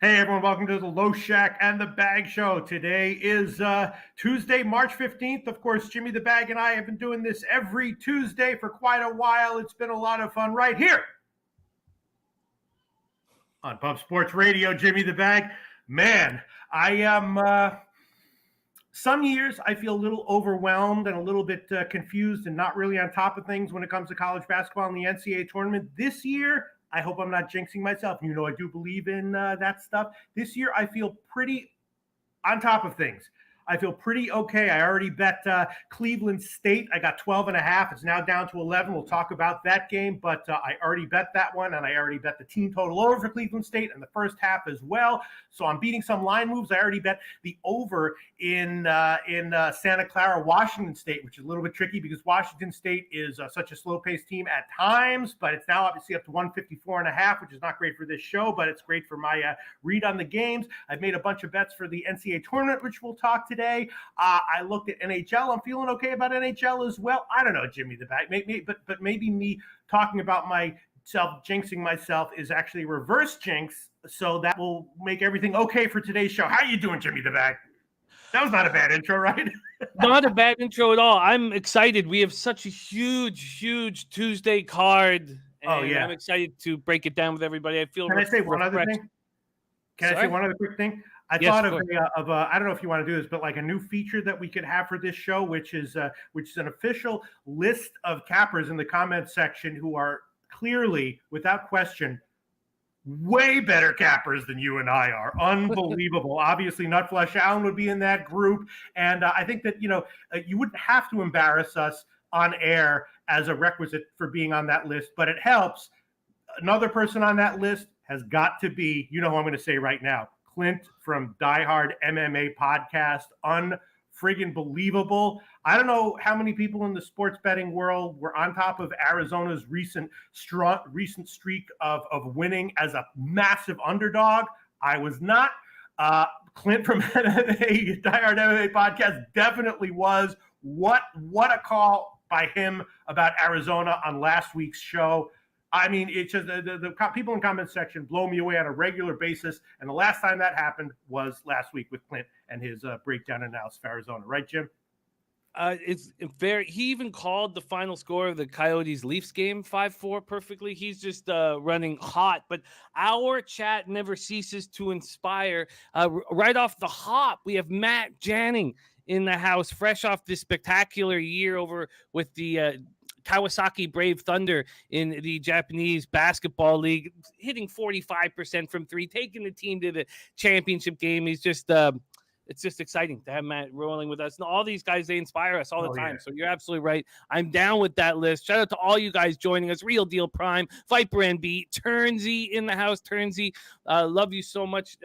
Hey everyone, welcome to the Loshak and the Bag Show. Today is Tuesday, March 15th. Of course, Jimmy the Bag and I have been doing this every Tuesday for quite a while. It's been a lot of fun right here on Pub Sports Radio. Jimmy the Bag. Man, I am some years I feel a little overwhelmed and a little bit confused and not really on top of things when it comes to college basketball and the NCAA tournament. This year, I hope I'm not jinxing myself. You know, I do believe in that stuff. This year, I feel pretty on top of things. I feel pretty okay. I already bet Cleveland State. I got 12.5. It's now down to 11. We'll talk about that game, but I already bet that one, and I already bet the team total over for Cleveland State in the first half as well. So I'm beating some line moves. I already bet the over in Santa Clara, Washington State, which is a little bit tricky because Washington State is such a slow-paced team at times, but it's now obviously up to 154.5, which is not great for this show, but it's great for my read on the games. I've made a bunch of bets for the NCAA tournament, which we'll talk today. I looked at NHL. I'm feeling okay about NHL as well. I don't know, Jimmy the Bag. But maybe me talking about myself, jinxing myself, is actually reverse jinx. So that will make everything okay for today's show. How you doing, Jimmy the Bag? That was not a bad intro, right? Not a bad intro at all. I'm excited. We have such a huge Tuesday card. And I'm excited to break it down with everybody. I feel. Can I say one other thing? Can I say one other quick thing? I thought of I don't know if you want to do this, but like a new feature that we could have for this show, which is an official list of cappers in the comment section who are clearly, without question, way better cappers than you and I are. Unbelievable. Obviously, Nutflush Allen would be in that group, and I think that you wouldn't have to embarrass us on air as a requisite for being on that list, but it helps. Another person on that list has got to be, you know who I'm going to say right now, Clint from Die Hard MMA podcast. Unfriggin' believable. I don't know how many people in the sports betting world were on top of Arizona's recent streak of winning as a massive underdog. I was not. Clint from Die Hard MMA podcast definitely was. What a call by him about Arizona on last week's show. I mean, it's just the people in the comment section blow me away on a regular basis. And the last time that happened was last week with Clint and his breakdown analysis of Arizona. Right, Jim? It's very. He even called the final score of the Coyotes-Leafs game 5-4 perfectly. He's just running hot. But our chat never ceases to inspire. Right off the hop, we have Matt Janning in the house, fresh off this spectacular year over with the Kawasaki Brave Thunder in the Japanese Basketball League, hitting 45% from three, taking the team to the championship game. He's just, it's just exciting to have Matt rolling with us. And all these guys, they inspire us all the time. Yeah. So you're absolutely right. I'm down with that list. Shout out to all you guys joining us. Real Deal Prime, Viper NB, Turnsy in the house. Turnsy, love you so much.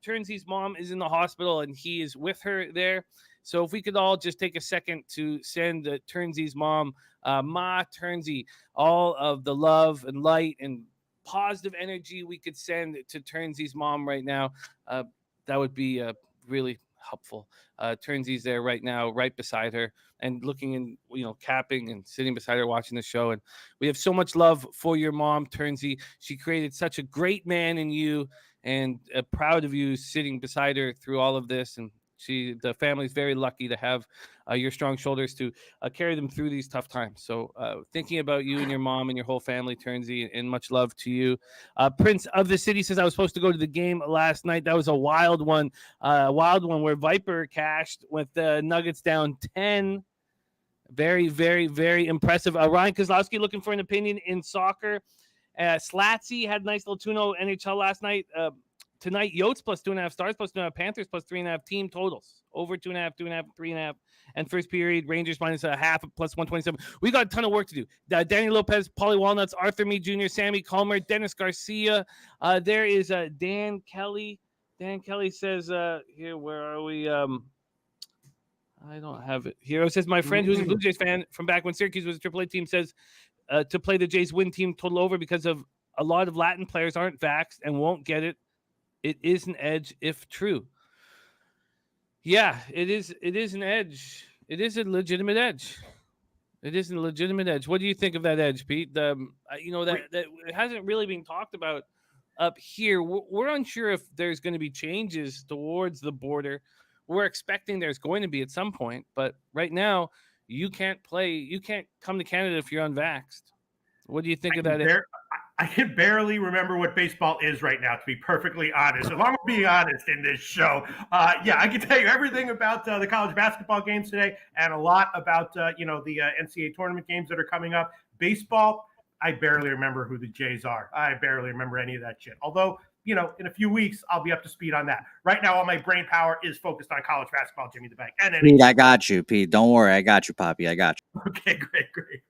Turnsy's mom is in the hospital and he is with her there. So if we could all just take a second to send Turnsy's mom, Ma Turnsy, all of the love and light and positive energy we could send to Turnsy's mom right now, that would be really helpful. Turnsy's there right now, right beside her, and looking and capping and sitting beside her, watching the show. And we have so much love for your mom, Turnsy. She created such a great man in you, and proud of you sitting beside her through all of this. And the family's very lucky to have your strong shoulders to carry them through these tough times. So thinking about you and your mom and your whole family, Turnsy, and much love to you. Prince of the City says, I was supposed to go to the game last night. That was a wild one where Viper cashed with the Nuggets down 10. Very, very, very impressive. Ryan Kozlowski looking for an opinion in soccer. Slatsy had a nice little 2-0 NHL last night. Tonight, Yotes plus 2.5, Stars plus 2.5, Panthers plus 3.5, team totals over 2.5, 2.5, 3.5, and first period Rangers minus a half plus 127. We got a ton of work to do. Danny Lopez, Paulie Walnuts, Arthur Meade Jr., Sammy Calmer, Dennis Garcia. There is Dan Kelly. Dan Kelly says, here, where are we? I don't have it here. It says my friend who's a Blue Jays fan from back when Syracuse was a AAA team says to play the Jays win team total over because of a lot of Latin players aren't vaxxed and won't get it. It is an edge if true. Yeah, it is. It is an edge. It is a legitimate edge. It is a legitimate edge. What do you think of that edge, Pete? That it hasn't really been talked about up here. We're unsure if there's going to be changes towards the border. We're expecting there's going to be at some point, but right now you can't play. You can't come to Canada if you're unvaxxed. What do you think of that? I can barely remember what baseball is right now, to be perfectly honest. If I'm being honest in this show, I can tell you everything about the college basketball games today and a lot about the NCAA tournament games that are coming up. Baseball, I barely remember who the Jays are. I barely remember any of that shit. Although, in a few weeks, I'll be up to speed on that. Right now, all my brain power is focused on college basketball, Jimmy the Bank. And Pete, I got you, Pete. Don't worry. I got you, Poppy. I got you. Okay, great.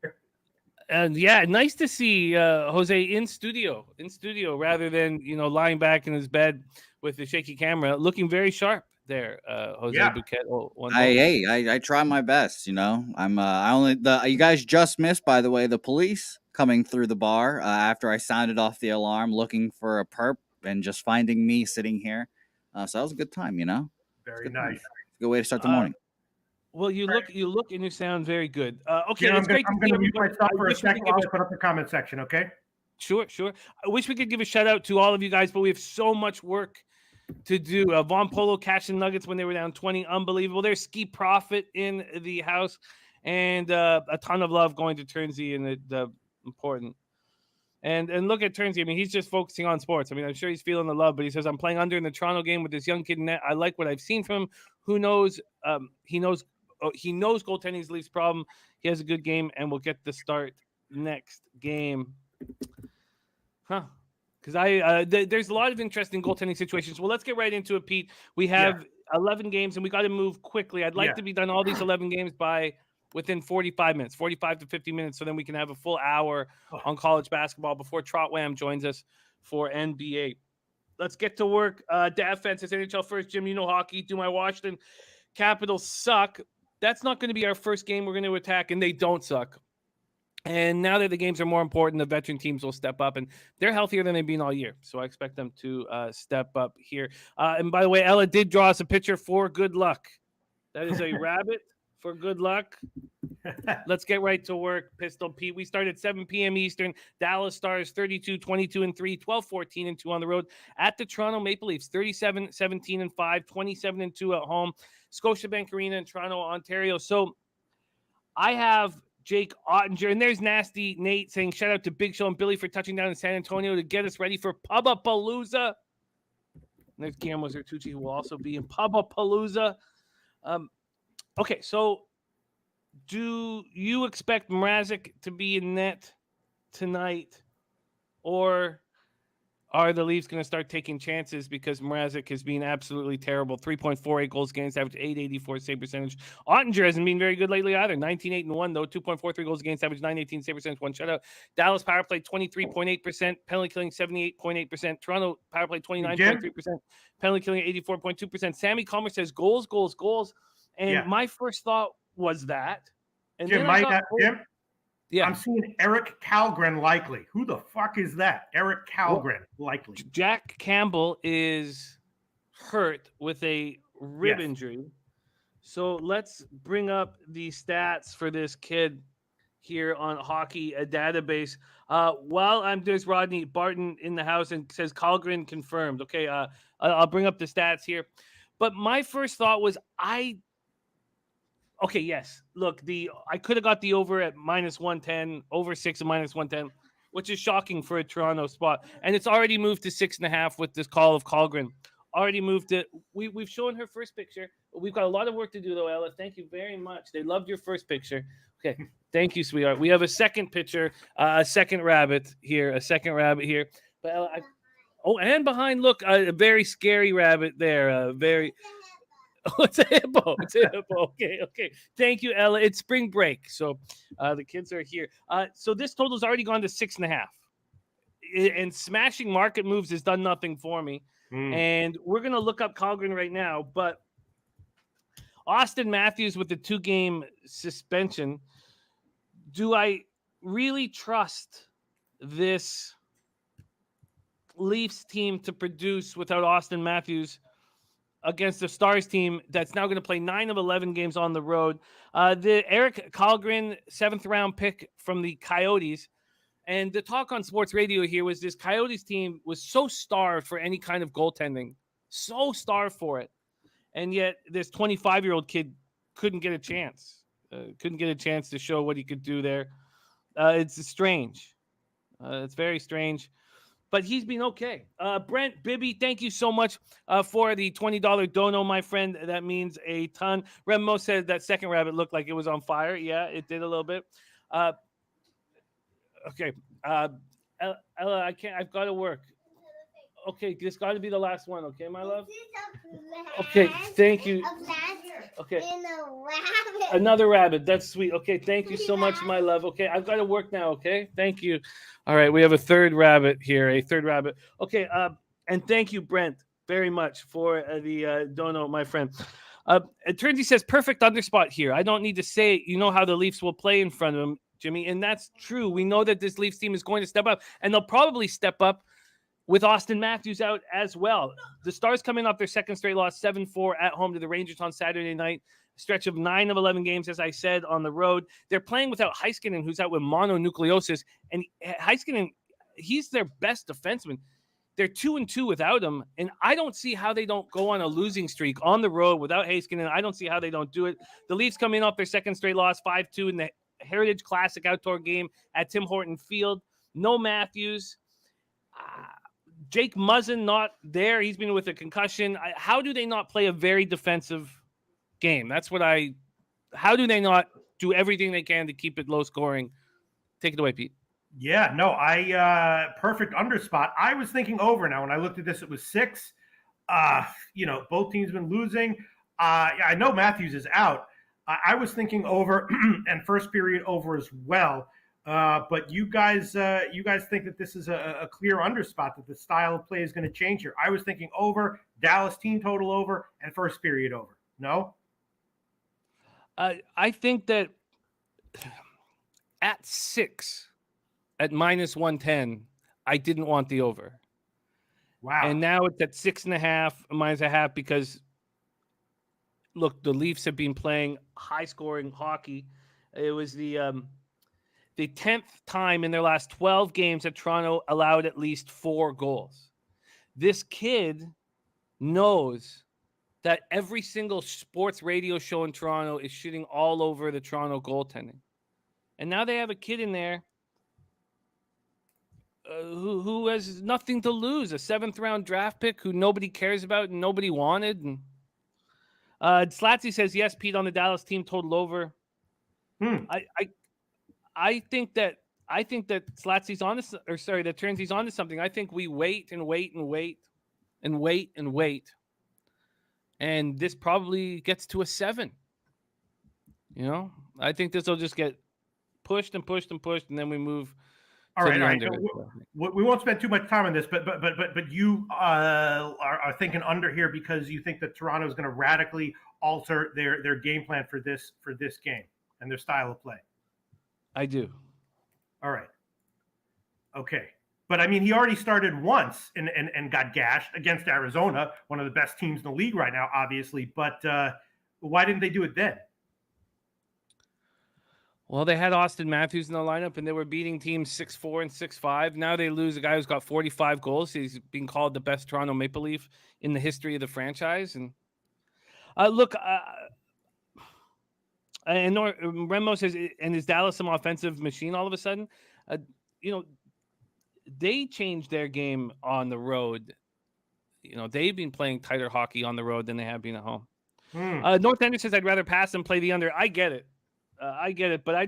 And nice to see Jose in studio rather than lying back in his bed with the shaky camera, looking very sharp there. Jose Bouquet. I try my best. You guys just missed, by the way, the police coming through the bar after I sounded off the alarm, looking for a perp and just finding me sitting here. So that was a good time. Very nice. Good way to start the morning. Well, you look, and you sound very good. Okay, I'm going to mute myself for a second while I put up the comment section, okay? Sure. I wish we could give a shout out to all of you guys, but we have so much work to do. Von Polo catching Nuggets when they were down 20, unbelievable. There's Ski Profit in the house, and a ton of love going to Turnsey, and the important. And look at Turnsey. I mean, he's just focusing on sports. I mean, I'm sure he's feeling the love, but he says, I'm playing under in the Toronto game with this young kid in net. I like what I've seen from him. Who knows? He knows goaltending is the Leafs' problem. He has a good game, and we'll get the start next game. Because there's a lot of interesting goaltending situations. Well, let's get right into it, Pete. We have 11 games, and we got to move quickly. I'd like to be done all these 11 games within 45 minutes, 45 to 50 minutes, so then we can have a full hour on college basketball before Trot Wam joins us for NBA. Let's get to work. Dav Fence says NHL first. Jim, hockey. Do my Washington Capitals suck? That's not going to be our first game we're going to attack, and they don't suck. And now that the games are more important, the veteran teams will step up, and they're healthier than they've been all year. So I expect them to step up here. And by the way, Ella did draw us a picture for good luck. That is a rabbit for good luck. Let's get right to work, Pistol Pete. We start at 7 p.m. Eastern. Dallas Stars 32, 22-3, 12, 14-2 on the road at the Toronto Maple Leafs 37, 17-5, 27-2 at home. Scotiabank Arena in Toronto, Ontario. So I have Jake Ottinger, and there's Nasty Nate saying shout out to Big Show and Billy for touching down in San Antonio to get us ready for Pubapalooza. And there's Guillermo Zertucci, who will also be in Pubapalooza. Okay, so do you expect Mrazek to be in net tonight, or are the Leafs going to start taking chances because Mrazek has been absolutely terrible? 3.48 goals against average, 884 save percentage. Ottinger hasn't been very good lately either. 19-8-1 though, 2.43 goals against average, 918 save percentage, 1 shutout. Dallas power play 23.8%, penalty killing 78.8%. Toronto power play 29.3%, penalty killing 84.2%. Sammy Calmer says goals. And my first thought was that. And Jim, Jim? Yeah. I'm seeing Eric Kallgren likely. Who the fuck is that? Eric Kallgren likely. Jack Campbell is hurt with a rib injury. So let's bring up the stats for this kid here on Hockey, a database. There's Rodney Barton in the house and says Kallgren confirmed. Okay, I'll bring up the stats here. But my first thought was okay, yes. Look, I could have got the over at -110, over 6 and -110, which is shocking for a Toronto spot. And it's already moved to 6.5 with this call of Kallgren. Already moved it. We've shown her first picture. We've got a lot of work to do, though, Ella. Thank you very much. They loved your first picture. Okay, thank you, sweetheart. We have a second picture, a second rabbit here. But Ella, and behind, look, a very scary rabbit there. It's a hippo. Okay. Thank you, Ella. It's spring break, so the kids are here. So this total's already gone to 6.5. And smashing market moves has done nothing for me. And we're going to look up Kallgren right now. But Austin Matthews with the 2-game suspension. Do I really trust this Leafs team to produce without Austin Matthews against the Stars team that's now going to play 9 of 11 games on the road? The Eric Kallgren 7th round pick from the Coyotes And the talk on sports radio here was this Coyotes team was so starved for any kind of goaltending, so starved for it. And yet this 25-year-old kid couldn't get a chance, to show what he could do there. It's strange. It's very strange. But he's been okay. Brent Bibby, thank you so much for the $20 dono, my friend. That means a ton. Remo said that second rabbit looked like it was on fire. Yeah, it did a little bit. Okay. Ella, I can't. I've got to work. Okay, this got to be the last one. Okay, my love? Okay, thank you. Okay. Another rabbit. That's sweet. Okay, thank you so much, my love. Okay, I've got to work now, okay? Thank you. All right, we have a third rabbit here, Okay, and thank you, Brent, very much for the dono, my friend. Turnsy says, perfect underspot here. I don't need to say it. You know how the Leafs will play in front of him, Jimmy, and that's true. We know that this Leafs team is going to step up, and they'll probably step up with Austin Matthews out as well. The Stars coming off their second straight loss, 7-4 at home to the Rangers on Saturday night. A stretch of 9 of 11 games, as I said, on the road. They're playing without Heiskanen, who's out with mononucleosis. And Heiskanen, he's their best defenseman. They're 2-2 without him. And I don't see how they don't go on a losing streak on the road without Heiskanen. I don't see how they don't do it. The Leafs coming off their second straight loss, 5-2 in the Heritage Classic outdoor game at Tim Horton Field. No Matthews. Jake Muzzin not there. He's been with a concussion. How do they not play a very defensive game? How do they not do everything they can to keep it low scoring? Take it away, Pete. Yeah, no, perfect underspot. I was thinking over now. When I looked at this, it was 6. Both teams been losing. I know Matthews is out. I was thinking over and first period over as well. But you guys think that this is a clear underspot, that the style of play is going to change here. I was thinking over, Dallas team total over, and first period over. No? I think that at 6, at -110, I didn't want the over. Wow. And now it's at 6.5, -0.5, because look, the Leafs have been playing high-scoring hockey. It was the 10th time in their last 12 games that Toronto allowed at least 4 goals. This kid knows that every single sports radio show in Toronto is shitting all over the Toronto goaltending. And now they have a kid in there who has nothing to lose, a 7th-round draft pick who nobody cares about and nobody wanted. And Slatsy says, yes, Pete, on the Dallas team total over. I think that Slatsy's on this, or sorry, that Turnsy's on to something. I think we wait and wait and wait and wait and wait. And this probably gets to a 7. I think this will just get pushed and pushed and pushed, and then we move. All right. We won't spend too much time on this, but you are thinking under here because you think that Toronto is going to radically alter their game plan for this game and their style of play. I do. All right. Okay. But I mean, he already started once and got gashed against Arizona, one of the best teams in the league right now, obviously. But why didn't they do it then? Well, they had Austin Matthews in the lineup, and they were beating teams 6-4 and 6-5. Now they lose a guy who's got 45 goals. He's being called the best Toronto Maple Leaf in the history of the franchise. And look, and Remo says, and is Dallas some offensive machine all of a sudden? They changed their game on the road. They've been playing tighter hockey on the road than they have been at home. North Ender says, I'd rather pass than play the under. I get it. But I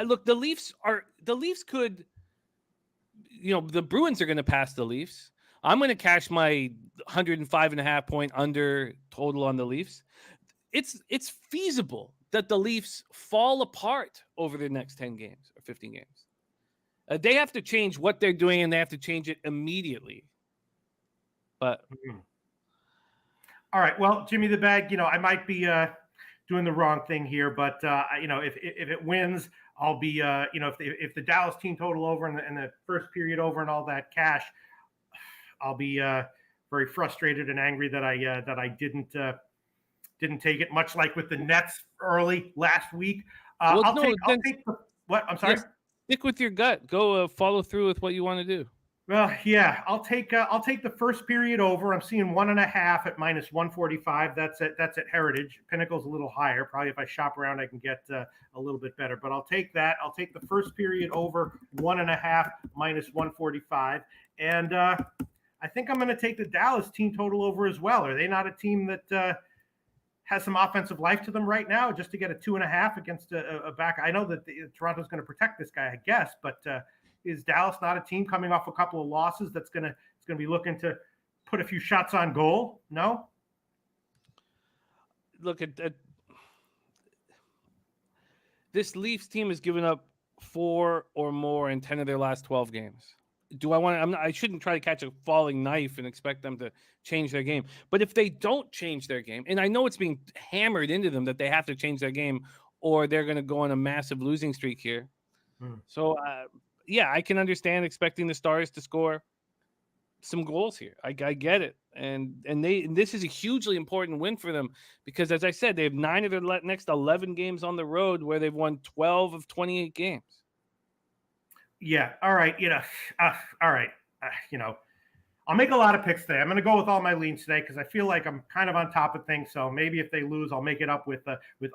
look, the Leafs could, the Bruins are going to pass the Leafs. I'm going to cash my 105.5 point under total on the Leafs. It's feasible that the Leafs fall apart over the next 10 games or 15 games. They have to change what they're doing, and they have to change it immediately. But all right, well, Jimmy the Bag, I might be doing the wrong thing here, but if it wins, I'll be if the Dallas team total over and the first period over and all that cash, I'll be very frustrated and angry that I didn't take it, much like with the Nets early last week. I'll take what? I'm sorry. Yes, stick with your gut. Go follow through with what you want to do. Well, yeah, I'll take the first period over. I'm seeing 1.5 at -145. That's at Heritage. Pinnacle's a little higher. Probably if I shop around, I can get a little bit better. But I'll take that. I'll take the first period over 1.5 -145. And I think I'm going to take the Dallas team total over as well. Are they not a team that has some offensive life to them right now? Just to get a 2.5 against a back. I know that Toronto's going to protect this guy, I guess, but. Is Dallas not a team coming off a couple of losses that's going to be looking to put a few shots on goal? No. Look at this Leafs team has given up 4 or more in 10 of their last 12 games. Do I want to? I shouldn't try to catch a falling knife and expect them to change their game. But if they don't change their game, and I know it's being hammered into them that they have to change their game, or they're going to go on a massive losing streak here. So. Yeah, I can understand expecting the Stars to score some goals here. I get it, and this is a hugely important win for them because, as I said, they have 9 of their next 11 games on the road where they've won 12 of 28 games. Yeah. All right. All right. I'll make a lot of picks today. I'm going to go with all my leans today because I feel like I'm kind of on top of things. So maybe if they lose, I'll make it up with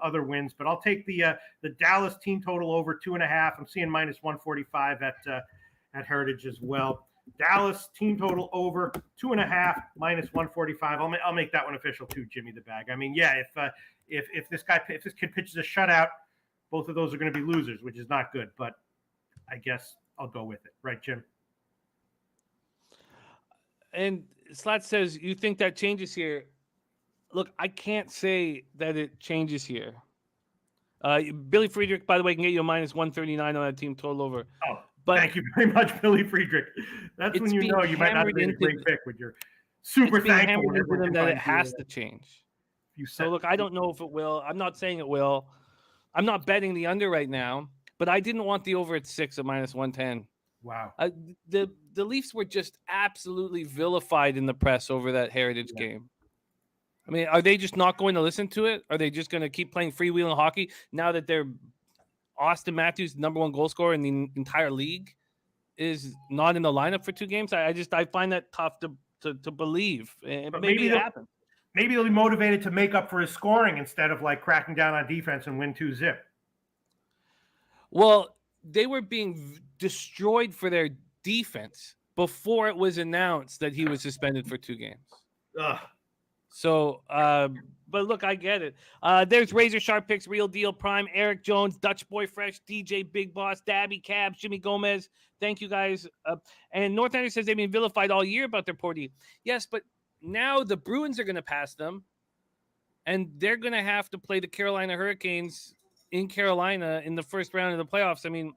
other wins. But I'll take the Dallas team total over 2.5. I'm seeing -145 at Heritage as well. Dallas team total over 2.5 -145. I'll make that one official too, Jimmy the Bag. I mean, yeah, if this kid pitches a shutout, both of those are going to be losers, which is not good. But I guess I'll go with it, right, Jim? And Slat says, you think that changes here? Look, I can't say that it changes here. Billy Friedrich, by the way, can get you a -139 on that team total over. Oh, but thank you very much, Billy Friedrich. That's when you know you might not be a great pick with your super thankful. Them that it has to change. So look, I don't know if it will. I'm not saying it will. I'm not betting the under right now, but I didn't want the over at 6 at -110. Wow. The Leafs were just absolutely vilified in the press over that Heritage game. I mean, are they just not going to listen to it? Are they just going to keep playing freewheeling hockey now that they're Austin Matthews, #1 goal scorer in the entire league, is not in the lineup for 2 games? I find that tough to believe. But maybe it happens. Maybe they'll be motivated to make up for his scoring instead of like cracking down on defense and win 2-0. Well, they were being destroyed for their defense before it was announced that he was suspended for 2 games. Ugh. So, but look, I get it. There's Razor Sharp Picks, Real Deal Prime, Eric Jones, Dutch Boy Fresh, DJ Big Boss, Dabby Cabs, Jimmy Gomez. Thank you guys. And Northander says they've been vilified all year about their poor D. Yes, but now the Bruins are going to pass them, and they're going to have to play the Carolina Hurricanes in Carolina in the first round of the playoffs. I mean,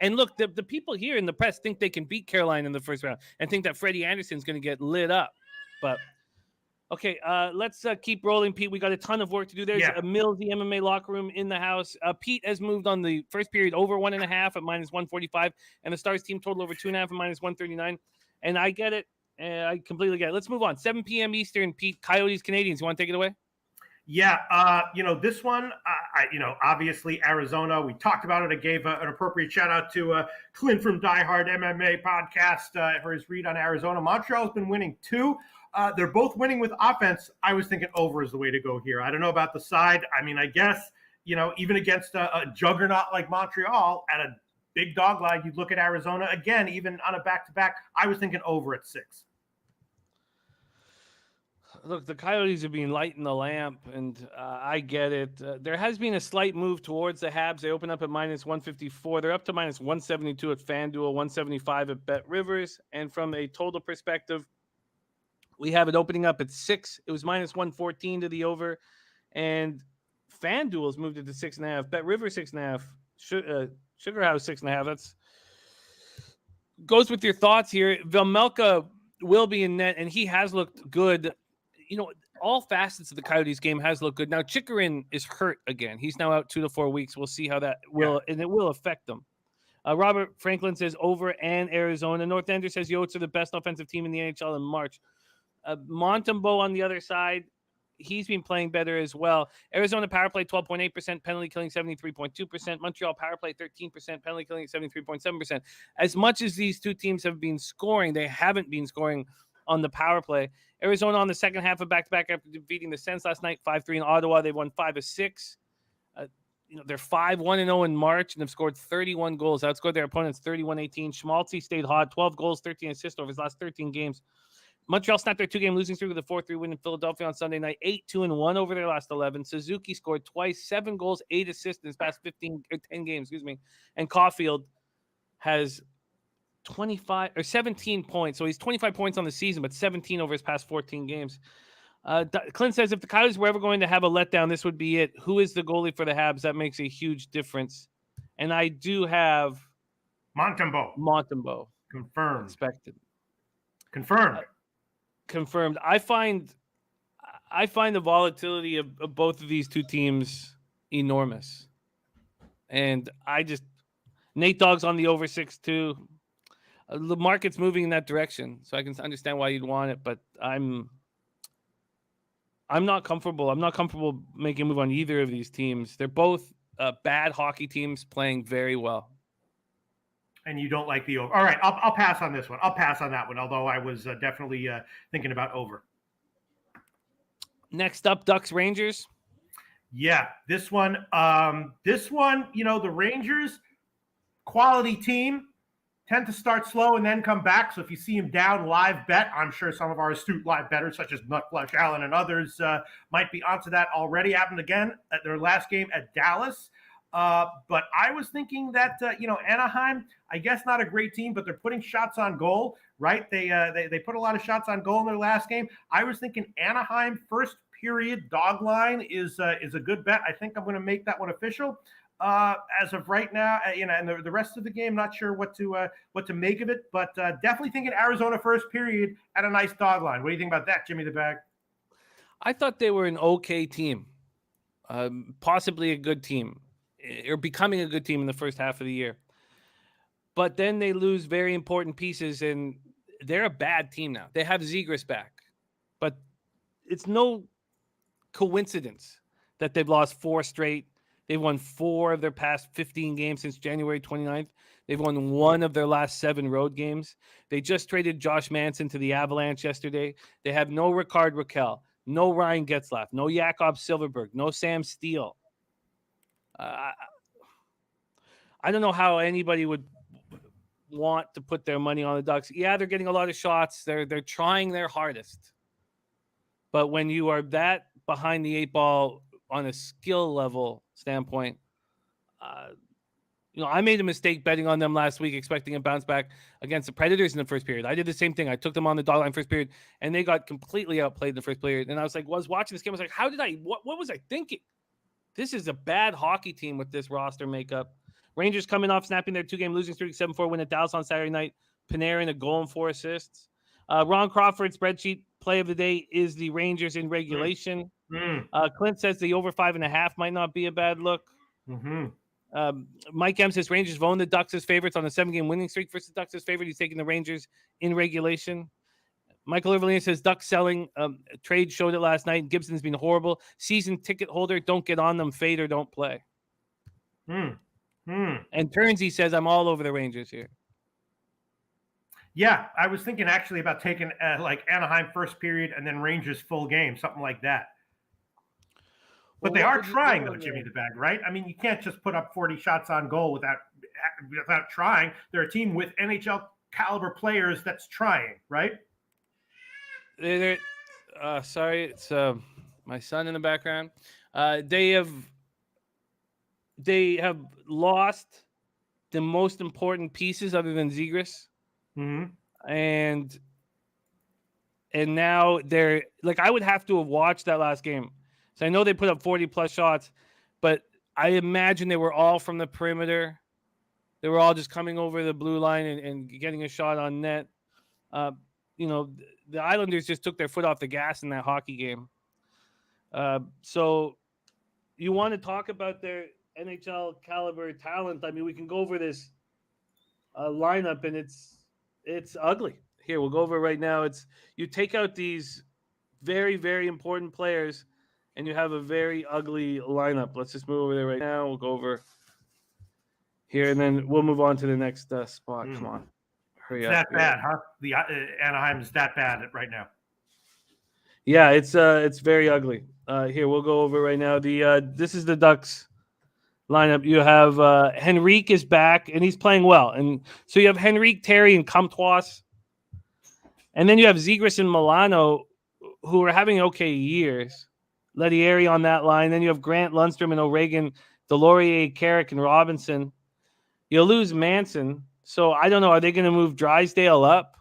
and look, the people here in the press think they can beat Carolina in the first round and think that Freddie Anderson's going to get lit up. But, okay, let's keep rolling, Pete. We got a ton of work to do. There's a Millsy MMA locker room in the house. Pete has moved on the first period over 1.5 at -145, and the Stars team total over 2.5 at -139. And I get it. I completely get it. Let's move on. 7 p.m. Eastern, Pete. Coyotes, Canadiens. You want to take it away? Yeah, this one, obviously Arizona. We talked about it. I gave an appropriate shout out to Clint from Die Hard MMA podcast for his read on Arizona. Montreal's been winning 2. They're both winning with offense. I was thinking over is the way to go here. I don't know about the side. I mean, I guess, even against a juggernaut like Montreal at a big dog line, you'd look at Arizona again, even on a back-to-back. I was thinking over at 6. Look, the Coyotes are being lighting the lamp, and I get it. There has been a slight move towards the Habs. They open up at -154. They're up to -172 at FanDuel, 175 at BetRivers. And from a total perspective, we have it opening up at 6. It was -114 to the over, and FanDuel's moved it to 6.5. BetRivers 6.5. Sugar House 6.5. That's goes with your thoughts here. Vejmelka will be in net, and he has looked good. All facets of the Coyotes game has looked good. Now, Chikrin is hurt again. He's now out 2 to 4 weeks. We'll see how that will, and it will affect them. Robert Franklin says over and Arizona. North Ender says Yotes are the best offensive team in the NHL in March. Montembeault on the other side. he's been playing better as well. Arizona power play 12.8%, penalty killing 73.2%. Montreal power play 13%, penalty killing 73.7%. As much as these two teams have been scoring, they haven't been scoring on the power play. Arizona on the second half of back-to-back after defeating the Sens last night, 5-3 in Ottawa. They won 5 of 6. They're 5-1-0 in March and have scored 31 goals. Outscored their opponents 31-18. Schmaltzy stayed hot, 12 goals, 13 assists over his last 13 games. Montreal snapped their 2-game losing streak with a 4-3 win in Philadelphia on Sunday night, 8-2-1 over their last 11. Suzuki scored twice, 7 goals, 8 assists in his past 10 games, And Caulfield has 17 points. So he's 25 points on the season, but 17 over his past 14 games. Clint says, if the Coyotes were ever going to have a letdown, this would be it. Who is the goalie for the Habs? That makes a huge difference. And I do have Montembeault. Confirmed. Expected. Confirmed. I find the volatility of both of these two teams enormous. And Nate Dogg's on the over 6-2. The market's moving in that direction, so I can understand why you'd want it, but I'm not comfortable. I'm not comfortable making a move on either of these teams. They're both bad hockey teams playing very well. And you don't like the over. All right, I'll pass on this one. I'll pass on that one, although I was definitely thinking about over. Next up, Ducks Rangers. Yeah, this one, the Rangers, quality team, tend to start slow and then come back. So if you see them down, live bet. I'm sure some of our astute live bettors, such as Nutflush Allen and others, might be onto that already. Happened again at their last game at Dallas. But I was thinking that, Anaheim, I guess not a great team, but they're putting shots on goal, right? They put a lot of shots on goal in their last game. I was thinking Anaheim first period dog line is a good bet. I think I'm going to make that one official. As of right now, and the rest of the game, not sure what to make of it, but definitely thinking Arizona first period at a nice dog line. What do you think about that, Jimmy the Bag? I thought they were an okay team, possibly a good team, or becoming a good team in the first half of the year. But then they lose very important pieces, and they're a bad team now. They have Zegras back, but it's no coincidence that they've lost 4 straight. They've won 4 of their past 15 games since January 29th. They've won 1 of their last 7 road games. They just traded Josh Manson to the Avalanche yesterday. They have no Ricard Raquel, no Ryan Getzlaf, no Jakob Silfverberg, no Sam Steele. I don't know how anybody would want to put their money on the Ducks. Yeah, they're getting a lot of shots. They're trying their hardest. But when you are that behind the 8 ball on a skill level standpoint, I made a mistake betting on them last week, expecting a bounce back against the Predators in the first period. I did the same thing. I took them on the dog line first period, and they got completely outplayed in the first period. And I was watching this game. I was like, how did what was I thinking? This is a bad hockey team with this roster makeup. Rangers coming off snapping their 2-game losing streak, 7-4 win at Dallas on Saturday night. Panarin, a goal and 4 assists. Ron Crawford's spreadsheet play of the day is the Rangers in regulation. Clint says the over 5.5 might not be a bad look. Mike M says Rangers have owned the Ducks as favorites on a 7-game winning streak versus Ducks as favorite. He's taking the Rangers in regulation. Michael Irvine says Ducks selling. Trade showed it last night. Gibson's been horrible. Season ticket holder, don't get on them. Fade or don't play. And Turnsey says I'm all over the Rangers here. Yeah, I was thinking actually about taking like Anaheim first period and then Rangers full game, something like that. But they are trying, though, Jimmy the Bag, right? I mean, you can't just put up 40 shots on goal without trying. They're a team with NHL caliber players that's trying, right? Sorry, it's my son in the background. They have lost the most important pieces other than Zegras. And now they're like, I would have to have watched that last game. So I know they put up 40 plus shots, but I imagine they were all from the perimeter. They were all just coming over the blue line and getting a shot on net. The Islanders just took their foot off the gas in that hockey game. So you want to talk about their NHL caliber talent? I mean, we can go over this lineup, and it's ugly. Here, we'll go over it right now. You take out these very, very important players, and you have a very ugly lineup. Let's just move over there right now. We'll go over here, and then we'll move on to the next spot. Come on. Hurry up. That bad, huh? The Anaheim is that bad right now. Yeah, it's very ugly. Here, we'll go over right now. This is the Ducks lineup. You have Henrique is back, and he's playing well. And so you have Henrique, Terry, and Comtois. And then you have Zegras and Milano, who are having okay years. Lettieri on that line. Then you have Grant, Lundstrom, and O'Regan, Delorier, Carrick, and Robinson. You'll lose Manson. So I don't know. Are they going to move Drysdale up?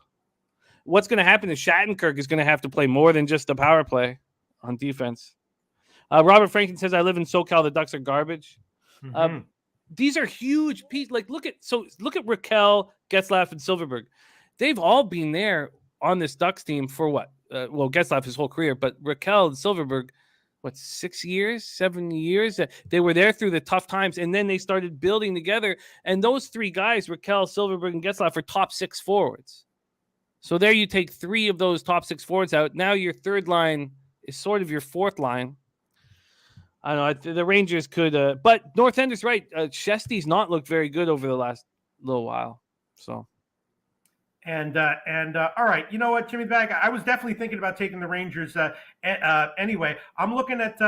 What's going to happen is Shattenkirk is going to have to play more than just the power play on defense. Robert Franklin says, I live in SoCal. The Ducks are garbage. Mm-hmm. These are huge pieces. Like, look at Raquel, Getzlaf, and Silverberg. They've all been there on this Ducks team for what? Getzlaf his whole career, but Raquel and Silverberg, 6 years, 7 years? They were there through the tough times, and then they started building together. And those three guys, Raquel, Silverberg, and Getzlaf, are top six forwards. So there you take three of those top six forwards out. Now your third line is sort of your fourth line. I don't know. The Rangers could, but North Ender's right. Shesty's not looked very good over the last little while. So, and all right, you know what, Jimmy Bag? I was definitely thinking about taking the Rangers. Anyway, I'm looking at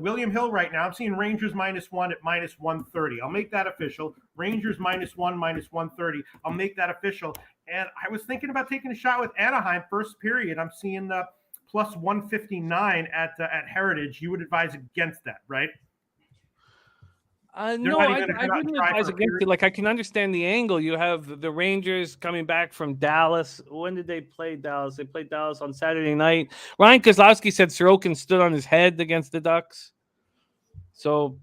William Hill right now. I'm seeing Rangers -1 at -130. I'll make that official. Rangers -1, -130. I'll make that official. And I was thinking about taking a shot with Anaheim first period. I'm seeing plus 159 at Heritage. You would advise against that, right? No, I wouldn't advise against it. Like, I can understand the angle. You have the Rangers coming back from Dallas. When did they play Dallas? They played Dallas on Saturday night. Ryan Kozlowski said Sorokin stood on his head against the Ducks. So,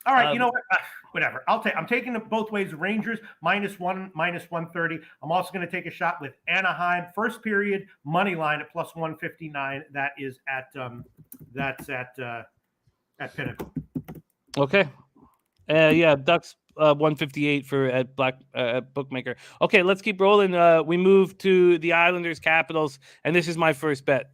all right, you know what? Whatever. I'm taking it both ways. Rangers -1, -130. I'm also going to take a shot with Anaheim first period money line at plus 159. That is at Pinnacle. Okay. Yeah, Ducks 158 at Bookmaker. Okay, let's keep rolling. We move to the Islanders Capitals, and this is my first bet.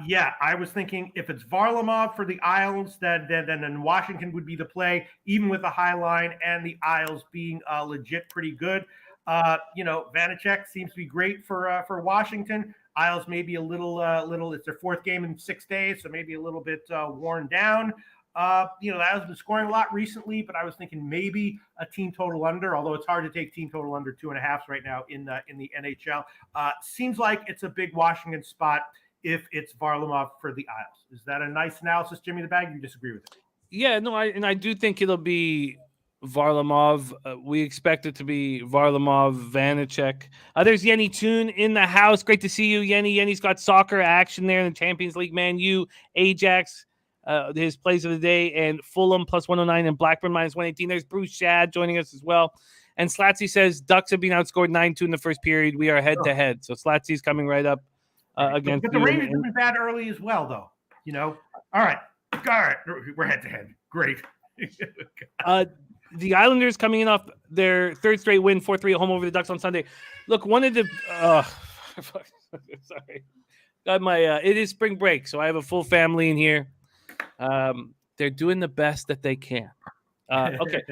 Yeah, I was thinking if it's Varlamov for the Isles, then Washington would be the play, even with the high line and the Isles being legit pretty good. Vanacek seems to be great for Washington. Isles maybe a little. It's their fourth game in 6 days, so maybe a little bit worn down. The Isles have been scoring a lot recently, but I was thinking maybe a team total under, although it's hard to take team total under 2.5 right now in the NHL. Seems like it's a big Washington spot if it's Varlamov for the Isles. Is that a nice analysis, Jimmy the Bag? You disagree with it? Yeah, no, I do think it'll be Varlamov. We expect it to be Varlamov, Vanacek. There's Yenny Toon in the house. Great to see you, Yenny. Yenny's got soccer action there in the Champions League. Man U, Ajax, his plays of the day, and Fulham plus 109 and Blackburn minus 118. There's Bruce Shad joining us as well. And Slatsy says Ducks have been outscored 9-2 in the first period. We are head-to-head. So Slatsy's coming right up. Against but the Rangers have been bad early as well, though. All right, we're head to head. Great. The Islanders coming in off their third straight win, 4-3 at home over the Ducks on Sunday. Look, one of the sorry, got my. It is spring break, so I have a full family in here. They're doing the best that they can. Okay,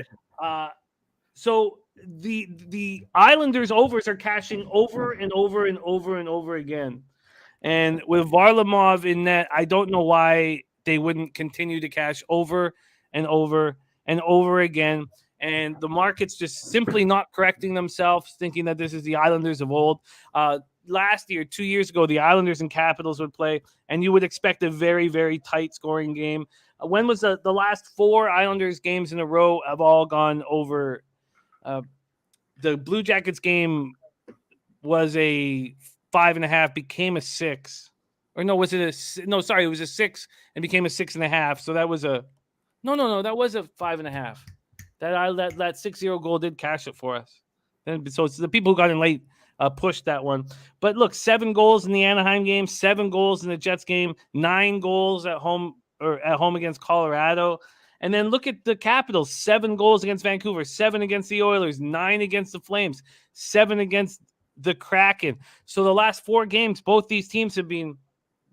so the Islanders overs are cashing over and over and over and over again. And with Varlamov in net, I don't know why they wouldn't continue to cash over and over and over again. And the market's just simply not correcting themselves, thinking that this is the Islanders of old. Last year, 2 years ago, the Islanders and Capitals would play, and you would expect a very, very tight scoring game. When was the last 4 Islanders games in a row have all gone over? The Blue Jackets game was a 5.5, became a 6. Or no, was it a no? Sorry, it was a 6 and became a 6.5. So that was a no. That was a 5.5. That 6-0 goal did cash it for us. And so it's the people who got in late pushed that one. But look, 7 goals in the Anaheim game, 7 goals in the Jets game, 9 goals at home against Colorado. And then look at the Capitals, 7 goals against Vancouver, 7 against the Oilers, 9 against the Flames, 7 against the Kraken. So the last 4 games, both these teams have been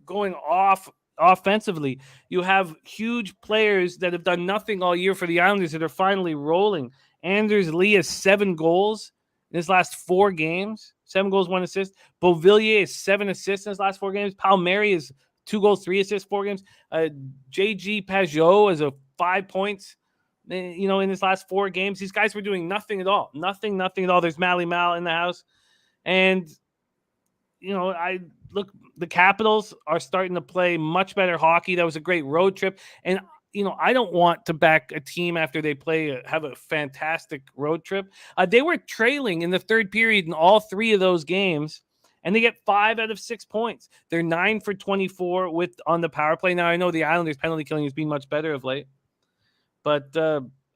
going off offensively. You have huge players that have done nothing all year for the Islanders that are finally rolling. Anders Lee has 7 goals in his last 4 games. 7 goals, 1 assist. Beauvillier has 7 assists in his last 4 games. Palmieri is 2 goals, 3 assists, 4 games. JG Pajot has 5 points, in his last 4 games. These guys were doing nothing at all. Nothing at all. There's Mally Mal in the house. And, the Capitals are starting to play much better hockey. That was a great road trip. And, I don't want to back a team after they have a fantastic road trip. They were trailing in the third period in all 3 of those games, and they get 5 out of 6 points. They're 9 for 24 on the power play. Now, I know the Islanders' penalty killing has been much better of late, but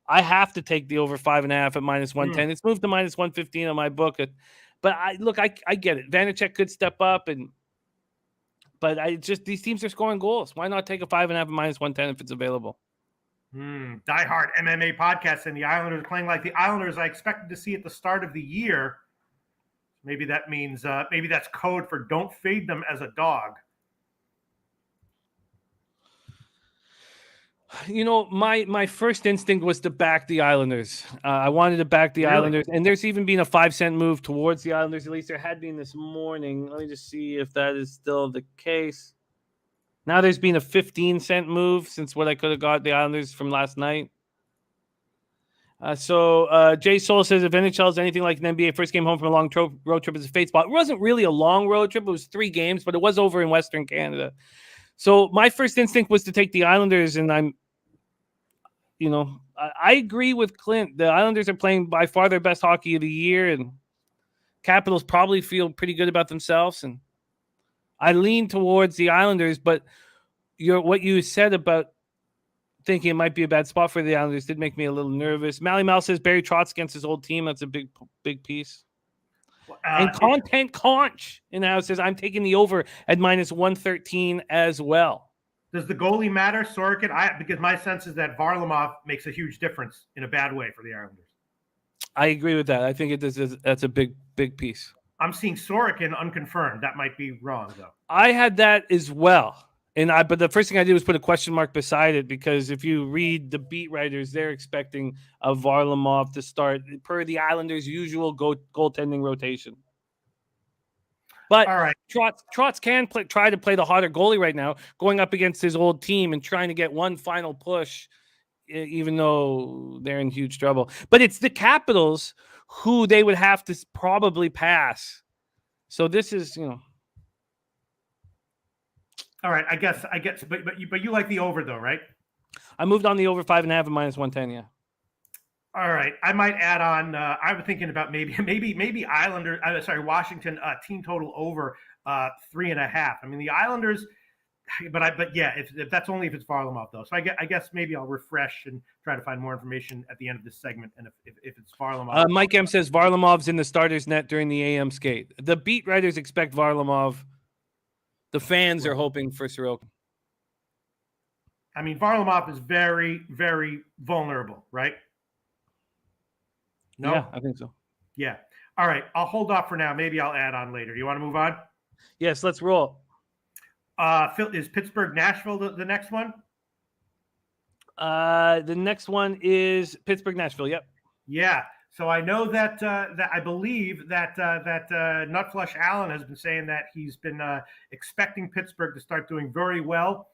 I have to take the over 5.5 at -110. It's moved to -115 on my book. But I get it. Vanacek could step up, but these teams are scoring goals. Why not take a 5.5 at -110 if it's available? Diehard MMA podcast, and the Islanders are playing like the Islanders I expected to see at the start of the year. Maybe that means maybe that's code for don't fade them as a dog. My first instinct was to back the Islanders. I wanted to back the Islanders, and there's even been a 5-cent move towards the Islanders. At least there had been this morning. Let me just see if that is still the case. Now there's been a 15-cent move since what I could have got the Islanders from last night. So Jay Soul says if NHL is anything like an NBA, first game home from a long road trip is a fate spot. It wasn't really a long road trip. It was 3 games, but it was over in Western Canada. So my first instinct was to take the Islanders, and I agree with Clint. The Islanders are playing by far their best hockey of the year, and Capitals probably feel pretty good about themselves. And I lean towards the Islanders, but what you said about thinking it might be a bad spot for the Islanders did make me a little nervous. Mally Mal says Barry Trotz against his old team. That's a big piece. And Content Conch in the house says I'm taking the over at -113 as well. Does the goalie matter, Sorokin? Because my sense is that Varlamov makes a huge difference in a bad way for the Islanders. I agree with that. I think that's a big piece. I'm seeing Sorokin unconfirmed. That might be wrong, though. I had that as well. But the first thing I did was put a question mark beside it, because if you read the beat writers, they're expecting a Varlamov to start per the Islanders' usual goaltending rotation. But all right, Trotz can try to play the hotter goalie right now, going up against his old team and trying to get one final push, even though they're in huge trouble. But it's the Capitals who they would have to probably pass. So this is, All right, I guess, but you like the over though, right? I moved on the over 5.5 at -110. Yeah. All right, I might add on. I was thinking about maybe Washington team total over 3.5. I mean the Islanders, but yeah, if that's only if it's Varlamov though. So I guess maybe I'll refresh and try to find more information at the end of this segment. And if it's Varlamov, Mike M says Varlamov's in the starters net during the AM skate. The beat writers expect Varlamov. The fans are hoping for Sorokin. I mean Varlamov is very, very vulnerable, right? No? Yeah, I think so. Yeah. All right. I'll hold off for now. Maybe I'll add on later. You want to move on? Yes, let's roll. Is Pittsburgh, Nashville the next one? The next one is Pittsburgh, Nashville. Yep. Yeah. So I know that I believe that Nutflush Allen has been saying that he's been expecting Pittsburgh to start doing very well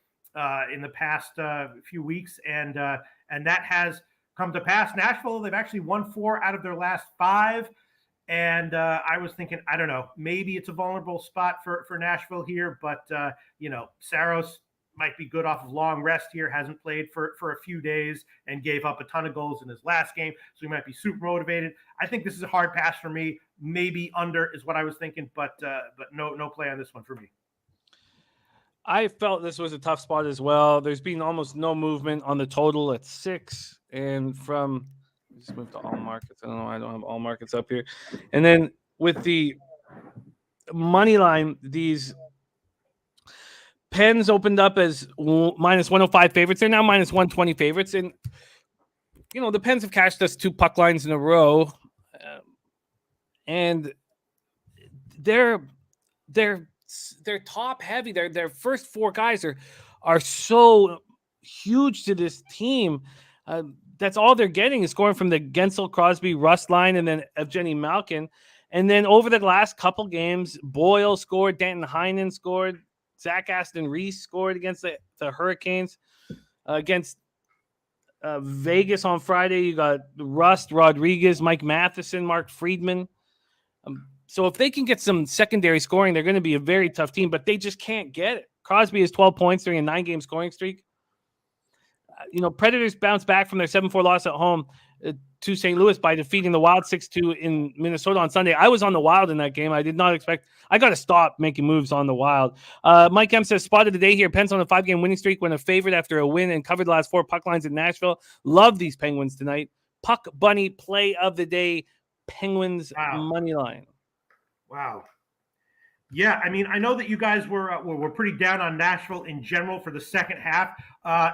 in the past few weeks, and that has come to pass. Nashville, they've actually won 4 out of their last 5. And I was thinking, I don't know, maybe it's a vulnerable spot for Nashville here, but Saros might be good off of long rest here, hasn't played for a few days and gave up a ton of goals in his last game. So he might be super motivated. I think this is a hard pass for me. Maybe under is what I was thinking, but no play on this one for me. I felt this was a tough spot as well. There's been almost no movement on the total at 6. And just move to all markets. I don't know. I don't have all markets up here. And then with the money line, these Pens opened up as -105 favorites. They're now -120 favorites. And, the Pens have cashed us 2 puck lines in a row. And they're top heavy. Their first four guys are so huge to this team. That's all they're getting is scoring from the Gensel, Crosby, Rust line, and then Evgeny Malkin. And then over the last couple games, Boyle scored, Danton Heinen scored, Zach Aston Reese scored against the Hurricanes. Against Vegas on Friday, you got Rust, Rodriguez, Mike Matheson, Mark Friedman. So if they can get some secondary scoring, they're going to be a very tough team, but they just can't get it. Crosby has 12 points during a 9-game scoring streak. Predators bounced back from their 7-4 loss at home to St. Louis by defeating the Wild 6-2 in Minnesota on Sunday. I was on the Wild in that game. I did not expect. I got to stop making moves on the Wild. Mike M says, spot of the day here. Pens on a 5-game winning streak when a favorite after a win and covered the last 4 puck lines in Nashville. Love these Penguins tonight. Puck Bunny play of the day. Penguins money line. Wow. Yeah, I mean, I know that you guys were pretty down on Nashville in general for the second half.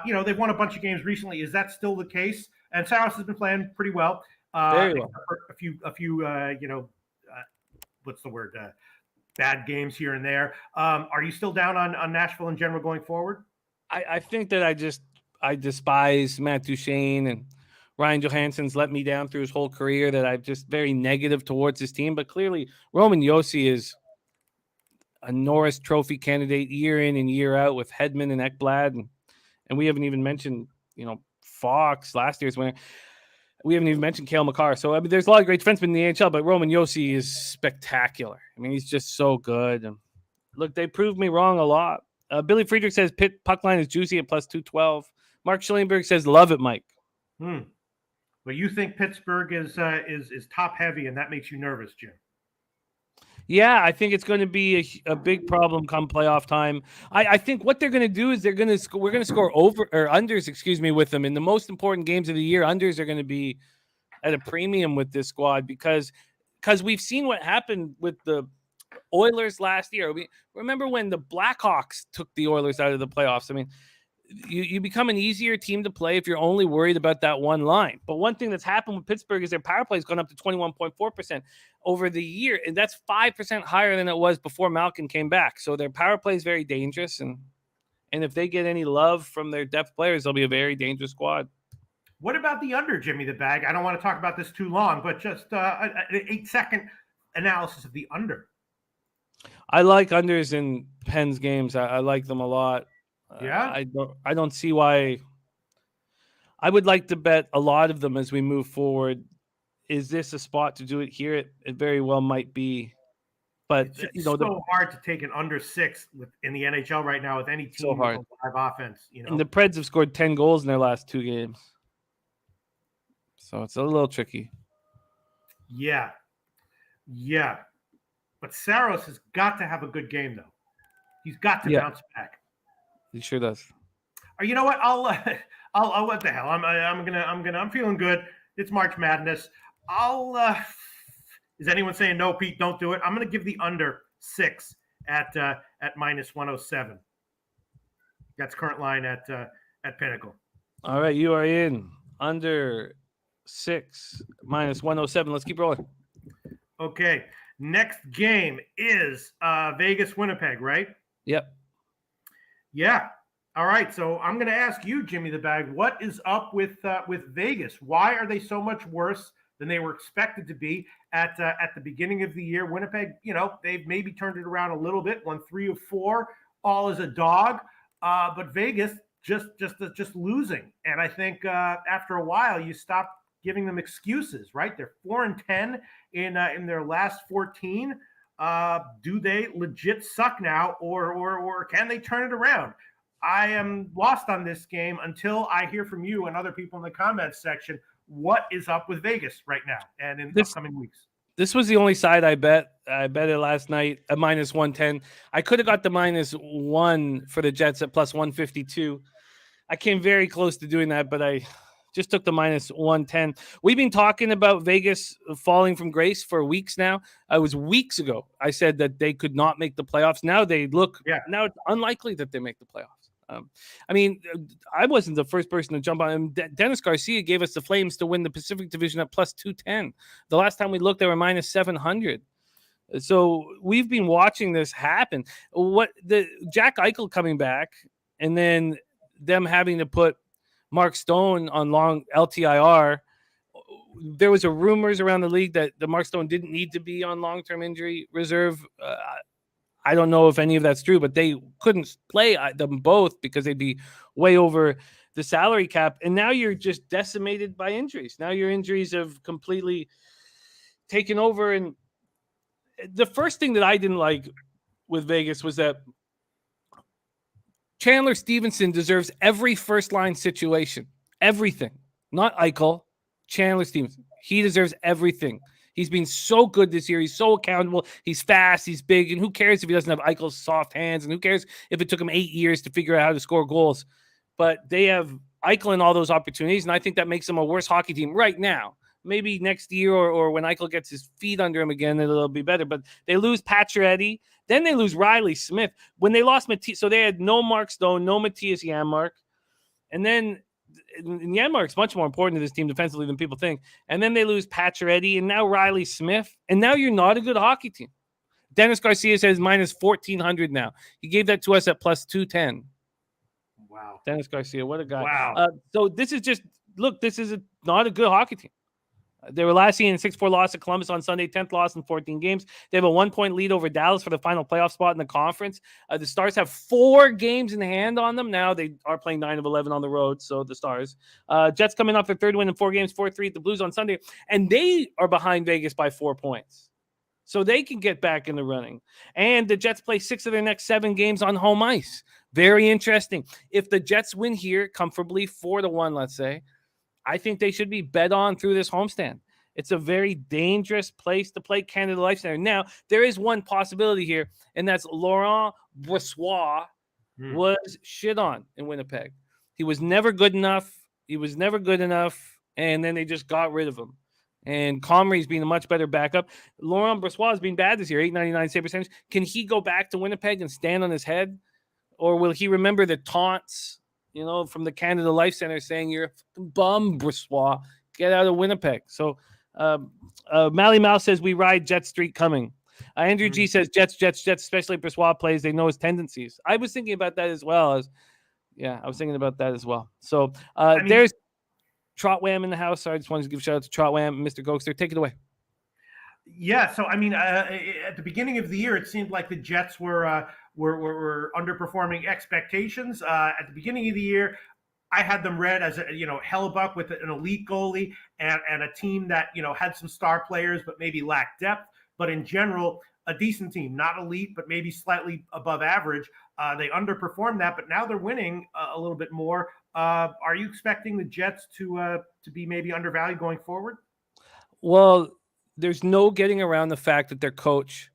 They've won a bunch of games recently. Is that still the case? And Saros has been playing pretty well. Very well. A few what's the word? Bad games here and there. Are you still down on Nashville in general going forward? I think that I despise Matt Duchene, and Ryan Johansson's let me down through his whole career, that I'm just very negative towards his team. But clearly, Roman Josi is a Norris Trophy candidate year in and year out with Hedman and Ekblad. And we haven't even mentioned, Fox, last year's winner. We haven't even mentioned Cale Makar. So, I mean, there's a lot of great defensemen in the NHL, but Roman Josi is spectacular. I mean, he's just so good. And look, they proved me wrong a lot. Billy Friedrich says Pitt puck line is juicy at plus 212. Mark Schillingberg says, love it, Mike. But you think Pittsburgh is top heavy, and that makes you nervous, Jim? Yeah, I think it's going to be a big problem come playoff time. I think what they're going to do is we're going to score over or unders, with them in the most important games of the year. Unders are going to be at a premium with this squad because we've seen what happened with the Oilers last year. Remember when the Blackhawks took the Oilers out of the playoffs? I mean, you become an easier team to play if you're only worried about that one line. But one thing that's happened with Pittsburgh is their power play has gone up to 21.4% over the year, and that's 5% higher than it was before Malkin came back. So their power play is very dangerous, and if they get any love from their depth players, they'll be a very dangerous squad. What about the under, Jimmy the Bag? I don't want to talk about this too long, but just an 8-second analysis of the under. I like unders in Pens games. I like them a lot. Yeah, I don't see why. I would like to bet a lot of them as we move forward. Is this a spot to do it here? It very well might be, but it's so hard to take an under 6 in the NHL right now with any team so hard. with a live offense. And the Preds have scored 10 goals in their last 2 games, so it's a little tricky. Yeah, but Saros has got to have a good game though. He's got to bounce back. He sure does. Or you know what? I'll what the hell? I'm feeling good. It's March Madness. Is anyone saying no, Pete? Don't do it. I'm gonna give the under 6 at minus 107. That's current line at Pinnacle. All right, you are in under 6 minus 107. Let's keep rolling. Okay. Next game is Vegas Winnipeg, right? Yep. Yeah. All right. So I'm going to ask you, Jimmy the Bag, what is up with Vegas? Why are they so much worse than they were expected to be at the beginning of the year? Winnipeg, they've maybe turned it around a little bit, won 3 of 4, all as a dog. But Vegas just losing. And I think after a while, you stop giving them excuses, right? They're 4-10 in their last 14. Do they legit suck now, or can they turn it around? I am lost on this game until I hear from you and other people in the comments section. What is up with Vegas right now and in the upcoming weeks? This was the only side I bet. I bet it last night at minus 110. I could have got the -1 for the Jets at plus 152. I came very close to doing that, but I just took the minus 110. We've been talking about Vegas falling from grace for weeks now. It was weeks ago. I said that they could not make the playoffs. Now they look. Yeah. Now it's unlikely that they make the playoffs. I wasn't the first person to jump on him. Dennis Garcia gave us the Flames to win the Pacific Division at plus 210. The last time we looked, they were minus 700. So we've been watching this happen. What the Jack Eichel coming back, and then them having to put Mark Stone on long LTIR. There was a rumors around the league that the Mark Stone didn't need to be on long-term injury reserve. I don't know if any of that's true, but they couldn't play them both because they'd be way over the salary cap. And now you're just decimated by injuries. Now your injuries have completely taken over. And the first thing that I didn't like with Vegas was that Chandler Stevenson deserves every first-line situation. Everything. Not Eichel. Chandler Stevenson. He deserves everything. He's been so good this year. He's so accountable. He's fast. He's big. And who cares if he doesn't have Eichel's soft hands? And who cares if it took him 8 years to figure out how to score goals? But they have Eichel in all those opportunities, and I think that makes them a worse hockey team right now. Maybe next year or when Eichel gets his feet under him again, it'll be better. But they lose Pacioretty. Then they lose Riley Smith. When they lost Matthias, so they had no Mark Stone, no Matthias Janmark. And then Janmark's much more important to this team defensively than people think. And then they lose Pacioretty and now Riley Smith. And now you're not a good hockey team. Dennis Garcia says minus 1,400 now. He gave that to us at plus 210. Wow. Dennis Garcia, what a guy. Wow. So this is just, look, this is not a good hockey team. They were last seen in 6-4 loss at Columbus on Sunday, 10th loss in 14 games. They have a 1-point lead over Dallas for the final playoff spot in the conference. The Stars have 4 games in hand on them. Now they are playing 9 of 11 on the road, so the Stars. Jets coming off their third win in 4 games, 4-3 at the Blues on Sunday, and they are behind Vegas by 4 points. So they can get back in the running. And the Jets play 6 of their next 7 games on home ice. Very interesting. If the Jets win here comfortably 4-1, let's say, I think they should be bet on through this homestand. It's a very dangerous place to play Canada Life Center. Now, there is one possibility here, and that's Laurent Brossoit was shit on in Winnipeg. He was never good enough. And then they just got rid of him. And Comrie's been a much better backup. Laurent Brossoit has been bad this year, .899 save percentage. Can he go back to Winnipeg and stand on his head? Or will he remember the taunts, from the Canada Life Center saying you're a fucking bum, Brossoit. Get out of Winnipeg. So Mally Mouse says we ride Jet Street coming. Andrew G says Jets, especially if Brossoit plays, they know his tendencies. I was thinking about that as well. So there's Trot Wam in the house. So I just wanted to give a shout out to Trot Wam and Mr. Gokster. Take it away. Yeah, so at the beginning of the year, it seemed like the Jets were underperforming expectations. At the beginning of the year, I had them read as Hellebuck with an elite goalie and a team that had some star players but maybe lacked depth. But in general, a decent team, not elite but maybe slightly above average. They underperformed that, but now they're winning a little bit more. Are you expecting the Jets to be maybe undervalued going forward? Well, there's no getting around the fact that their coach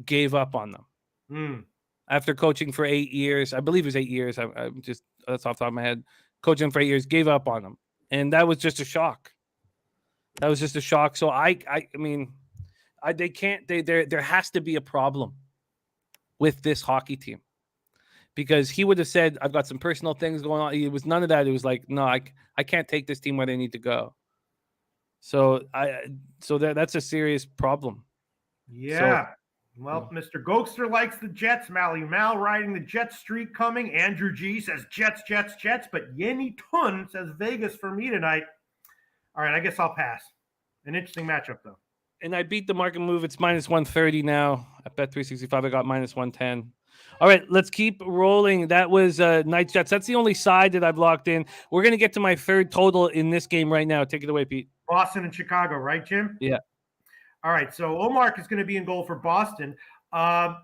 gave up on them. After coaching for 8 years. I believe it was 8 years. I'm just, that's off the top of my head. Coaching for 8 years, gave up on them. And that was just a shock. So they can't, there has to be a problem with this hockey team. Because he would have said, I've got some personal things going on. It was none of that. It was like, no, I can't take this team where they need to go. So that's a serious problem. Yeah. Mr. Gokster likes the Jets. Mally Mal riding the Jet streak coming. Andrew G says Jets. But Yenny Tun says Vegas for me tonight. All right, I guess I'll pass. An interesting matchup, though. And I beat the market move. It's minus 130 now. At Bet365, I got minus 110. All right, let's keep rolling. That was Knights Jets. That's the only side that I've locked in. We're going to get to my third total in this game right now. Take it away, Pete. Boston and Chicago, right, Jim? Yeah. All right, so Omark is going to be in goal for Boston. They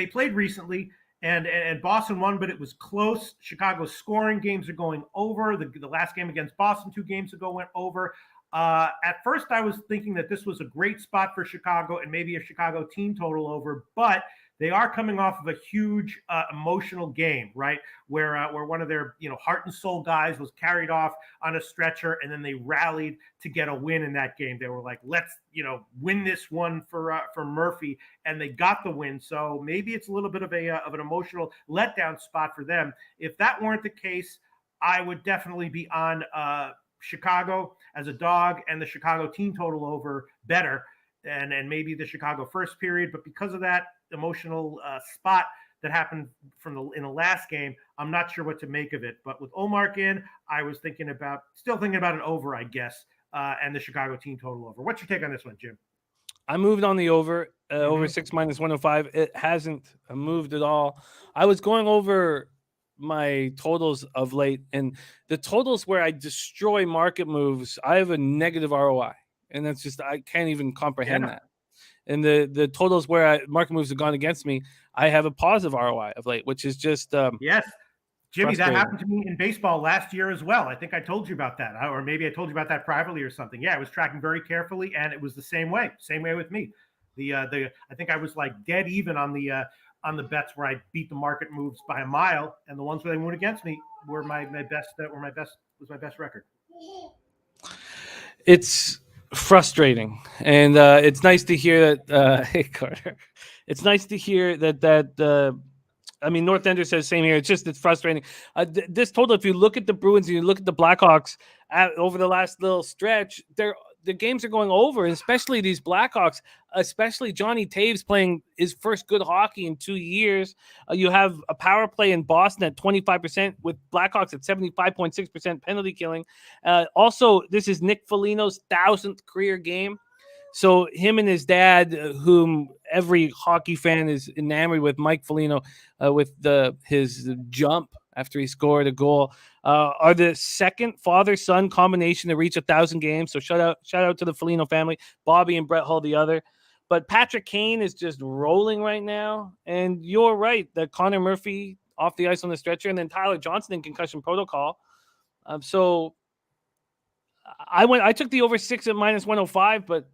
played recently, and Boston won, but it was close. Chicago's scoring games are going over. The last game against Boston 2 games ago went over. At first, I was thinking that this was a great spot for Chicago and maybe a Chicago team total over, but they are coming off of a huge emotional game, right? Where one of their heart and soul guys was carried off on a stretcher, and then they rallied to get a win in that game. They were like, let's win this one for Murphy, and they got the win. So maybe it's a little bit of an emotional letdown spot for them. If that weren't the case, I would definitely be on Chicago as a dog and the Chicago team total over better. and maybe the Chicago first period. But because of that emotional spot that happened in the last game, I'm not sure what to make of it. But with Ullmark in, I was still thinking about an over, I guess, and the Chicago team total over. What's your take on this one, Jim? I moved on the over, over 6 minus 105. It hasn't moved at all. I was going over my totals of late, and the totals where I destroy market moves, I have a negative ROI, and that's just, I can't even comprehend that. And the totals where market moves have gone against me, I have a positive ROI of late, which is just yes. Jimmy, that happened to me in baseball last year as well. I think I told you about that, or maybe I told you about that privately or something. Yeah, I was tracking very carefully, and it was the same way with me. I think I was like dead even on the bets where I beat the market moves by a mile, and the ones where they went against me were my best record. It's frustrating, and it's nice to hear that. Hey, Carter, it's nice to hear that. I mean, North Ender says same here. It's frustrating. This total, if you look at the Bruins and you look at the Blackhawks over the last little stretch, the games are going over, and especially these Blackhawks, especially Johnny Taves playing his first good hockey in 2 years. You have a power play in Boston at 25%, with Blackhawks at 75.6% penalty killing. Also, this is Nick Foligno's 1,000th career game. So him and his dad, whom every hockey fan is enamored with, Mike Foligno, with his jump after he scored a goal, are the second father-son combination to reach 1,000 games. So shout out to the Foligno family, Bobby and Brett Hull the other. But Patrick Kane is just rolling right now. And you're right that Connor Murphy off the ice on the stretcher, and then Tyler Johnson in concussion protocol. So I took the over 6 at minus 105, but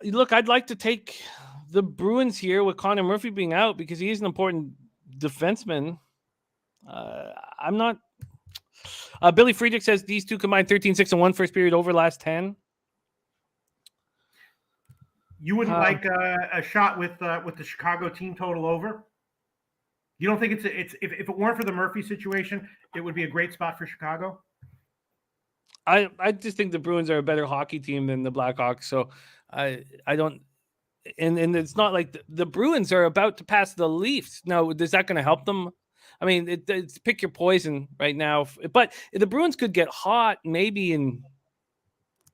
look, I'd like to take the Bruins here with Connor Murphy being out because he is an important defenseman. I'm not. Billy Friedrich says these two combined 13-6-1 first period over last 10. You wouldn't like a shot with the Chicago team total over? You don't think if it weren't for the Murphy situation, it would be a great spot for Chicago? I just think the Bruins are a better hockey team than the Blackhawks, so I don't. And it's not like the Bruins are about to pass the Leafs. Now, is that going to help them? I mean, it's pick your poison right now. But the Bruins could get hot maybe and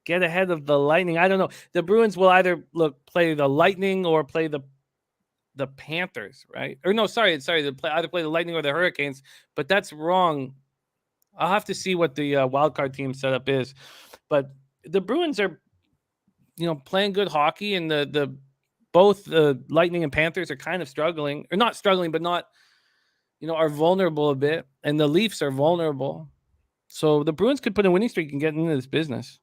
get ahead of the Lightning. I don't know. The Bruins will either play the Lightning or play the Panthers, right? Or no, sorry. They either play the Lightning or the Hurricanes. But that's wrong. I'll have to see what the wildcard team setup is. But the Bruins are, playing good hockey, and both the Lightning and Panthers are kind of struggling, or not struggling, but not, are vulnerable a bit, and the Leafs are vulnerable. So the Bruins could put a winning streak and get into this business.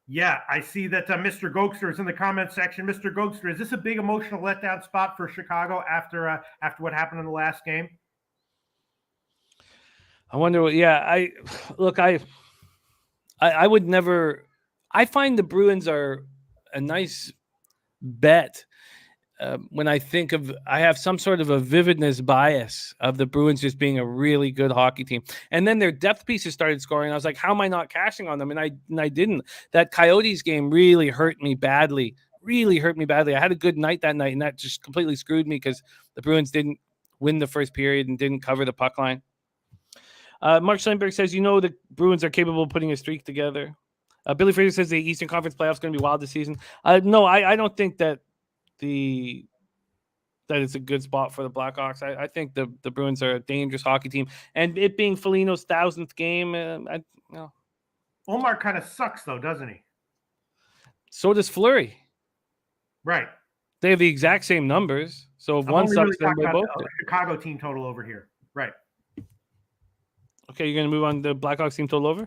Yeah, I see that Mr. Gokster is in the comment section. Mr. Gokster, is this a big emotional letdown spot for Chicago after what happened in the last game? I wonder what. Yeah, I would never. I find the Bruins are a nice bet when I think of. I have some sort of a vividness bias of the Bruins just being a really good hockey team, and then their depth pieces started scoring. I was like, how am I not cashing on them? And I didn't. That Coyotes game really hurt me badly. I had a good night that night, and that just completely screwed me because the Bruins didn't win the first period and didn't cover the puck line. Mark Steinberg says, the Bruins are capable of putting a streak together. Billy Fraser says the Eastern Conference playoffs going to be wild this season. No, I don't think that it's a good spot for the Blackhawks. I think the Bruins are a dangerous hockey team. And it being Foligno's 1,000th game, no. Omar kind of sucks, though, doesn't he? So does Fleury. Right. They have the exact same numbers. So if one sucks, then they both do. Chicago team total over here. Right. Okay, you're going to move on to Blackhawks team total over?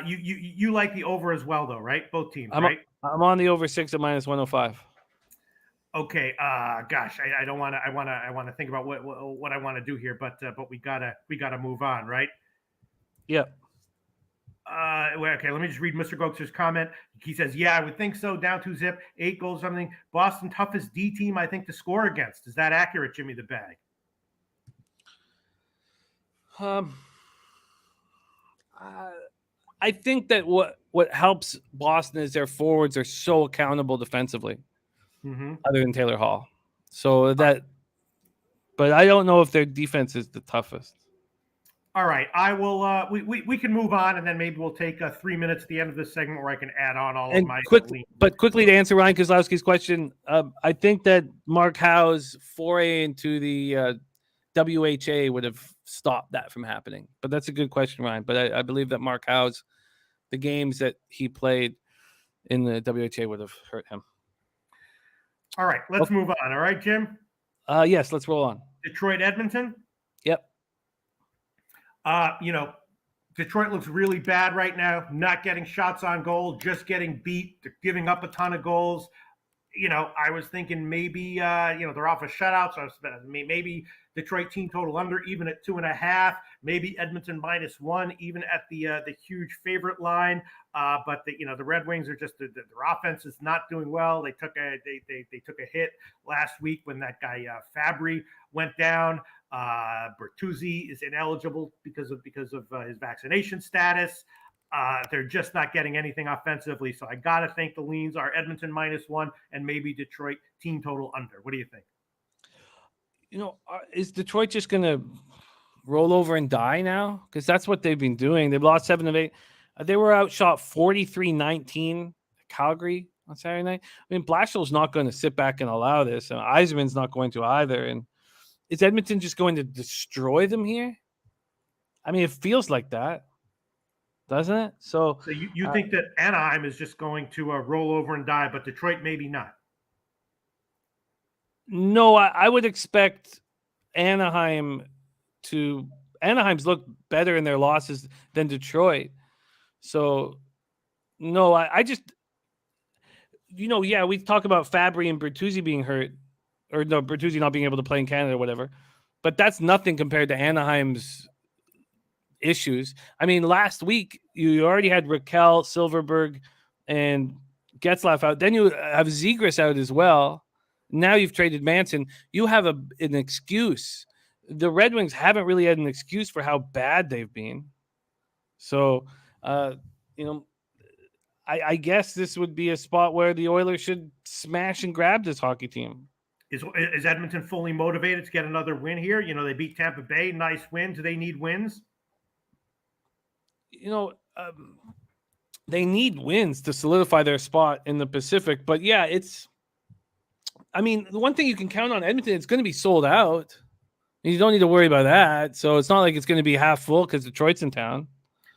You like the over as well, though, right? Both teams, right? I'm on the over 6 at minus 105. Okay. Gosh, I don't want to. I want to think about what I want to do here, but we gotta move on, right? Yep. Okay. Let me just read Mr. Gokster's comment. He says, "Yeah, I would think so. Down 2-0, 8 goals, something. Boston toughest D team, I think, to score against. Is that accurate, Jimmy the Bag?" I think that what what helps Boston is their forwards are so accountable defensively, other than Taylor Hall. So that, but I don't know if their defense is the toughest. All right, I will. We can move on, and then maybe we'll take 3 minutes at the end of this segment where I can add on all of my. Quickly to answer Ryan Kozlowski's question, I think that Mark Howe's foray into the WHA would have stopped that from happening. But that's a good question, Ryan. But I believe that Mark Howe's the games that he played in the WHA would have hurt him. All right, let's move on. All right, Jim. Yes, let's roll on. Detroit, Edmonton. Yep. Detroit looks really bad right now. Not getting shots on goal, just getting beat. They're giving up a ton of goals. I was thinking maybe they're off a shutout, so maybe Detroit team total under even at 2.5. Maybe Edmonton -1 even at the huge favorite line. But the Red Wings are just their offense is not doing well. They took a hit last week when that guy Fabry went down. Bertuzzi is ineligible because of his vaccination status. They're just not getting anything offensively. So I got to think the leans are Edmonton -1 and maybe Detroit team total under. What do you think? Is Detroit just going to roll over and die now? Because that's what they've been doing. They've lost 7 of 8. They were outshot 43-19 Calgary on Saturday night. I mean, Blashill's not going to sit back and allow this. And Yzerman's not going to either. And is Edmonton just going to destroy them here? I mean, it feels like that. Doesn't it? So you think that Anaheim is just going to roll over and die, but Detroit maybe not? No, I would expect Anaheim's look better in their losses than Detroit. So, no, I just, we talk about Fabry and Bertuzzi being hurt, or no, Bertuzzi not being able to play in Canada or whatever, but that's nothing compared to Anaheim's issues. I mean, last week you already had Raquel, Silverberg, and Getzlaf out. Then you have Zegras out as well. Now you've traded Manson. You have an excuse. The Red Wings haven't really had an excuse for how bad they've been. So, I guess this would be a spot where the Oilers should smash and grab this hockey team. Is Edmonton fully motivated to get another win here? They beat Tampa Bay. Nice win. Do they need wins? They need wins to solidify their spot in the Pacific. But yeah, the one thing you can count on Edmonton, it's going to be sold out. You don't need to worry about that. So it's not like it's going to be half full because Detroit's in town.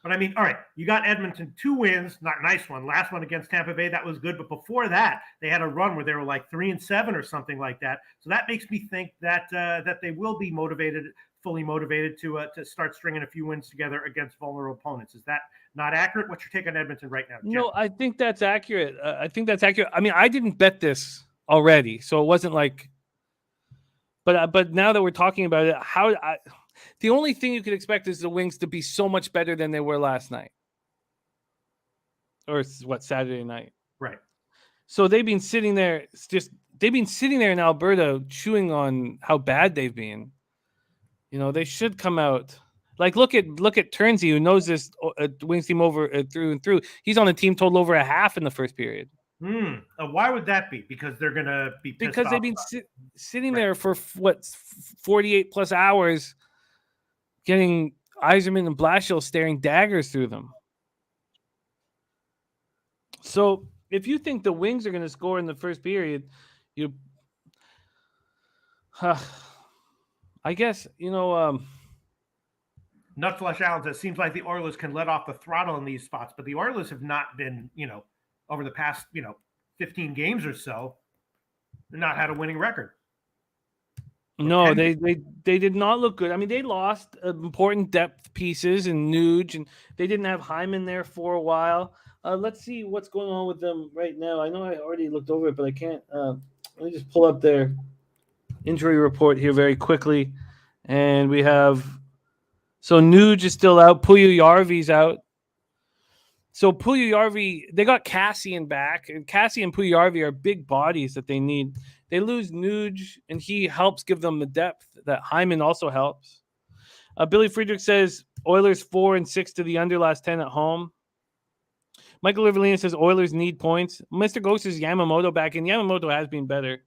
But all right, you got Edmonton 2 wins, not nice one. Last one against Tampa Bay, that was good. But before that, they had a run where they were like 3-7 or something like that. So that makes me think that they will be fully motivated to start stringing a few wins together against vulnerable opponents. Is that not accurate? What's your take on Edmonton right now, Jeff? No, I think that's accurate. I mean, I didn't bet this already, so it wasn't like. But now that we're talking about it, the only thing you could expect is the Wings to be so much better than they were last night. Or Saturday night. Right. So they've been sitting there in Alberta chewing on how bad they've been. They should come out. Like look at Turnsey, who knows this Wings team over through and through. He's on a team total over 1/2 in the first period. Why would that be? Because they're going to be pissed because off they've been sitting there for 48 plus hours, getting Yzerman and Blashill staring daggers through them. So if you think the Wings are going to score in the first period, I guess Nutflesh Allen says, seems like the Oilers can let off the throttle in these spots, but the Oilers have not been, over the past, 15 games or so, they've not had a winning record. No, they did not look good. I mean, they lost important depth pieces in Nuge, and they didn't have Hyman there for a while. Let's see what's going on with them right now. I know I already looked over it, but I can't. Let me just pull up their injury report here very quickly. And we have – so Nuge is still out. Puljujarvi's out. So Puljujarvi, they got Cassian back, and Cassian and Puljujarvi are big bodies that they need. They lose Nuge, and he helps give them the depth that Hyman also helps. Billy Friedrich says Oilers 4-6 to the under last 10 at home. Michael Rivellina says Oilers need points. Mr. Ghost is Yamamoto back in. Yamamoto has been better.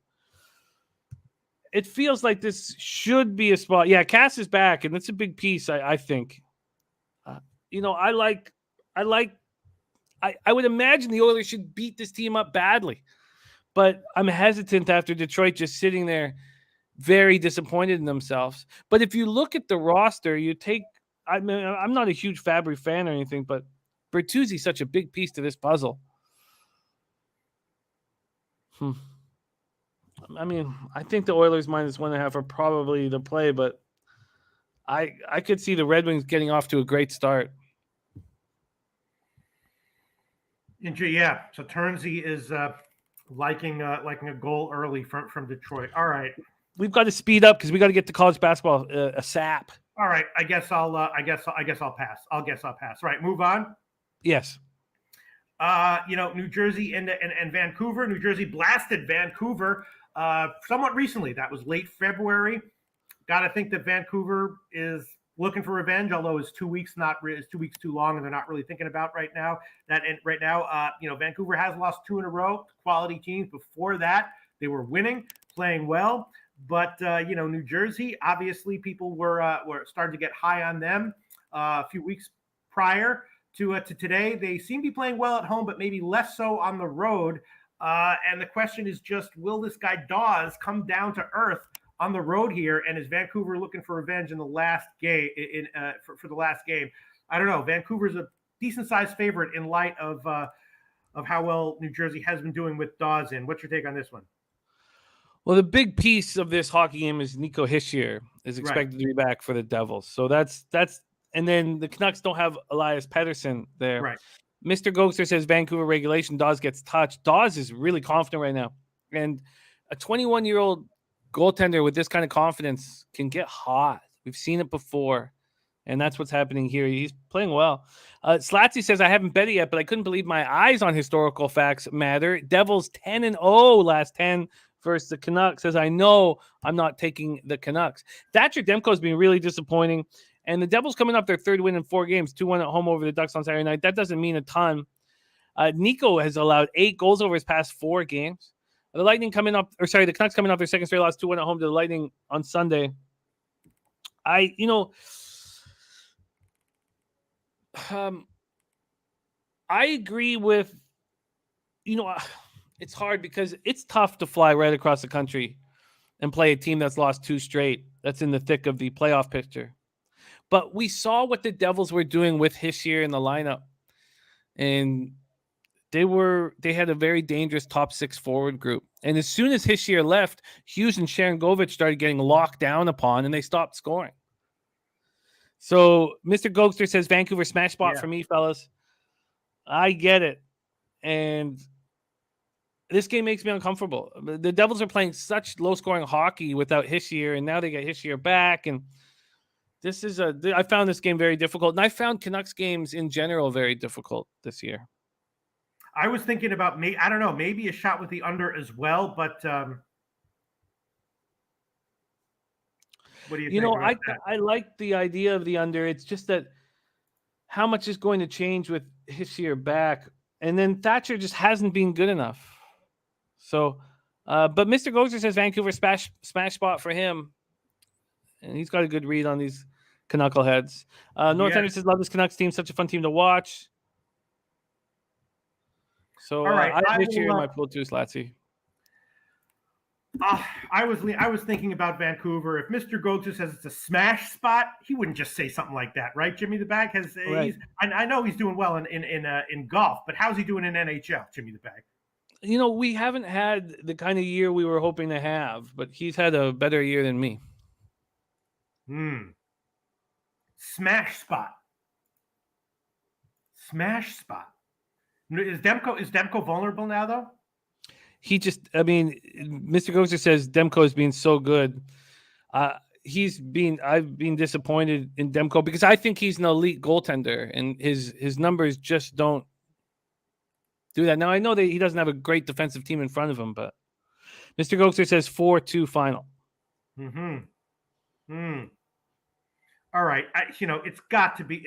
It feels like this should be a spot. Yeah, Cass is back, and that's a big piece, I think. I would imagine the Oilers should beat this team up badly, but I'm hesitant after Detroit just sitting there very disappointed in themselves. But if you look at the roster, I'm not a huge Fabry fan or anything, but Bertuzzi's such a big piece to this puzzle. I mean, I think the Oilers -1.5 are probably the play, but I could see the Red Wings getting off to a great start. Yeah, so Turnsey is liking a goal early from Detroit. All right, we've got to speed up because we got to get to college basketball ASAP. All right, I guess I'll pass. I'll pass. Right, move on. Yes. New Jersey and Vancouver. New Jersey blasted Vancouver somewhat recently. That was late February. Got to think that Vancouver is looking for revenge, although it's 2 weeks too long, and they're not really thinking about right now. Vancouver has lost 2 in a row. Quality teams. Before that, they were winning, playing well. But New Jersey, obviously, people were starting to get high on them a few weeks prior to today. They seem to be playing well at home, but maybe less so on the road. And the question is just, will this guy Dawes come down to earth on the road here? And is Vancouver looking for revenge in the last game? For the last game, I don't know. Vancouver's a decent sized favorite in light of how well New Jersey has been doing with Dawes in. What's your take on this one? Well, the big piece of this hockey game is Nico Hischier is expected to be back for the Devils. So that's. And then the Canucks don't have Elias Pettersson there. Right. Mr. Gokster says Vancouver regulation. Dawes gets touched. Dawes is really confident right now. And a 21-year-old goaltender with this kind of confidence can get hot. We've seen it before. And that's what's happening here. He's playing well. Slatsy says, I haven't bet it yet, but I couldn't believe my eyes on historical facts matter. Devils 10-0 last 10 versus the Canucks. Says, I know I'm not taking the Canucks. Thatcher Demko has been really disappointing. And the Devils coming up their third win in 4 games, 2-1 at home over the Ducks on Saturday night. That doesn't mean a ton. Nico has allowed 8 goals over his past 4 games. The Canucks coming off their second straight loss, 2-1 at home to the Lightning on Sunday. I agree with, it's hard because it's tough to fly right across the country and play a team that's lost 2 straight. That's in the thick of the playoff picture. But we saw what the Devils were doing with Hischier in the lineup. And they had a very dangerous top 6 forward group. And as soon as Hischier left, Hughes and Sharangovich started getting locked down upon, and they stopped scoring. So Mr. Gokster says Vancouver smash spot for me, fellas. I get it. And this game makes me uncomfortable. The Devils are playing such low-scoring hockey without Hischier, and now they get Hischier back, and I found this game very difficult, and I found Canucks games in general very difficult this year. I was thinking about maybe a shot with the under as well, but what do you think? I like the idea of the under. It's just that how much is going to change with Hischier back, and then Thatcher just hasn't been good enough. So, but Mr. Gozer says Vancouver smash spot for him, and he's got a good read on these Knuckleheads. North Ender says, love this Canucks team. Such a fun team to watch. So all right, I have Hischier in my pool too, Slatsy. I was thinking about Vancouver. If Mr. Goetze says it's a smash spot, he wouldn't just say something like that, right? Jimmy the Bag has. Right. I know he's doing well in golf, but how's he doing in NHL, Jimmy the Bag? We haven't had the kind of year we were hoping to have, but he's had a better year than me. Smash spot. Smash spot. Is Demko vulnerable now, though? Mr. Gozer says Demko has been so good. I've been disappointed in Demko because I think he's an elite goaltender, and his numbers just don't do that. Now, I know that he doesn't have a great defensive team in front of him, but Mr. Gozer says 4-2 final. All right. It's got to be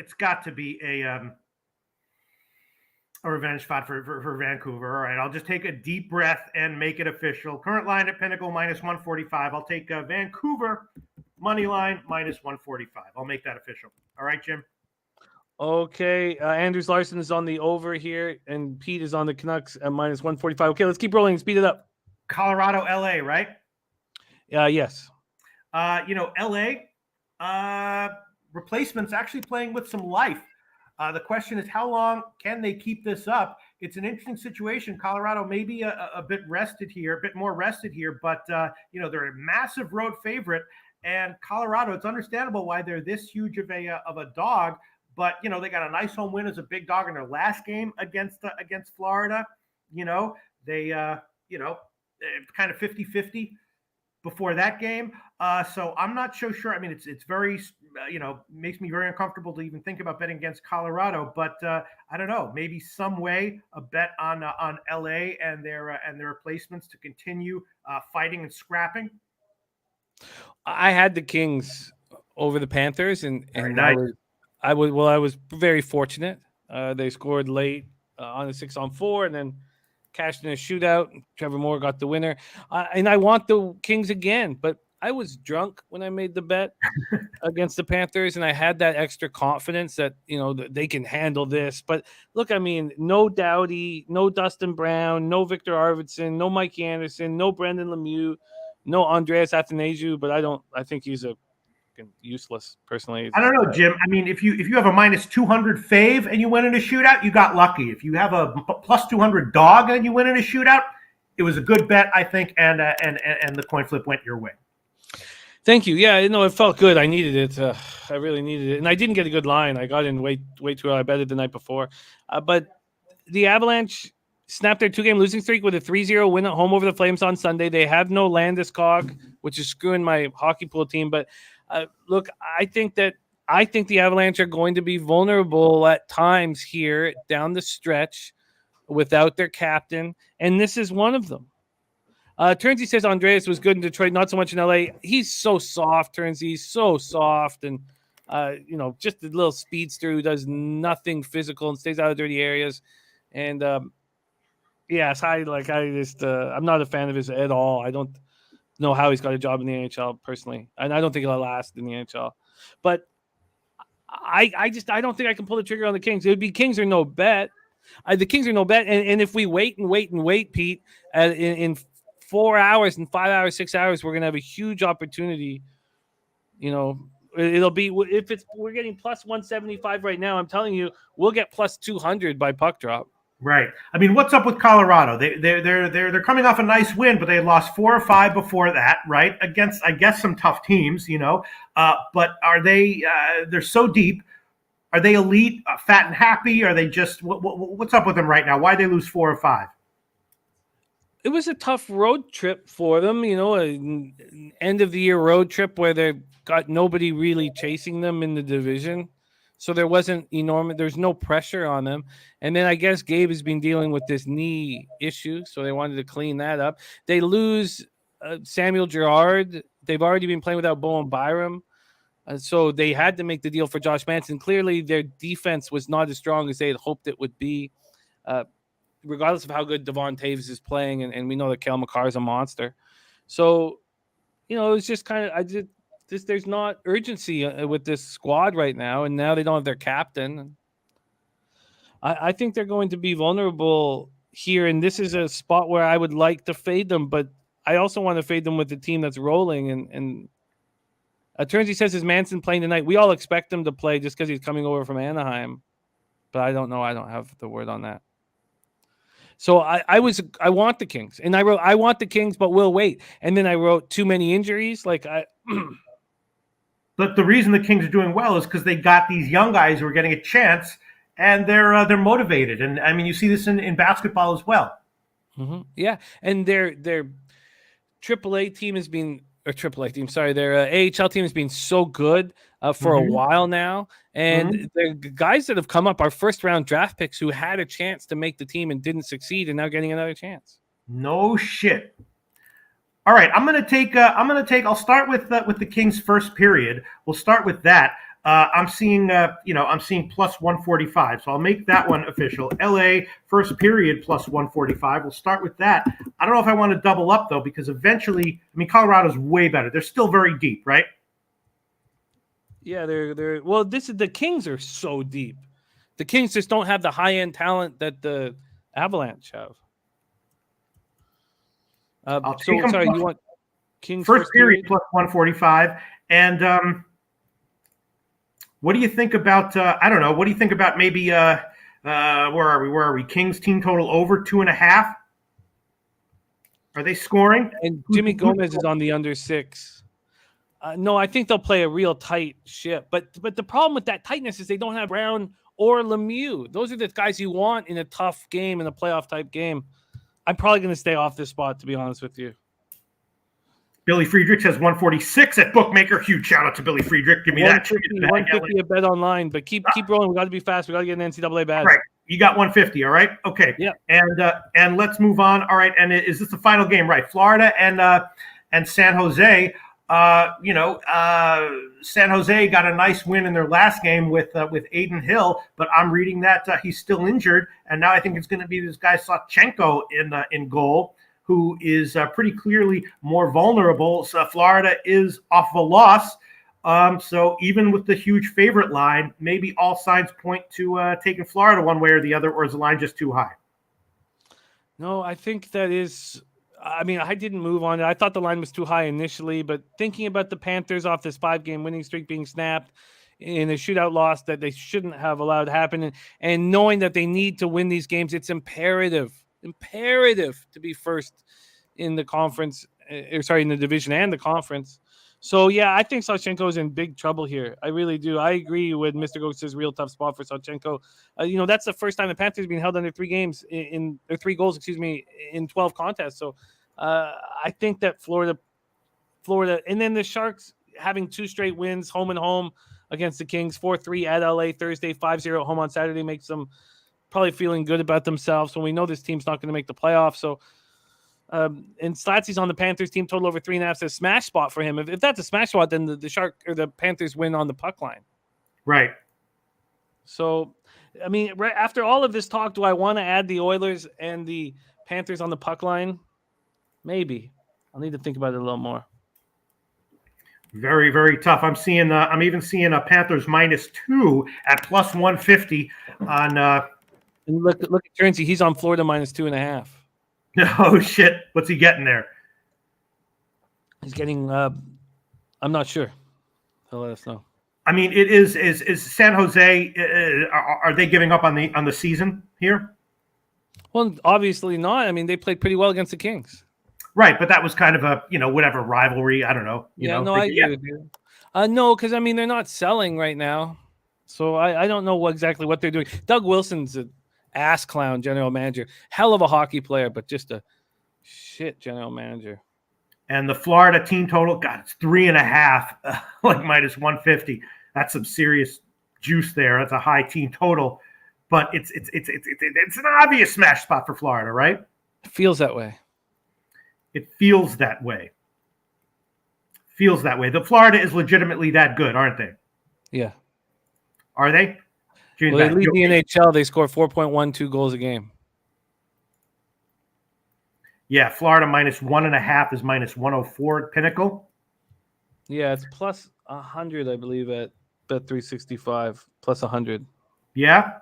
A revenge spot for Vancouver. All right, I'll just take a deep breath and make it official. Current line at Pinnacle -145. I'll take Vancouver money line -145. I'll make that official. All right, Jim. Okay, Anders Larson is on the over here, and Pete is on the Canucks at -145. Okay, let's keep rolling. Speed it up. Colorado, LA, right? Yes. LA replacements actually playing with some life. The question is, how long can they keep this up? It's an interesting situation. Colorado may be a bit rested here, a bit more rested here, but they're a massive road favorite. And Colorado, it's understandable why they're this huge of a dog. But they got a nice home win as a big dog in their last game against Florida. They kind of 50-50 before that game. So I'm not so sure. I mean, it's very, makes me very uncomfortable to even think about betting against Colorado. But I don't know, maybe some way a bet on LA and their replacements to continue fighting and scrapping. I had the Kings over the Panthers, and nice. I was very fortunate. They scored late on a 6-on-4, and then cashed in a shootout. Trevor Moore got the winner. And I want the Kings again, but I was drunk when I made the bet against the Panthers, and I had that extra confidence that, that they can handle this. But look, I mean, no Doughty, no Dustin Brown, no Victor Arvidsson, no Mike Anderson, no Brendan Lemieux, no Andreas Athanasiou, but I think he's useless personally. I don't know, Jim. I mean, if you have a -200 fave and you win in a shootout, you got lucky. If you have a +200 dog and you win in a shootout, it was a good bet, I think, and the coin flip went your way. Thank you. Yeah, it felt good. I needed it. I really needed it, and I didn't get a good line. I got in way too early. I bet it the night before, but the Avalanche snapped their 2-game losing streak with a 3-0 win at home over the Flames on Sunday. They have no Landeskog, which is screwing my hockey pool team, but. Look, I think the Avalanche are going to be vulnerable at times here down the stretch without their captain, and this is one of them. Turnsey says Andreas was good in Detroit, not so much in LA. He's so soft, Turnsey. He's so soft, and just a little speedster who does nothing physical and stays out of dirty areas. And I'm not a fan of his at all. I don't know how he's got a job in the NHL personally, and I don't think he'll last in the NHL. But I don't think I can pull the trigger on the Kings. It would be Kings or no bet. The Kings are no bet, and if we wait, Pete, in 4 hours and 5 hours, 6 hours, we're gonna have a huge opportunity. It'll be we're getting +175 right now. I'm telling you, we'll get +200 by puck drop. Right. I mean, what's up with Colorado? They're coming off a nice win, but they lost 4 or 5 before that, right? Against, I guess, some tough teams, But are they? They're so deep. Are they elite, fat and happy? Are they just what's up with them right now? Why they lose 4 or 5? It was a tough road trip for them, an end of the year road trip where they've got nobody really chasing them in the division. So there wasn't there's no pressure on them. And then I guess Gabe has been dealing with this knee issue, so they wanted to clean that up. They lose Samuel Girard. They've already been playing without Bowen Byram. So they had to make the deal for Josh Manson. Clearly, their defense was not as strong as they had hoped it would be, regardless of how good Devon Taves is playing. And we know that Cale Makar is a monster. So, it was just kind of there's not urgency with this squad right now, and now they don't have their captain. I think they're going to be vulnerable here, and this is a spot where I would like to fade them, but I also want to fade them with the team that's rolling. And Turnsey says, is Manson playing tonight? We all expect him to play just because he's coming over from Anaheim, but I don't know. I don't have the word on that. So I want the Kings, and I wrote, I want the Kings, but we'll wait. And then I wrote too many injuries. But the reason the Kings are doing well is because they got these young guys who are getting a chance, and they're motivated. And I mean, you see this in basketball as well. Mm-hmm. Yeah, and their AAA team has been, or AAA team, sorry, their AHL team has been so good for a while now. And the guys that have come up are first-round draft picks who had a chance to make the team and didn't succeed, and now getting another chance. No shit. All right, I'll start with the Kings' first period. We'll start with that. I'm seeing plus 145. So I'll make that one official. LA first period plus 145. We'll start with that. I don't know if I want to double up though, because eventually, Colorado's way better. They're still very deep, right? Yeah, they're well. The Kings are so deep. The Kings just don't have the high end talent that the Avalanche have. You want Kings first period plus 145, and what do you think about? I don't know. What do you think about maybe? Where are we? Kings team total over 2.5. Are they scoring? And Jimmy Gomez is on the under 6. No, I think they'll play a real tight ship. But the problem with that tightness is they don't have Brown or Lemieux. Those are the guys you want in a tough game, in a playoff type game. I'm probably going to stay off this spot, to be honest with you. Billy Friedrich has 146 at Bookmaker. Huge shout out to Billy Friedrich. Give me 150, that. 150 at Bet Online, but keep rolling. We got to be fast. We got to get an NCAA badge. Right. You got 150. All right. Okay. Yeah. And let's move on. All right. And is this the final game? Right. Florida and San Jose. San Jose got a nice win in their last game with Aiden Hill, but I'm reading that he's still injured, and now I think it's going to be this guy Sawchenko in goal, who is pretty clearly more vulnerable. So Florida is off of a loss. So even with the huge favorite line, maybe all signs point to taking Florida one way or the other, or is the line just too high? No, I think that is. I didn't move on it. I thought the line was too high initially, but thinking about the Panthers off this 5-game winning streak being snapped in a shootout loss that they shouldn't have allowed to happen, and knowing that they need to win these games, it's imperative to be first in the conference, in the division and the conference. So, yeah, I think Sawchenko is in big trouble here. I really do. I agree with Mr. Ghost's real tough spot for Sawchenko. That's the first time the Panthers have been held under 3 goals, in 12 contests. So I think that Florida, and then the Sharks having 2 straight wins, home and home against the Kings, 4-3 at LA Thursday, 5-0 at home on Saturday, makes them probably feeling good about themselves. So we know this team's not going to make the playoffs. So, and Slatsy's on the Panthers team total over 3.5. It's a smash spot for him. If that's a smash spot, then the Panthers win on the puck line. Right. So, right after all of this talk, do I want to add the Oilers and the Panthers on the puck line? Maybe. I'll need to think about it a little more. Very, very tough. I'm even seeing a Panthers -2 at plus 150 on. And look at Currency. He's on Florida -2.5. Oh shit! What's he getting there? He's getting. I'm not sure. He'll let us know. It is San Jose. Are they giving up on the season here? Well, obviously not. They played pretty well against the Kings. Right, but that was kind of a whatever rivalry. I don't know. I agree with you. No, because they're not selling right now, so I don't know exactly what they're doing. Doug Wilson's an ass clown general manager, hell of a hockey player, but just a shit general manager. And the Florida team total, God, it's 3.5, like -150. That's some serious juice there. That's a high team total, but it's an obvious smash spot for Florida, right? It feels that way. It feels that way. The Florida is legitimately that good, aren't they? Yeah. Are they? Well, they lead the NHL. They score 4.12 goals a game. Yeah, Florida -1.5 is -104 at Pinnacle. Yeah, it's plus 100, I believe, at Bet365. Plus 100. Yeah?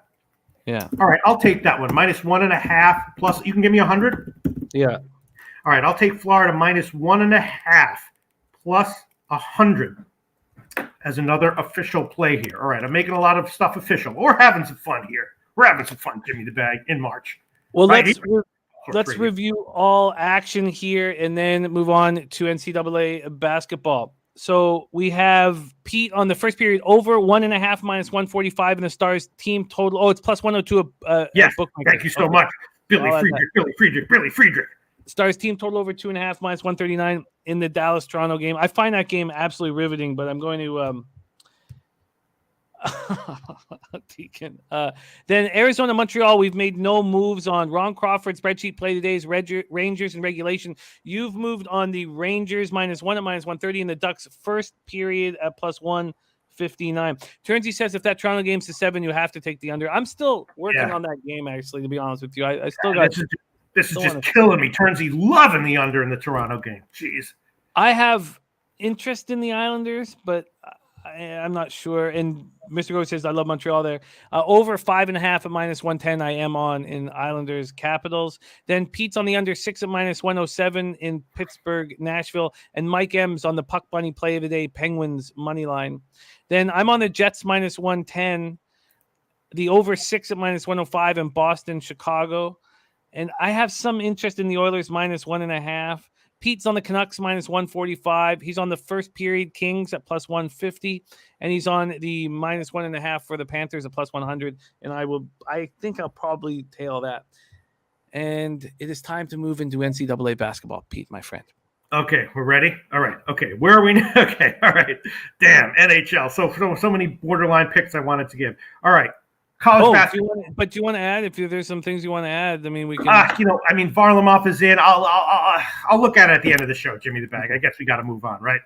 Yeah. All right, I'll take that one. -1.5 plus. You can give me 100? Yeah. All right, I'll take Florida -1.5 plus 100 as another official play here. All right, I'm making a lot of stuff official. We're having some fun here. We're having some fun, Jimmy the Bag, in March. Well, let's review all action here and then move on to NCAA basketball. So we have Pete on the first period over 1.5 -145 in the Stars team total. Oh, it's plus 102. Yes, thank you so much, Billy Friedrich. Stars team total over 2.5 -139 in the Dallas-Toronto game. I find that game absolutely riveting, but I'm going to Deacon. Then Arizona-Montreal, we've made no moves on. Ron Crawford spreadsheet play today's Rangers in regulation. You've moved on the Rangers -1 at -130 in the Ducks first period at plus 1 59. Turnsy says if that Toronto game's to 7, you have to take the under. I'm still working on that game, actually, to be honest with you. I still got this is just killing me. Turnsy loving the under in the Toronto game. Jeez. I have interest in the Islanders, but I'm not sure. And Mr. Go says I love Montreal there. Over 5.5 at -110. I am on in Islanders Capitals. Then Pete's on the under 6 at -107 in Pittsburgh, Nashville, and Mike M's on the Puck Bunny play of the day, Penguins money line. Then I'm on the Jets -110, the over 6 at -105 in Boston, Chicago, and I have some interest in the Oilers -1.5. Pete's on the Canucks -145. He's on the first period Kings at +150, and he's on the -1.5 for the Panthers at +100. And I think I'll probably tail that. And it is time to move into NCAA basketball, Pete, my friend. Okay, we're ready. All right. Okay, where are we now? Okay, all right. Damn, NHL. So many borderline picks I wanted to give. All right. College basketball. Do you want to add? If there's some things you want to add, I mean, we can. Varlamov is in. I'll look at it at the end of the show. Jimmy the Bag. I guess we got to move on, right?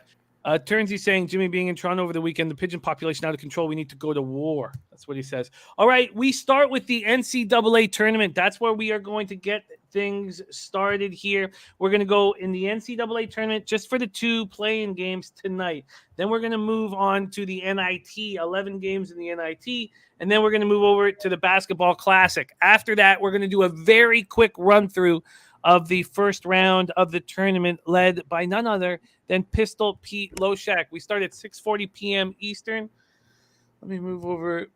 Turnsy saying Jimmy being in Toronto over the weekend, the pigeon population out of control. We need to go to war. That's what he says. All right, we start with the NCAA tournament. That's where we are going to get things started here. We're going to go in the NCAA tournament just for the 2 play-in games tonight. Then we're going to move on to the NIT, 11 games in the NIT, and then we're going to move over to the Basketball Classic. After that, we're going to do a very quick run-through of the first round of the tournament led by none other than Pistol Pete Loshak. We start at 6:40 p.m. Eastern. Let me move over.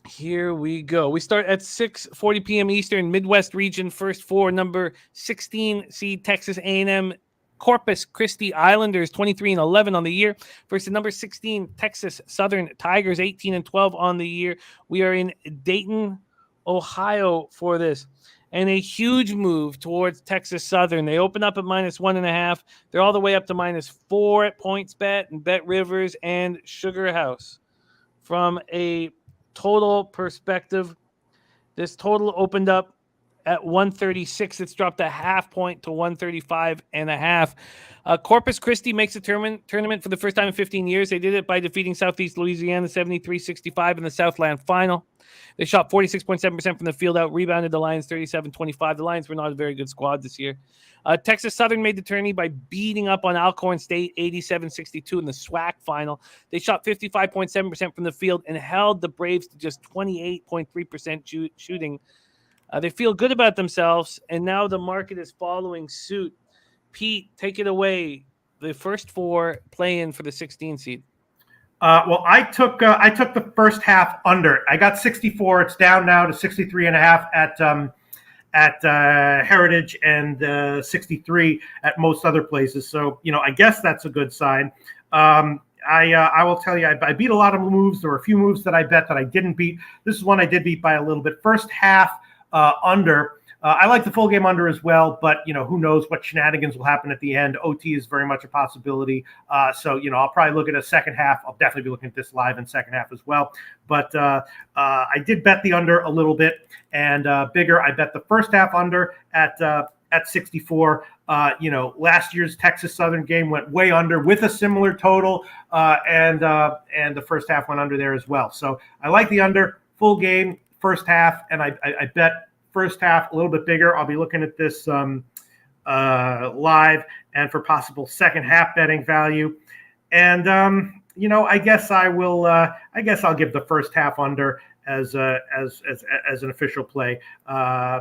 Here we go. We start at 6:40 p.m. Eastern, Midwest region, first 4, number 16 seed Texas A&M Corpus Christi Islanders, 23-11 on the year, versus number 16 Texas Southern Tigers, 18-12 on the year. We are in Dayton, Ohio for this. And a huge move towards Texas Southern. They open up at -1.5. They're all the way up to -4 at PointsBet and Bet Rivers and Sugar House. From a total perspective, this total opened up at 136. It's dropped a half point to 135.5. Corpus Christi makes a tournament for the first time in 15 years. They did it by defeating Southeast Louisiana 73-65 in the Southland Final. They shot 46.7% from the field, out rebounded the Lions 37-25. The Lions were not a very good squad this year. Texas Southern made the tourney by beating up on Alcorn State 87-62 in the SWAC final. They shot 55.7% from the field and held the Braves to just 28.3% shooting. They feel good about themselves, and now the market is following suit. Pete, take it away. The first 4 play-in for the 16 seed. Well, I took the first half under. I got 64. It's down now to 63.5 at Heritage and 63 at most other places. So, I guess that's a good sign. I will tell you, I beat a lot of moves. There were a few moves that I bet that I didn't beat. This is one I did beat by a little bit. First half under. I like the full game under as well, but, who knows what shenanigans will happen at the end. OT is very much a possibility. So, I'll probably look at a second half. I'll definitely be looking at this live in second half as well. But I did bet the under a little bit and bigger. I bet the first half under at 64. Last year's Texas Southern game went way under with a similar total, and the first half went under there as well. So I like the under, full game, first half, and I bet first half a little bit bigger. I'll be looking at this live and for possible second half betting value. And I guess I will. I guess I'll give the first half under as an official play.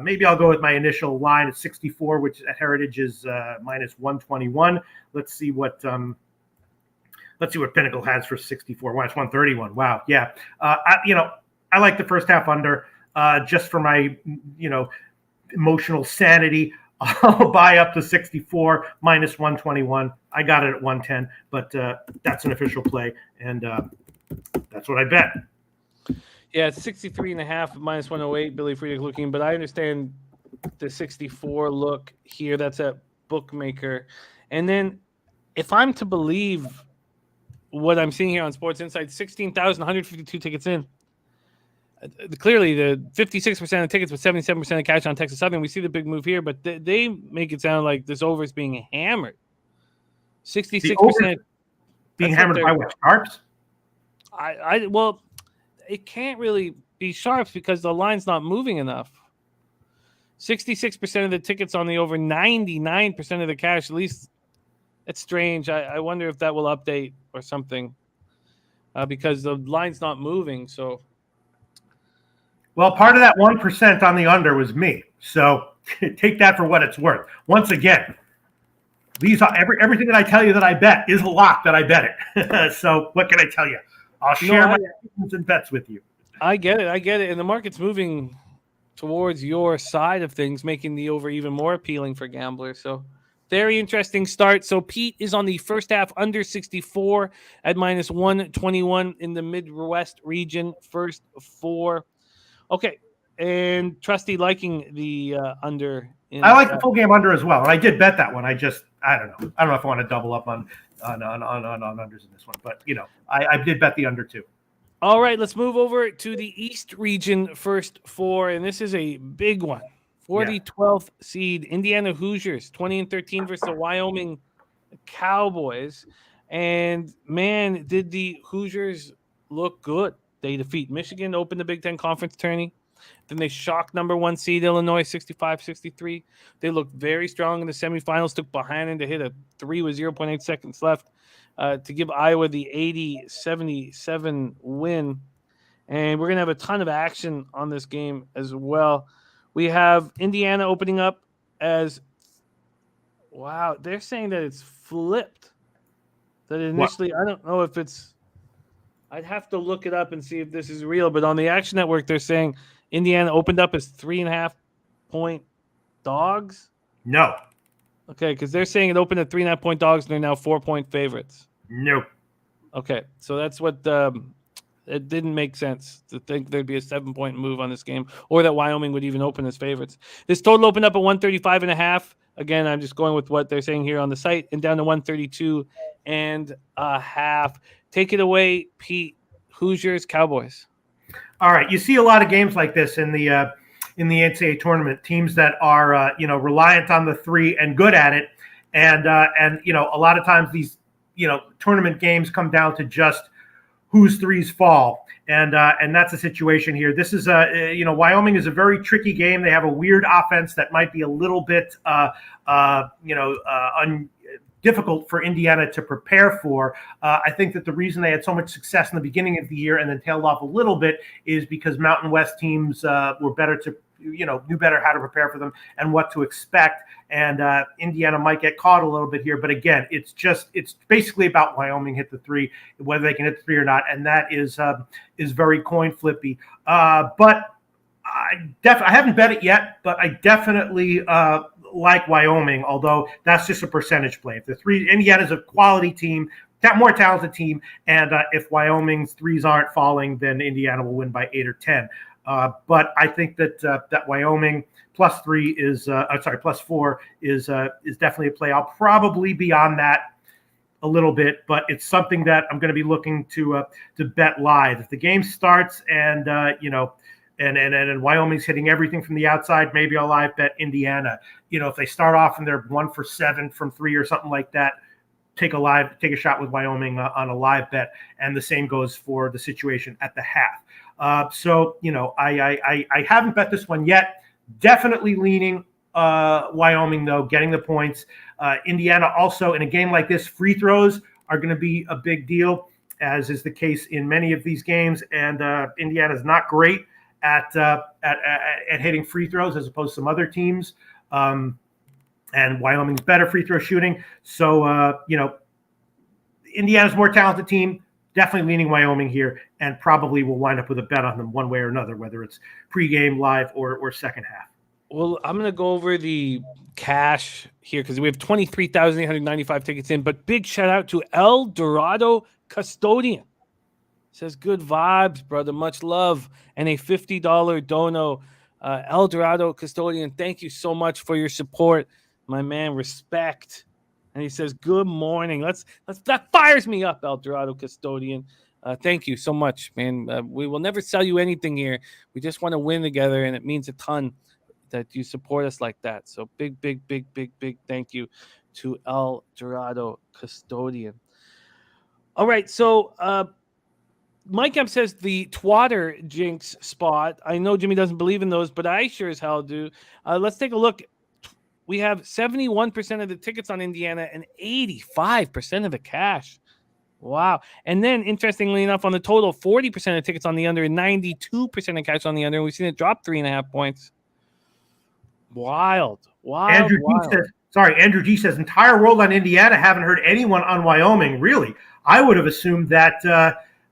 Maybe I'll go with my initial line at 64, which at Heritage is -121. Let's see what Pinnacle has for 64. Wow, it's 131. Wow, yeah. I like the first half under. Just for my, emotional sanity, I'll buy up to 64 -121. I got it at 110, but that's an official play, and that's what I bet. Yeah, it's 63.5 -108. Billy Friedrich looking, but I understand the 64 look here. That's a bookmaker, and then if I'm to believe what I'm seeing here on Sports Insight, 16,152 tickets in. Clearly, the 56% of tickets with 77% of cash on Texas Southern. We see the big move here, but they make it sound like this over is being hammered. 66% being hammered by what? Sharps? Well, it can't really be sharps because the line's not moving enough. 66% of the tickets on the over, 99% of the cash. At least it's strange. I wonder if that will update or something because the line's not moving. So, well, part of that 1% on the under was me. So take that for what it's worth. Once again, these are everything that I tell you that I bet is a lock that I bet it. So what can I tell you? I'll share my and bets with you. I get it. And the market's moving towards your side of things, making the over even more appealing for gamblers. So very interesting start. So Pete is on the first half under 64 at minus 121 in the Midwest region. First 4. Okay. And Trusty liking the under. I like the full game under as well. And I did bet that one. I don't know. I don't know if I want to double up on unders in this one, but I did bet the under too. All right, let's move over to the East region first 4, and this is a big one. For the 12th seed, Indiana Hoosiers, 20-13 versus the Wyoming Cowboys. And man, did the Hoosiers look good. They defeat Michigan, open the Big Ten Conference tourney. Then they shocked number 1 seed Illinois 65-63. They looked very strong in the semifinals, took Bohannon to hit a 3 with 0.8 seconds left. To give Iowa the 80-77 win. And we're going to have a ton of action on this game as well. We have Indiana opening up as, wow, they're saying that it's flipped. That initially, I don't know if it's, I'd have to look it up and see if this is real. But on the Action Network, they're saying Indiana opened up as 3.5-point dogs. No. Okay, because they're saying it opened at 3.5-point dogs, and they're now 4-point favorites. Nope. Okay, so that's what it didn't make sense to think there'd be a 7-point move on this game, or that Wyoming would even open as favorites. This total opened up at 135.5. Again, I'm just going with what they're saying here on the site, and down to 132.5. Take it away, Pete. Hoosiers, Cowboys. All right, you see a lot of games like this in the NCAA tournament. Teams that are reliant on the 3 and good at it, and a lot of times these tournament games come down to just whose 3s fall, and that's the situation here. This is Wyoming is a very tricky game. They have a weird offense that might be a little bit difficult for Indiana to prepare for. I think that the reason they had so much success in the beginning of the year and then tailed off a little bit is because Mountain West teams were better to knew better how to prepare for them and what to expect. And Indiana might get caught a little bit here. But again, it's basically about Wyoming hit the 3, whether they can hit the 3 or not. And that is very coin flippy. But I haven't bet it yet, but I definitely like Wyoming, although that's just a percentage play. If Indiana's a quality team, more talented team, and if Wyoming's 3s aren't falling, then Indiana will win by 8 or 10. But I think that Wyoming +3 is +4 is definitely a play. I'll probably be on that a little bit, but it's something that I'm going to be looking to bet live. If the game starts and and Wyoming's hitting everything from the outside, maybe I'll live bet Indiana. If they start off and they're 1 for 7 from 3 or something like that, take a shot with Wyoming on a live bet, and the same goes for the situation at the half. I haven't bet this one yet. Definitely leaning Wyoming though, getting the points. Indiana also in a game like this, free throws are going to be a big deal, as is the case in many of these games. And Indiana's not great at hitting free throws as opposed to some other teams. And Wyoming's better free throw shooting. So, Indiana's more talented team, definitely leaning Wyoming here, and probably will wind up with a bet on them one way or another, whether it's pregame, live, or second half. Well, I'm going to go over the cash here because we have 23,895 tickets in, but big shout out to El Dorado Custodian. Says good vibes, brother. Much love. And a $50 dono. El Dorado Custodian, thank you so much for your support. My man, respect. And he says, good morning. That fires me up, El Dorado Custodian. Thank you so much, man. We will never sell you anything here. We just want to win together, and it means a ton that you support us like that. So big thank you to El Dorado Custodian. All right, so Mike M says the Twatter jinx spot. I know Jimmy doesn't believe in those, but I sure as hell do. Let's take a look. We have 71% of the tickets on Indiana and 85% of the cash. Wow. And then, interestingly enough, on the total, 40% of tickets on the under and 92% of cash on the under. And we've seen it drop 3.5 points. Wild. Andrew G says, entire world on Indiana. Haven't heard anyone on Wyoming. Really? I would have assumed that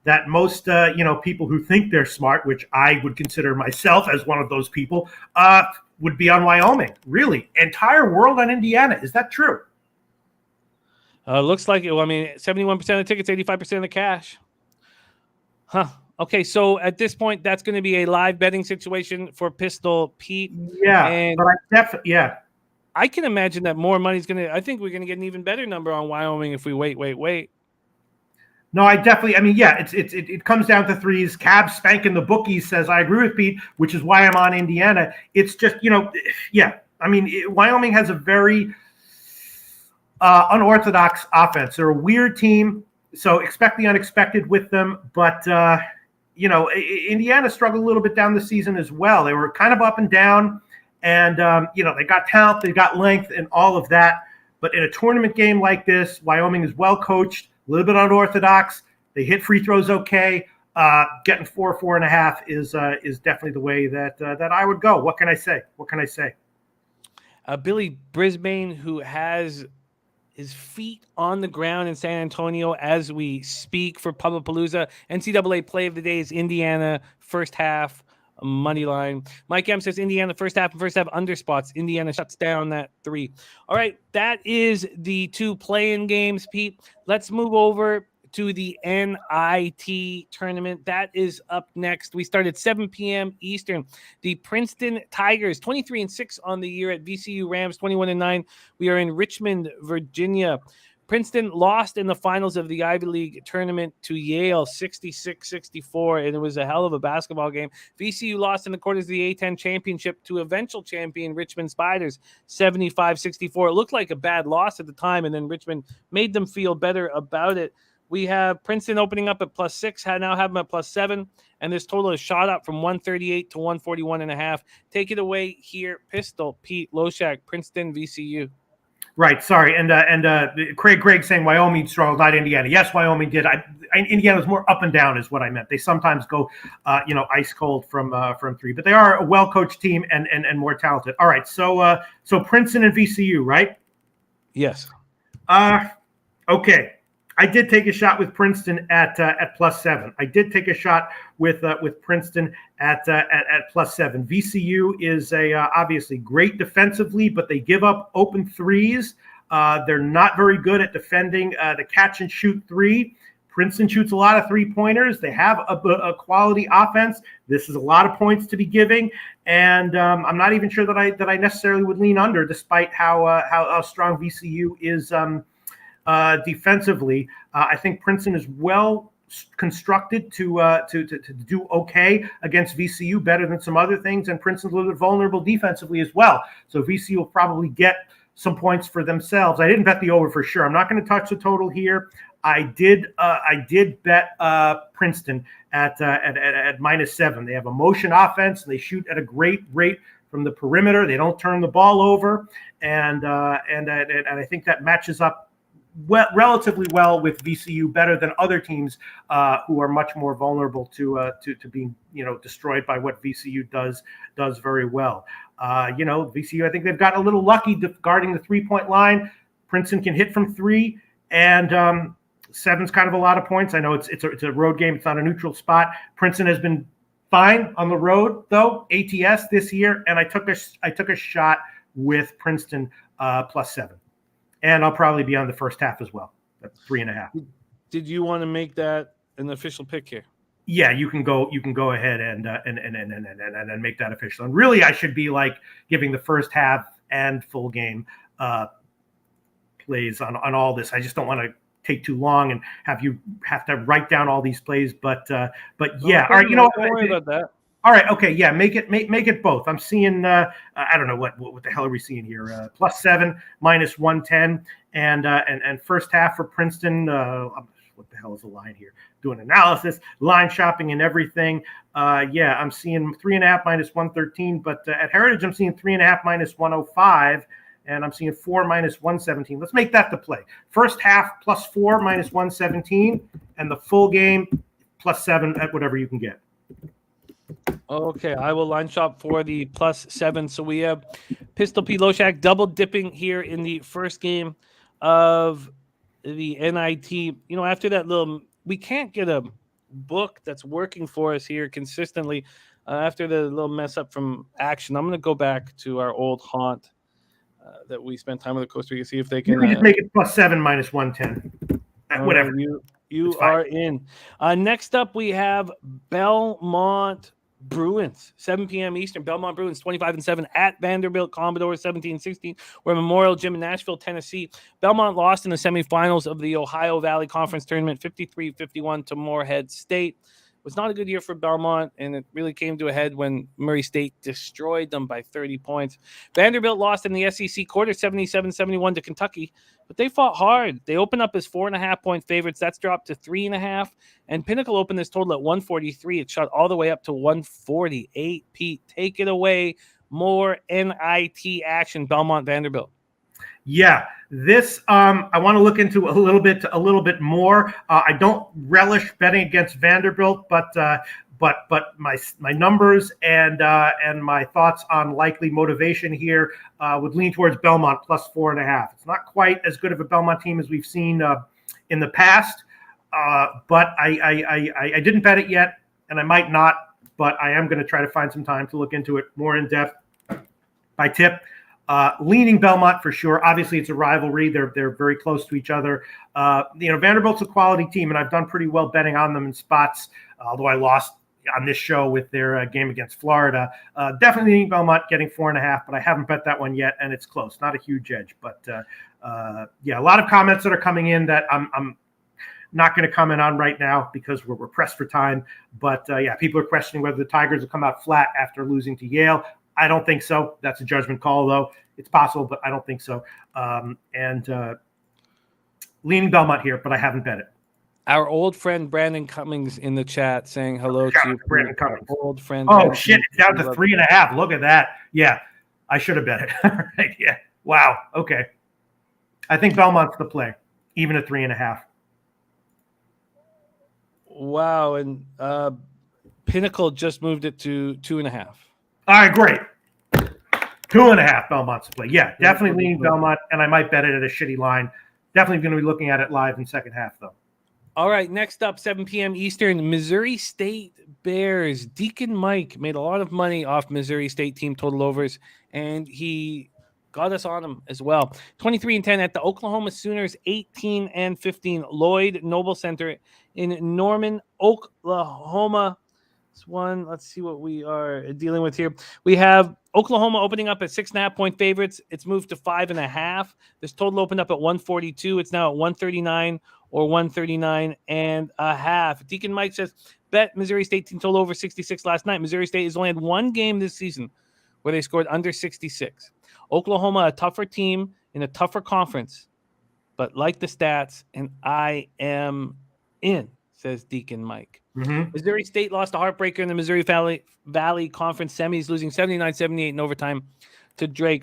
that most people who think they're smart, which I would consider myself as one of those people, would be on Wyoming. Really? Entire world on Indiana. Is that true? Looks like it. Well, I mean, 71% of the tickets, 85% of the cash. Huh. Okay, so at this point, that's going to be a live betting situation for Pistol Pete. Yeah, and but I can imagine that more money's going to. I think we're going to get an even better number on Wyoming if we wait. No, it comes down to threes. Cab spanking the bookies says, I agree with Pete, which is why I'm on Indiana. It's just, Wyoming has a very unorthodox offense. They're a weird team, so expect the unexpected with them. But, Indiana struggled a little bit down the season as well. They were kind of up and down, and, they got talent, they got length and all of that. But in a tournament game like this, Wyoming is well coached, a little bit unorthodox. They hit free throws okay. Getting 4.5 is definitely the way that I would go. What can I say? Billy Brisbane, who has his feet on the ground in San Antonio as we speak for Pubapalooza. NCAA play of the day is Indiana first half money line. Mike M says Indiana first half under spots. Indiana shuts down that 3. All right, that is the 2 play-in games, Pete. Let's move over to the NIT tournament. That is up next. We start at 7 p.m. Eastern. The Princeton Tigers, 23-6 on the year at VCU Rams, 21-9. We are in Richmond, Virginia. Princeton lost in the finals of the Ivy League tournament to Yale 66-64, and it was a hell of a basketball game. VCU lost in the quarters of the A10 championship to eventual champion Richmond Spiders 75-64. It looked like a bad loss at the time, and then Richmond made them feel better about it. We have Princeton opening up at +6, now have them at +7, and this total is shot up from 138 to 141.5. Take it away here, Pistol Pete Loshak, Princeton, VCU. Right. Sorry. And Craig saying Wyoming struggled, not Indiana. Yes, Wyoming did. Indiana was more up and down is what I meant. They sometimes go, ice cold from 3, but they are a well-coached team and more talented. All right. So Princeton and VCU, right? Yes. Okay. I did take a shot with Princeton at +7. I did take a shot with Princeton at +7. VCU is obviously great defensively, but they give up open threes. They're not very good at defending the catch and shoot 3. Princeton shoots a lot of 3-pointers. They have a quality offense. This is a lot of points to be giving, and I'm not even sure that I necessarily would lean under, despite how strong VCU is. Defensively, I think Princeton is well constructed to do okay against VCU, better than some other things, and Princeton's a little bit vulnerable defensively as well. So VCU will probably get some points for themselves. I didn't bet the over for sure. I'm not going to touch the total here. I did bet Princeton at -7. They have a motion offense, and they shoot at a great rate from the perimeter. They don't turn the ball over, and I think that matches up relatively well with VCU, better than other teams who are much more vulnerable to being destroyed by what VCU does very well. VCU, I think they've gotten a little lucky guarding the 3-point line. Princeton can hit from 3, and 7's kind of a lot of points. I know it's a road game; it's not a neutral spot. Princeton has been fine on the road though, ATS this year, and I took a shot with Princeton +7. And I'll probably be on the first half as well, at 3.5. Did you want to make that an official pick here? Yeah, you can go ahead and make that official. And really, I should be like giving the first half and full game plays on all this. I just don't want to take too long and have to write down all these plays. But yeah, all right. Don't worry about that. All right. Okay. Yeah. Make it both. I'm seeing. I don't know what the hell are we seeing here? +7, -110, and first half for Princeton. what the hell is the line here? Doing analysis, line shopping, and everything. Yeah, I'm seeing 3.5 minus 113, but at Heritage, I'm seeing 3.5 minus 105, and I'm seeing 4 minus 117. Let's make that the play. First half plus 4 minus 117, and the full game plus 7 at whatever you can get. Okay, I will line shop for the plus 7. So we have Pistol P. Loshak double dipping here in the first game of the NIT. You know, after that little, we can't get a book that's working for us here consistently. After the little mess up from Action, I'm going to go back to our old haunt that we spent time with the Costa Rica, see if they can. You can just make it plus 7 minus 110. Whatever. You are in. Next up, we have Belmont Bruins, 7 p.m. Eastern. Belmont Bruins 25-7 at Vanderbilt Commodores 17-16. We're at Memorial Gym in Nashville, Tennessee. Belmont lost in the semifinals of the Ohio Valley Conference Tournament 53-51 to Moorhead State. It was not a good year for Belmont, and it really came to a head when Murray State destroyed them by 30 points. Vanderbilt lost in the SEC quarter 77-71 to Kentucky, but they fought hard. They opened up as 4.5-point favorites. That's dropped to 3.5, and Pinnacle opened this total at 143. It shot all the way up to 148. Pete, take it away. More NIT action, Belmont Vanderbilt. Yeah, this I want to look into a little bit more. I don't relish betting against Vanderbilt, but my numbers and my thoughts on likely motivation here would lean towards Belmont plus 4.5. It's not quite as good of a Belmont team as we've seen in the past, but I didn't bet it yet, and I might not, but I am going to try to find some time to look into it more in depth by tip. Leaning Belmont for sure. Obviously, it's a rivalry. They're very close to each other. Vanderbilt's a quality team, and I've done pretty well betting on them in spots, although I lost on this show with their game against Florida. Definitely leaning Belmont getting 4.5, but I haven't bet that one yet, and it's close. Not a huge edge, but a lot of comments that are coming in that I'm not going to comment on right now because we're pressed for time. But people are questioning whether the Tigers will come out flat after losing to Yale. I don't think so. That's a judgment call, though. It's possible, but I don't think so. Leaning Belmont here, but I haven't bet it. Our old friend Brandon Cummings in the chat saying hello to you. Brandon Cummings. Old friend. Oh, shit. It's down to 3.5. Look at that. Yeah, I should have bet it. Right. Yeah. Wow. Okay. I think Belmont's the play, even at 3.5. Wow. And Pinnacle just moved it to 2.5. All right, great. 2.5 Belmont's play. Yeah, definitely leaning Belmont, and I might bet it at a shitty line. Definitely going to be looking at it live in second half, though. All right, next up, 7 p.m. Eastern, Missouri State Bears. Deacon Mike made a lot of money off Missouri State team total overs, and he got us on them as well. 23-10 at the Oklahoma Sooners, 18-15. Lloyd Noble Center in Norman, Oklahoma. One. Let's see what we are dealing with here. We have Oklahoma opening up at 6.5-point favorites. It's moved to 5.5. This total opened up at 142. It's now at 139 or 139.5. Deacon Mike says, bet Missouri State team total over 66 last night. Missouri State has only had one game this season where they scored under 66. Oklahoma, a tougher team in a tougher conference, but like the stats, and I am in, says Deacon Mike. Mm-hmm. Missouri State lost a heartbreaker in the Missouri Valley Conference semis, losing 79-78 in overtime to Drake.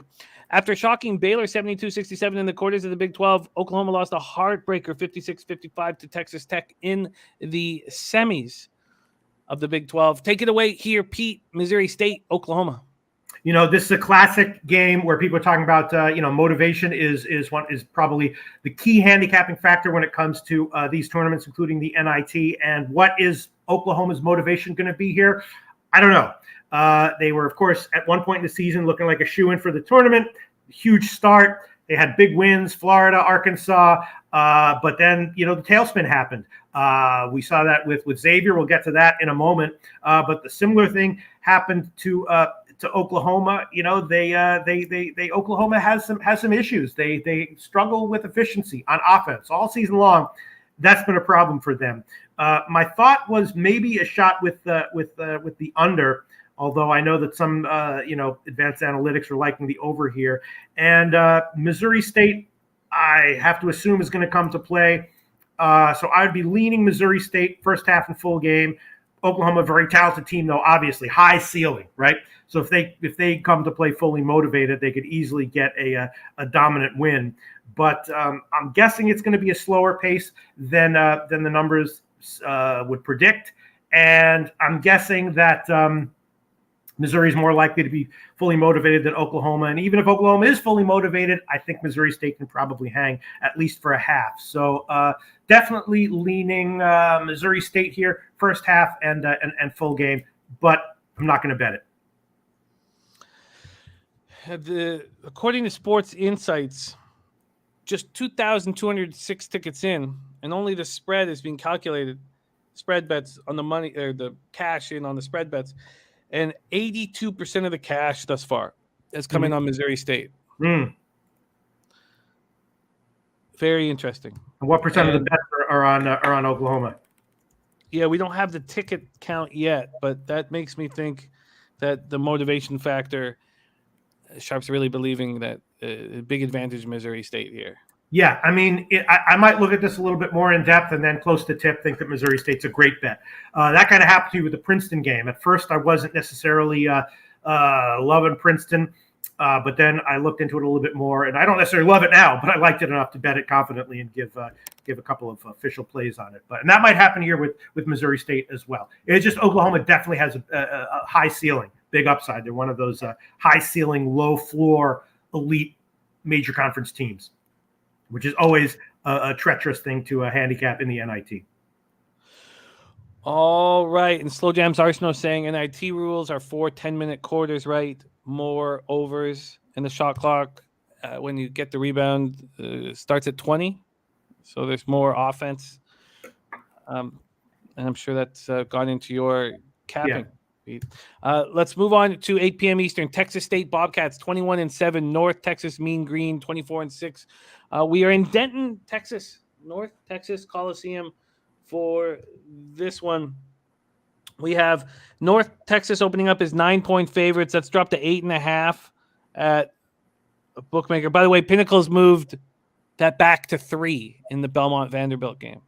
After shocking Baylor 72-67 in the quarters of the Big 12, Oklahoma lost a heartbreaker 56-55 to Texas Tech in the semis of the Big 12. Take it away here, Pete. Missouri State, Oklahoma. This is a classic game where people are talking about, motivation is probably the key handicapping factor when it comes to these tournaments, including the NIT. And what is Oklahoma's motivation going to be here? I don't know. They were, of course, at one point in the season looking like a shoo-in for the tournament. Huge start. They had big wins, Florida, Arkansas. But then, the tailspin happened. We saw that with Xavier. We'll get to that in a moment. But the similar thing happened to Oklahoma. Oklahoma has some issues. They struggle with efficiency on offense all season long. That's been a problem for them. My thought was maybe a shot with the under, although I know that some advanced analytics are liking the over here. And Missouri State, I have to assume, is going to come to play. So I would be leaning Missouri State first half and full game. Oklahoma, very talented team, though, obviously high ceiling, right? So if they come to play fully motivated, they could easily get a dominant win. But I'm guessing it's going to be a slower pace than the numbers would predict, and I'm guessing that Missouri is more likely to be fully motivated than Oklahoma. And even if Oklahoma is fully motivated, I think Missouri State can probably hang at least for a half. So definitely leaning Missouri State here, first half and full game, but I'm not going to bet it. According to Sports Insights, just 2,206 tickets in, and only the spread is being calculated. Spread bets on the money, or the cash in on the spread bets, and 82% of the cash thus far has come in on Missouri State. Very interesting. And what percent of the bets are on Oklahoma? Yeah, we don't have the ticket count yet, but that makes me think that the motivation factor, Sharp's really believing that a big advantage Missouri State here. Yeah, I mean, I might look at this a little bit more in depth and then close to tip think that Missouri State's a great bet. That kind of happened to me with the Princeton game. At first, I wasn't necessarily loving Princeton, but then I looked into it a little bit more, and I don't necessarily love it now, but I liked it enough to bet it confidently and give a couple of official plays on it. And that might happen here with Missouri State as well. It's just Oklahoma definitely has a high ceiling, big upside. They're one of those high ceiling, low floor, elite major conference teams, which is always a treacherous thing to handicap in the NIT. All right. And Slow Jam's Arsenal saying NIT rules are 4 10-minute quarters, right? More overs, and the shot clock, when you get the rebound, starts at 20. So there's more offense. And I'm sure that's gone into your capping. Yeah. Let's move on to 8 p.m. Eastern. Texas State Bobcats 21-7. North Texas Mean Green 24-6. We are in Denton, Texas, North Texas Coliseum for this one. We have North Texas opening up as 9-point favorites. That's dropped to 8.5 at a bookmaker. By the way, Pinnacle's moved that back to 3 in the Belmont Vanderbilt game.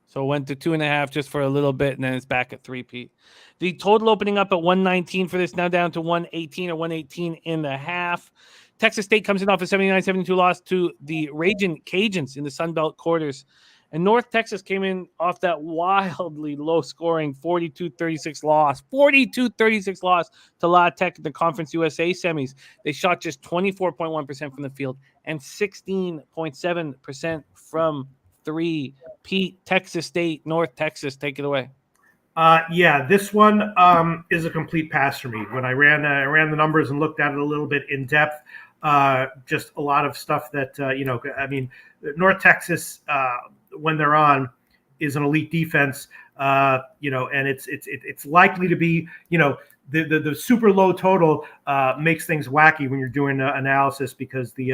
So it went to 2.5 just for a little bit, and then it's back at 3, Pete. The total opening up at 119 for this, now down to 118 or 118.5. Texas State comes in off a 79-72 loss to the Ragin' Cajuns in the Sun Belt quarters. And North Texas came in off that wildly low-scoring 42-36 loss. 42-36 loss to La Tech in the Conference USA semis. They shot just 24.1% from the field and 16.7% from 3. Pete, Texas State, North Texas, take it away. Yeah, this one is a complete pass for me. When I ran the numbers and looked at it a little bit in depth, just a lot of stuff that, I mean, North Texas, when they're on, is an elite defense, and it's likely to be, the super low total makes things wacky when you're doing analysis, because the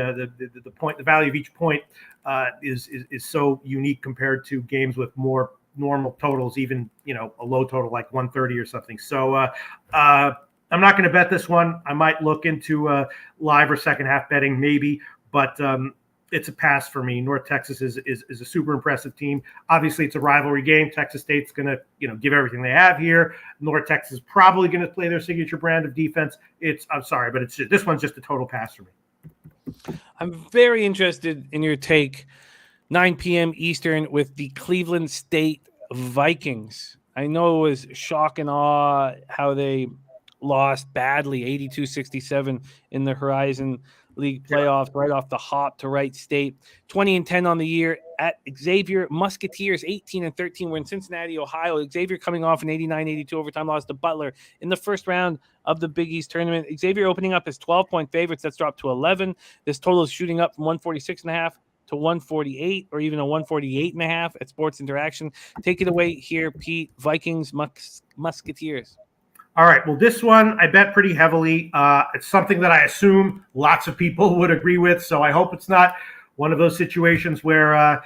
value of each point is so unique compared to games with more normal totals, even a low total like 130 or something. So I'm not going to bet this one. I might look into live or second half betting maybe, but it's a pass for me. North Texas is a super impressive team. Obviously, it's a rivalry game. Texas State's going to give everything they have here. North Texas is probably going to play their signature brand of defense. I'm sorry, but this one's just a total pass for me. I'm very interested in your take. 9 p.m. Eastern with the Cleveland State Vikings. I know it was shock and awe how they lost badly, 82-67 in the Horizon League playoffs, right off the hop to Wright State. 20-10 on the year at Xavier. Musketeers 18-13. We're in Cincinnati, Ohio. Xavier coming off an 89-82 overtime loss to Butler in the first round of the Big East tournament. Xavier opening up as 12-point favorites. That's dropped to 11. This total is shooting up from 146.5 to 148, or even a 148.5 at Sports Interaction. Take it away here, Pete. Vikings, Musketeers. All right. Well, this one I bet pretty heavily. It's something that I assume lots of people would agree with. So I hope it's not one of those situations where, a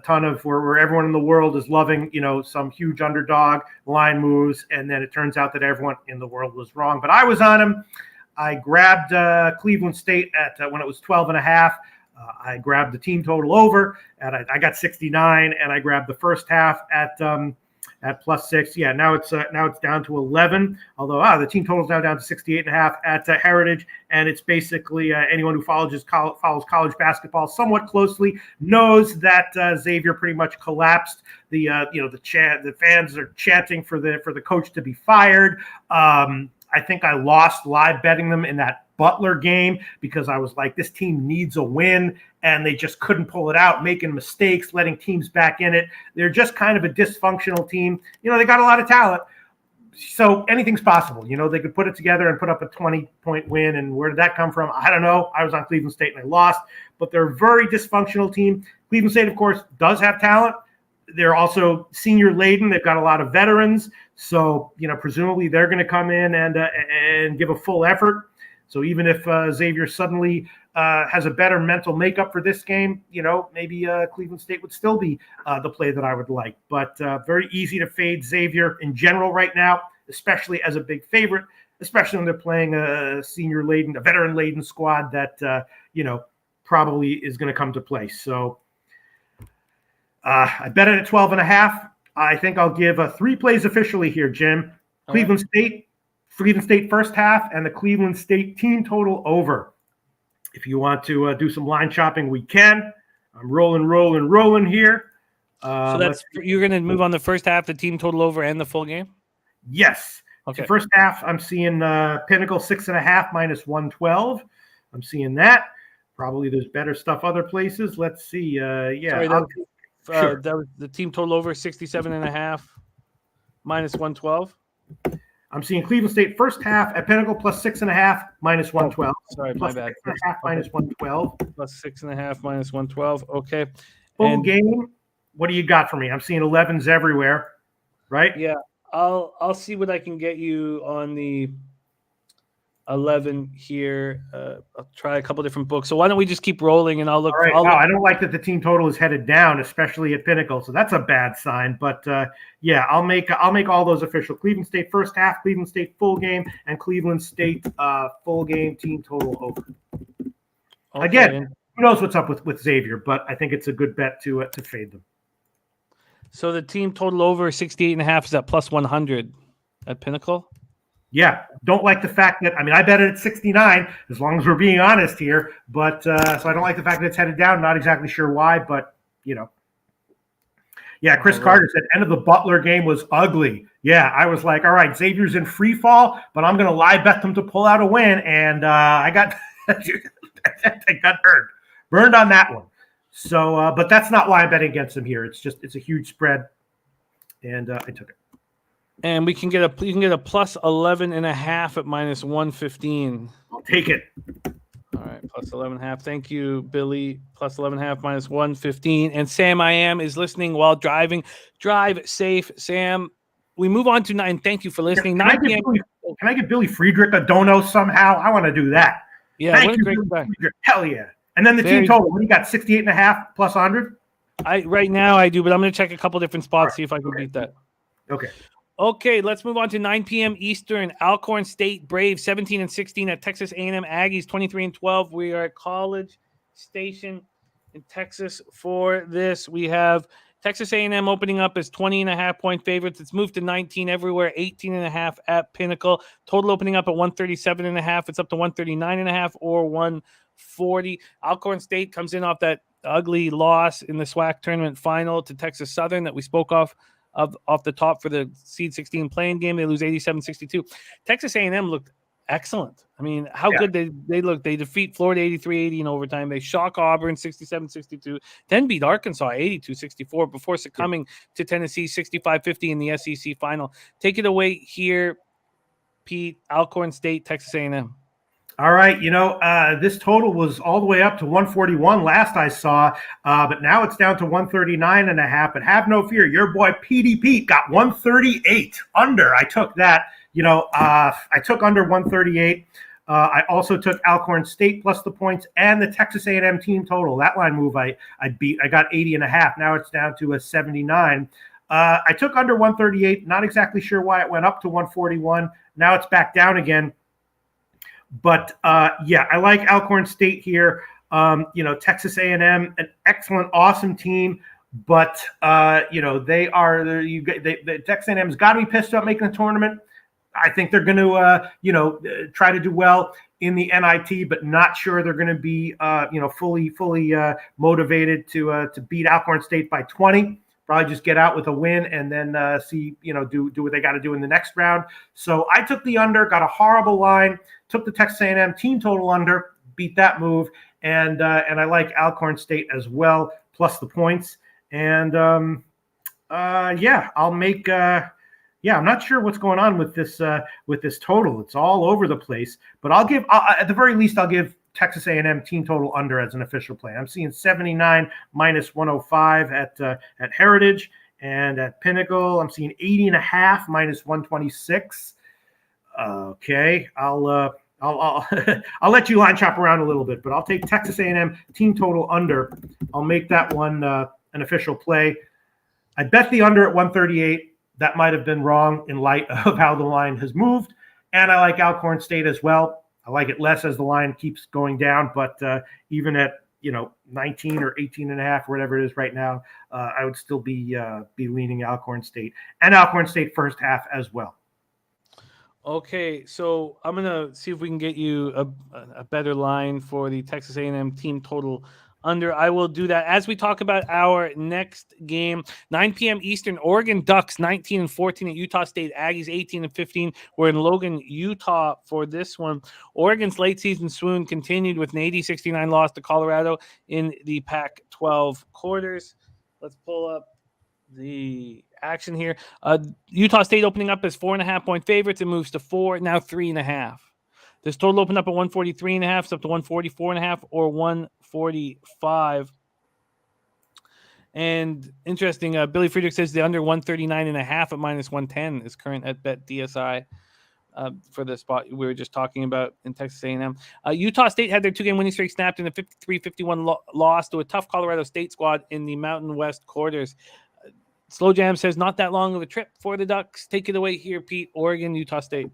ton of where everyone in the world is loving, some huge underdog line moves. And then it turns out that everyone in the world was wrong. But I was on him. I grabbed Cleveland State at when it was 12.5. I grabbed the team total over, and I got 69, and I grabbed the first half at +6. Yeah, now it's down to 11. Although the team total is now down to 68.5 at Heritage, and it's basically anyone who follows college basketball somewhat closely knows that Xavier pretty much collapsed. The fans are chanting for the coach to be fired. I think I lost live betting them in that Butler game because I was like, this team needs a win, and they just couldn't pull it out, making mistakes, letting teams back in it. They're just kind of a dysfunctional team. They got a lot of talent, so anything's possible. They could put it together and put up a 20-point win, and where did that come from? I don't know. I was on Cleveland State, and I lost, but they're a very dysfunctional team. Cleveland State, of course, does have talent. They're also senior laden. They've got a lot of veterans, so presumably they're going to come in and give a full effort. So even if Xavier suddenly has a better mental makeup for this game, maybe Cleveland State would still be the play that I would like. But very easy to fade Xavier in general right now, especially as a big favorite, especially when they're playing a veteran-laden squad that probably is going to come to play. So I bet it at 12.5. I think I'll give 3 plays officially here, Jim. Cleveland State first half, and the Cleveland State team total over. If you want to do some line shopping, we can. I'm rolling here. So you're going to move on the first half, the team total over, and the full game? Yes. Okay. So first half, I'm seeing Pinnacle 6.5 minus 112. I'm seeing that. Probably there's better stuff other places. Let's see. Sure. That was the team total over 67.5 minus 112. I'm seeing Cleveland State first half at Pinnacle plus 6.5 minus 112. Sorry, my bad. 6.5 minus 112. Plus 6.5 minus 112. Okay. Full game. What do you got for me? I'm seeing 11s everywhere, right? Yeah, I'll see what I can get you on the 11 here. I'll try a couple different books. So why don't we just keep rolling, and I'll look. All right. I don't like that the team total is headed down, especially at Pinnacle. So that's a bad sign. But I'll make all those official. Cleveland State first half, Cleveland State full game, and Cleveland State full game team total over. Okay. Again, who knows what's up with Xavier? But I think it's a good bet to fade them. So the team total over 68.5 is at plus 100 at Pinnacle. Yeah, don't like the fact that, I bet it at 69, as long as we're being honest here. But so I don't like the fact that it's headed down. Not exactly sure why, but, Yeah, Chris Carter said, end of the Butler game was ugly. Yeah, I was like, all right, Xavier's in free fall, but I'm going to live bet them to pull out a win. And I got burned on that one. So, but that's not why I'm betting against them here. It's a huge spread, and I took it. And you can get a plus 11.5 at minus 115. I'll take it. All right, plus 11.5. Thank you, Billy. Plus 11.5 minus 115. And Sam I am is listening while driving. Drive safe, Sam. We move on to 9. Thank you for listening. Can I get Billy Friedrich a dono somehow? I want to do that. Yeah, Thank you, Billy Friedrich. Hell yeah. And then the team total. What do you got? 68.5 plus 100? Right now I do, but I'm going to check a couple different spots, see if I can beat that. Okay, let's move on to 9 p.m. Eastern. Alcorn State Braves 17-16 at Texas A&M Aggies 23-12. We are at College Station in Texas for this. We have Texas A&M opening up as 20.5 point favorites. It's moved to 19 everywhere, 18.5 at Pinnacle. Total opening up at 137.5. It's up to 139.5 or 140. Alcorn State comes in off that ugly loss in the SWAC tournament final to Texas Southern that we spoke off the top for the seed 16 playing game. They lose 87-62. Texas A&M looked excellent. How good they look. They defeat Florida 83-80 in overtime. They shock Auburn 67-62, then beat Arkansas 82-64 before succumbing to Tennessee 65-50 in the SEC final. Take it away here, Pete. Alcorn State, Texas A&M. All right, this total was all the way up to 141 last I saw, but now it's down to 139.5. But have no fear, your boy PD Pete got 138 under. I took that. I took under 138. I also took Alcorn State plus the points and the Texas A&M team total. That line move I beat. I got 80.5. Now it's down to a 79. I took under 138. Not exactly sure why it went up to 141. Now it's back down again. But, I like Alcorn State here. Texas A&M, an excellent, awesome team. But, the Texas A&M's got to be pissed about making the tournament. I think they're going to, try to do well in the NIT, but not sure they're going to be, fully motivated to beat Alcorn State by 20. Probably just get out with a win and then see, do what they got to do in the next round. So I took the under, got a horrible line, took the Texas A&M team total under, beat that move, and I like Alcorn State as well, plus the points. And I'll make. I'm not sure what's going on with this total. It's all over the place. But at the very least, I'll give Texas A&M team total under as an official play. I'm seeing 79 minus 105 at Heritage, and at Pinnacle, I'm seeing 80.5 minus 126. Okay, I'll let you line chop around a little bit, but I'll take Texas A&M team total under. I'll make that one an official play. I bet the under at 138. That might have been wrong in light of how the line has moved. And I like Alcorn State as well. I like it less as the line keeps going down, but even at 19 or 18.5 or whatever it is right now, I would still be leaning Alcorn State and Alcorn State first half as well. Okay, so I'm gonna see if we can get you a better line for the Texas A&M team total under. I will do that as we talk about our next game. 9 p.m. Eastern, Oregon Ducks 19-14 at Utah State Aggies 18-15. We're in Logan, Utah for this one. Oregon's late season swoon continued with an 80-69 loss to Colorado in the Pac-12 quarters. Let's pull up the action here. Utah State opening up as 4.5-point favorites. It moves to 4, now 3.5. This total opened up at 143.5, it's up to 144.5 or 145. And interesting, Billy Friedrich says the under 139.5 at minus 110 is current at Bet DSI for the spot we were just talking about in Texas A&M. Utah State had their 2-game winning streak snapped in a 53-51 loss to a tough Colorado State squad in the Mountain West quarters. Slow Jam says not that long of a trip for the Ducks. Take it away here, Pete. Oregon, Utah State.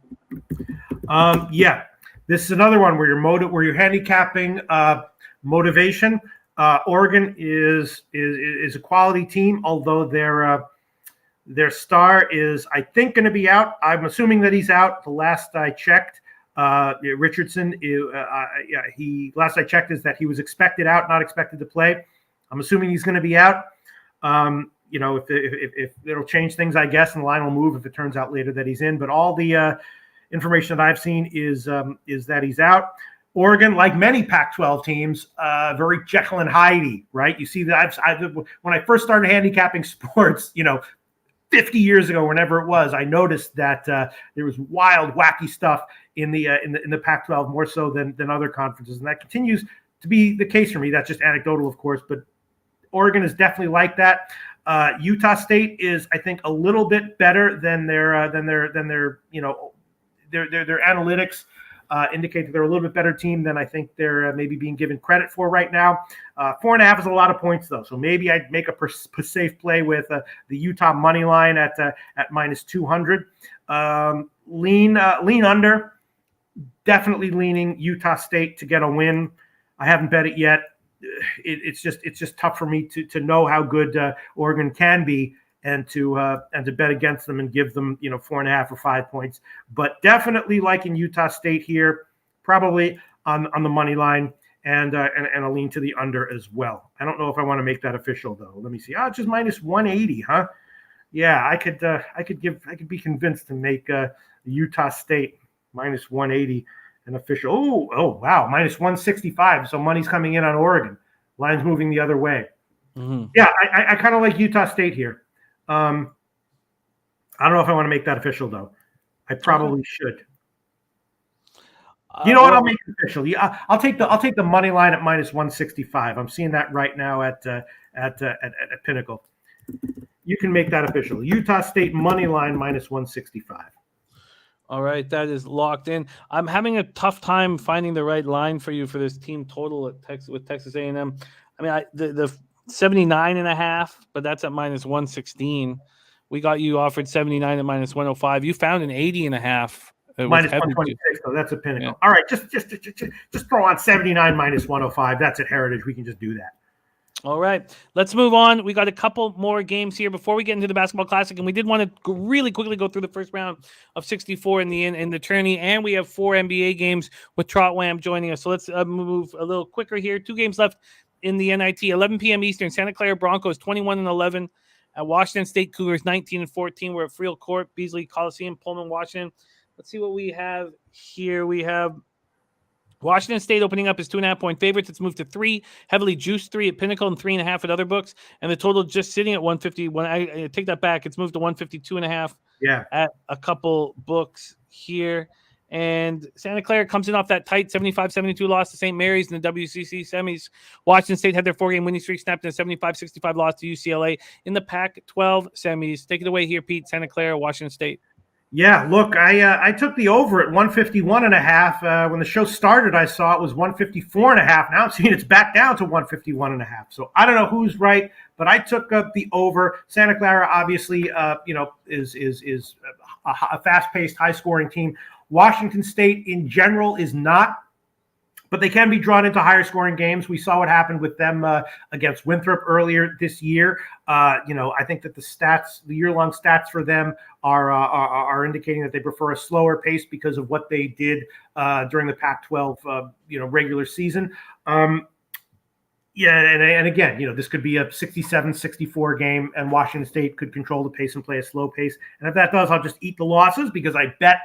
This is another one where you're handicapping motivation. Oregon is a quality team, although their star is, I think, going to be out. I'm assuming that he's out. The last I checked, Richardson. Last I checked is that he was expected out, not expected to play. I'm assuming he's going to be out. If it'll change things, I guess, and the line will move if it turns out later that he's in. But all the information that I've seen is that he's out. Oregon, like many Pac-12 teams, very Jekyll and Hyde, right? You see that when I first started handicapping sports, 50 years ago, whenever it was, I noticed that there was wild, wacky stuff in the Pac-12 more so than other conferences, and that continues to be the case for me. That's just anecdotal, of course, but Oregon is definitely like that. Utah State is, I think, a little bit better than their analytics indicate that they're a little bit better team than I think they're maybe being given credit for right now. 4.5 is a lot of points, though. So maybe I'd make a safe play with the Utah money line at minus 200. Lean under. Definitely leaning Utah State to get a win. I haven't bet it yet. It's just tough for me to know how good Oregon can be. And to bet against them and give them 4.5 or 5 points, but definitely liking Utah State here, probably on the money line, and a lean to the under as well. I don't know if I want to make that official though. Let me see. It's just minus 180, huh? Yeah, I could be convinced to make Utah State minus 180 an official. Oh wow, minus 165. So money's coming in on Oregon. Line's moving the other way. Mm-hmm. Yeah, I kind of like Utah State here. I don't know if I want to make that official, though. I probably should. You know what? I'll make it official. Yeah, I'll take the money line at minus 165. I'm seeing that right now at Pinnacle. You can make that official. Utah State money line minus 165. All right, that is locked in. I'm having a tough time finding the right line for you for this team total with Texas A&M. I mean, the 79.5, but that's at minus 116. We got you offered 79 at minus 105. You found an 80.5 Minus 126, so that's a Pinnacle. Yeah. All right, just throw on 79 minus 105. That's at Heritage. We can just do that. All right, let's move on. We got a couple more games here before we get into the Basketball Classic, and we did want to really quickly go through the first round of 64 in the tourney, and we have 4 NBA games with Trot Wam joining us. So let's move a little quicker here. 2 games left in the NIT. 11 p.m. Eastern. Santa Clara Broncos 21-11. Washington State Cougars 19-14. We're at Friel Court, Beasley Coliseum, Pullman, Washington. Let's see what we have here. We have Washington State opening up as 2.5-point favorites. It's moved to 3, heavily juiced 3 at Pinnacle and 3.5 at other books. And the total just sitting at 150. When I take that back, it's moved to 152.5 at a couple books here. And Santa Clara comes in off that tight 75-72 loss to St. Mary's in the WCC semis. Washington State had their 4-game winning streak snapped in a 75-65 loss to UCLA in the Pac-12 semis. Take it away here, Pete. Santa Clara, Washington State. Yeah, look, I took the over at 151.5. When the show started, I saw it was 154.5. Now I'm seeing it's back down to 151.5. So I don't know who's right, but I took up the over. Santa Clara, obviously, is a fast-paced, high-scoring team. Washington State, in general, is not, but they can be drawn into higher-scoring games. We saw what happened with them against Winthrop earlier this year. I think that the year-long stats for them are indicating that they prefer a slower pace because of what they did during the Pac-12, regular season. And again, this could be a 67-64 game, and Washington State could control the pace and play a slow pace. And if that does, I'll just eat the losses because I bet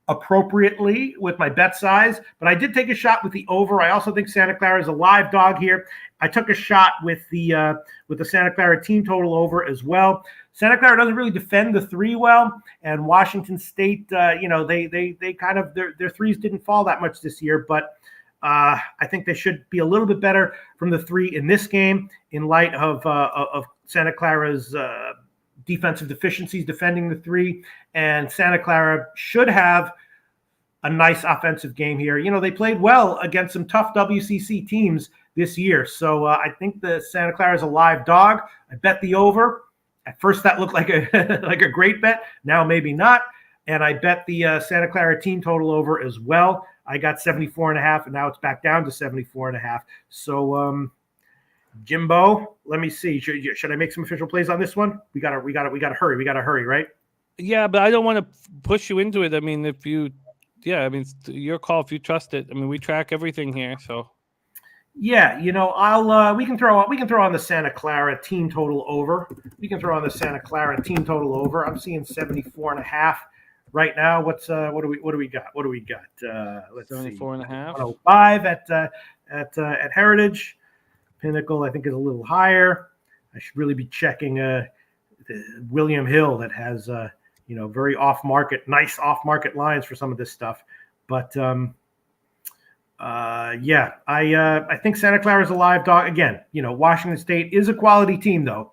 appropriately with my bet size, but I did take a shot with the over. I also think Santa Clara is a live dog here. I took a shot with the Santa Clara team total over as well. Santa Clara doesn't really defend the 3 well, and Washington State, they kind of their threes didn't fall that much this year, but I think they should be a little bit better from the 3 in this game in light of Santa Clara's defensive deficiencies defending the 3, and Santa Clara should have a nice offensive game here. They played well against some tough WCC teams this year, so I think the Santa Clara is a live dog. I bet the over. At first, that looked like a great bet. Now maybe not, and I bet the Santa Clara team total over as well. I got 74.5, and now it's back down to 74.5. So. Jimbo, let me see. Should I make some official plays on this one? We gotta hurry. We gotta hurry, right? Yeah, but I don't want to push you into it. I mean, it's your call if you trust it. I mean, we track everything here, so. Yeah, I'll we can throw on the Santa Clara team total over. I'm seeing 74.5 right now. What do we got? Let's 74.5. 105 at Heritage. Pinnacle, I think, is a little higher. I should really be checking William Hill that has, very nice off-market lines for some of this stuff. But, I think Santa Clara is a live dog. Again, Washington State is a quality team, though,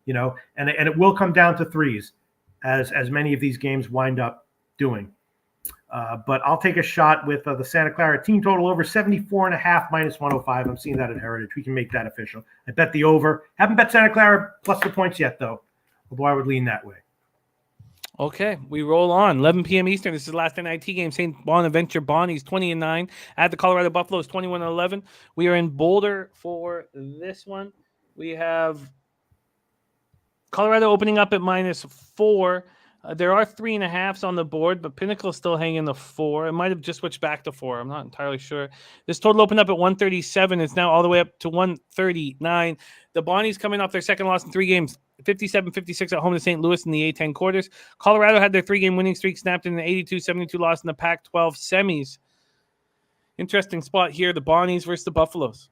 and it will come down to threes, as many of these games wind up doing. But I'll take a shot with the Santa Clara team total over 74.5 minus 105. I'm seeing that at Heritage. We can make that official. I bet the over. Haven't bet Santa Clara plus the points yet, though, although I would lean that way. Okay, we roll on. 11 p.m. Eastern. This is the last NIT game. St. Bonaventure Bonnies 20-9 at the Colorado Buffaloes 21-11. We are in Boulder for this one. We have Colorado opening up at -4. There are 3.5s on the board, but Pinnacle is still hanging the 4. It might have just switched back to 4. I'm not entirely sure. This total opened up at 137. It's now all the way up to 139. The Bonnies coming off their second loss in 3 games, 57-56 at home to St. Louis in the A10 quarters. Colorado had their 3-game winning streak snapped in an 82-72 loss in the Pac-12 semis. Interesting spot here, the Bonnies versus the Buffaloes.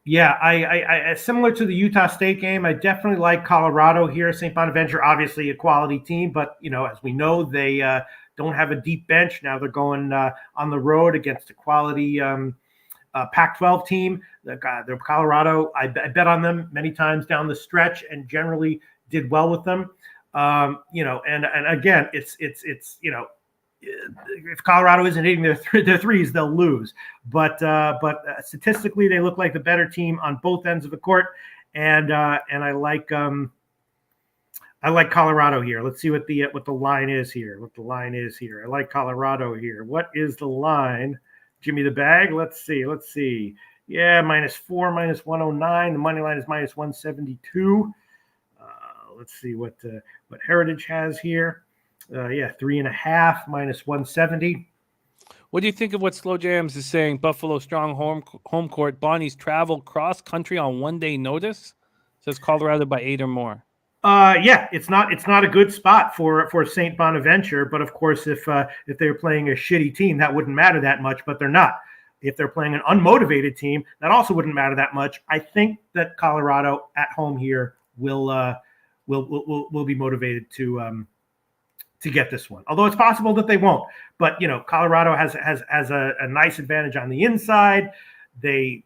Yeah, I similar to the Utah State game, I definitely like Colorado here. St. Bonaventure, obviously a quality team, but, as we know, they don't have a deep bench. Now they're going on the road against a quality Pac-12 team. The Colorado, I bet on them many times down the stretch and generally did well with them. And again, it's if Colorado isn't hitting their threes, they'll lose. But statistically, they look like the better team on both ends of the court, and I like I like Colorado here. Let's see what the line is here. I like Colorado here. What is the line? Jimmy the bag. Let's see. Yeah, -4, -109. The money line is -172. Let's see what Heritage has here. 3.5 -170. What do you think of what Slow Jams is saying? Buffalo strong home court. Bonnie's travel cross country on 1 day notice. Says Colorado by 8 or more. It's not a good spot for St. Bonaventure, but of course, if they're playing a shitty team, that wouldn't matter that much. But they're not. If they're playing an unmotivated team, that also wouldn't matter that much. I think that Colorado at home here will be motivated to get this one. Although it's possible that they won't. But Colorado has a nice advantage on the inside. They're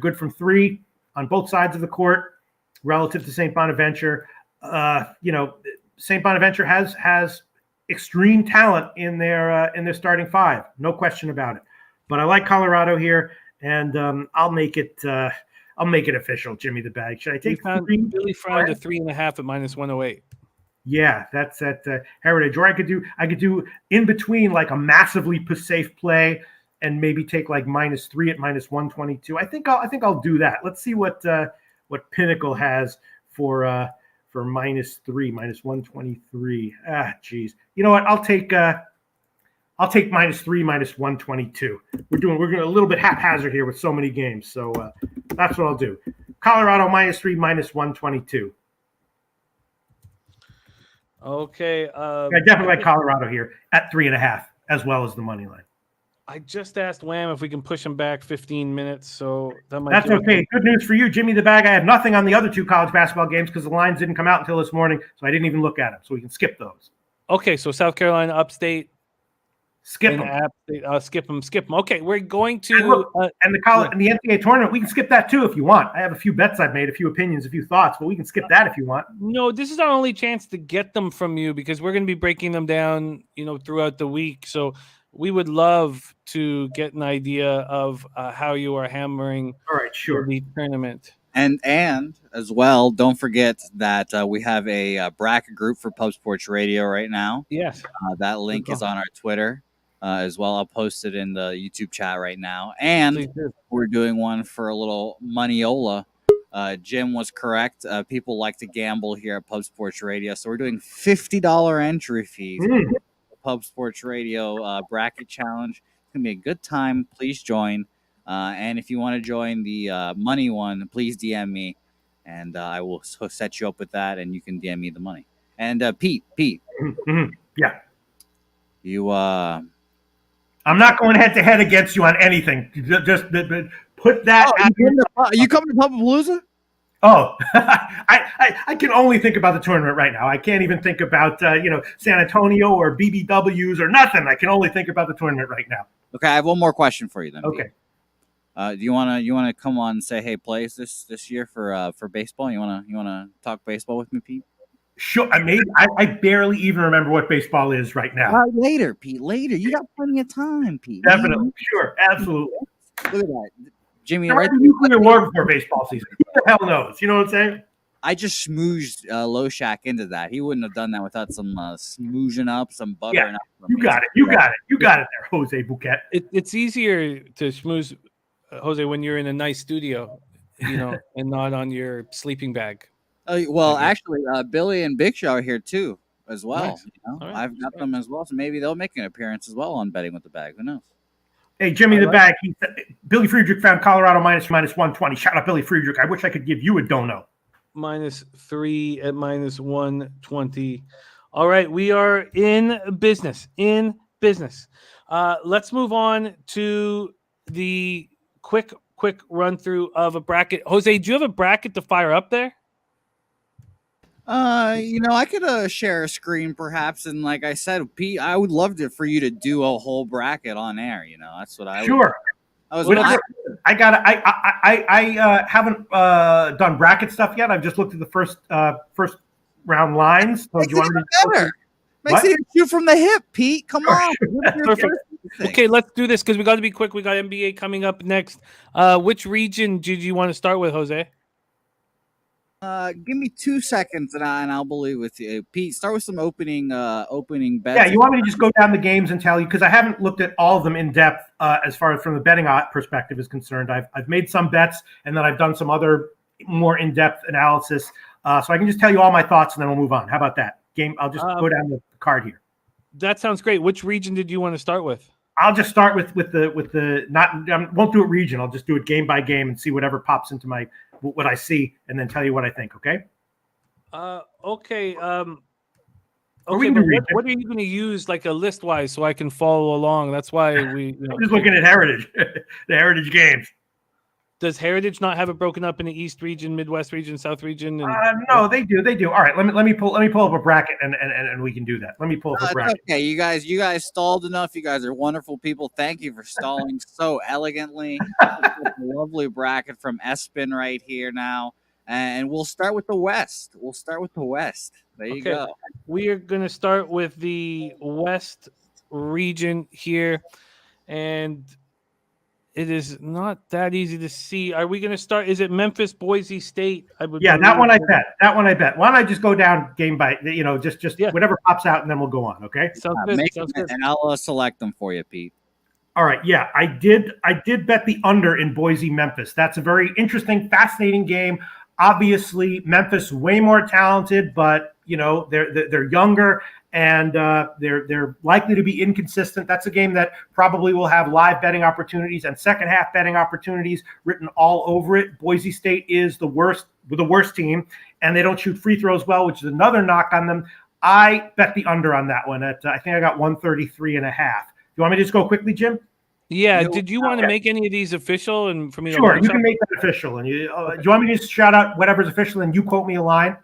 good from three on both sides of the court relative to St. Bonaventure. St. Bonaventure has extreme talent in their starting five, no question about it. But I like Colorado here, and I'll make it official. Jimmy the bag. Should I take Billy found a 3.5 at -108? Yeah, that's at Heritage. Or I could do in between like a massively safe play and maybe take like -3 at -122. I think I'll do that. Let's see what Pinnacle has for -3, -123. Geez. You know what? I'll take -3, -122. We're going a little bit haphazard here with so many games. So that's what I'll do. Colorado -3, -122. Okay. I definitely like Colorado here at 3.5 as well as the money line. I just asked Wham if we can push him back 15 minutes, so that's okay. Good news for you, Jimmy the bag. I have nothing on the other two college basketball games because the lines didn't come out until this morning, so I didn't even look at them. So we can skip those. Okay, so South Carolina upstate. Skip them. Skip them. Okay, we're going to and the NCAA tournament. We can skip that too if you want. I have a few bets I've made, a few opinions, a few thoughts, but we can skip that if you want. No, this is our only chance to get them from you because we're going to be breaking them down, throughout the week. So we would love to get an idea of how you are hammering. All right, sure. The tournament. And as well, don't forget that we have a bracket group for Pub Sports Radio right now. Yes. That link is on our Twitter. As well, I'll post it in the YouTube chat right now. And we're doing one for a little Moneyola. Jim was correct. People like to gamble here at Pub Sports Radio. So we're doing $50 entry fees. Pub Sports Radio bracket challenge. It's going to be a good time. Please join. And if you want to join the money one, please DM me. And I will set you up with that. And you can DM me the money. And Pete. Mm-hmm. Yeah. You... I'm not going head-to-head against you on anything. Just put that. Are you coming to Pumpapalooza? Oh, I can only think about the tournament right now. I can't even think about San Antonio or BBWs or nothing. I can only think about the tournament right now. Okay, I have one more question for you then. Okay. Do you wanna come on and say, hey, plays this year for baseball? You wanna talk baseball with me, Pete? Sure. I barely even remember what baseball is right now. Later, Pete. Later. You got plenty of time, Pete. Definitely. Sure. Absolutely. Look at that. Jimmy, right? Nuclear war before baseball season. Who the hell knows? You know what I'm saying? I just smoozed Loshak into that. He wouldn't have done that without some smoozing up, some buttering up. You got it. You got it there, Jose Bouquet. It's easier to schmooze, Jose, when you're in a nice studio, and not on your sleeping bag. Actually, Billy and Big Show are here too, as well. Nice. Right, I've got them as well, so maybe they'll make an appearance as well on Betting with the Bag. Who knows? Hey, Jimmy the bag. Billy Friedrich found Colorado -120. Shout out Billy Friedrich. I wish I could give you a dono. -3 at -120. All right, we are in business. Let's move on to the quick run through of a bracket. Jose, do you have a bracket to fire up there? I could share a screen perhaps, and like I said, Pete, I would love for you to do a whole bracket on air. That's what I sure. I haven't done bracket stuff yet. I've just looked at the first round lines. So do you want me to better? Makes it shoot from the hip, Pete. Come on. Perfect. Okay, let's do this because we got to be quick. We got NBA coming up next. Which region did you want to start with, Jose? Give me 2 seconds and I'll believe with you. Pete, start with some opening bets. Yeah, you want me to just go down the games and tell you, because I haven't looked at all of them in depth as far as from the betting perspective is concerned. I've made some bets and then I've done some other more in-depth analysis. So I can just tell you all my thoughts and then we'll move on. How about that? I'll just go down the card here. That sounds great. Which region did you want to start with? I'll just start with the not. I won't do it region. I'll just do it game by game and see whatever pops into what I see, and then tell you what I think. Okay. Okay. Okay. What are you going to use, like a list wise, so I can follow along? That's why we. I'm just looking at Heritage, the Heritage games. Does Heritage not have it broken up in the East region, Midwest region, South region? No, they do. They do. All right, let me pull up a bracket and we can do that. Let me pull up a bracket. Okay, you guys stalled enough. You guys are wonderful people. Thank you for stalling so elegantly. Lovely bracket from Espen right here now, and we'll start with the West. There you go. We are going to start with the West region here, and it is not that easy to see. Are we going to start? Is it Memphis, Boise State? That one I bet. Why don't I just go down game by, just whatever pops out, and then we'll go on. Okay. Sounds good. And I'll select them for you, Pete. All right. Yeah, I did bet the under in Boise, Memphis. That's a very interesting, fascinating game. Obviously, Memphis way more talented, but they're younger. And they're likely to be inconsistent. That's a game that probably will have live betting opportunities and second half betting opportunities written all over it. Boise State is the worst team, and they don't shoot free throws well, which is another knock on them. I bet the under on that one. I think I got 133.5. Do you want me to just go quickly, Jim? Yeah. Did you want to make any of these official and for me? Sure, you can make that official. And do you want me to just shout out whatever's official and you quote me a line?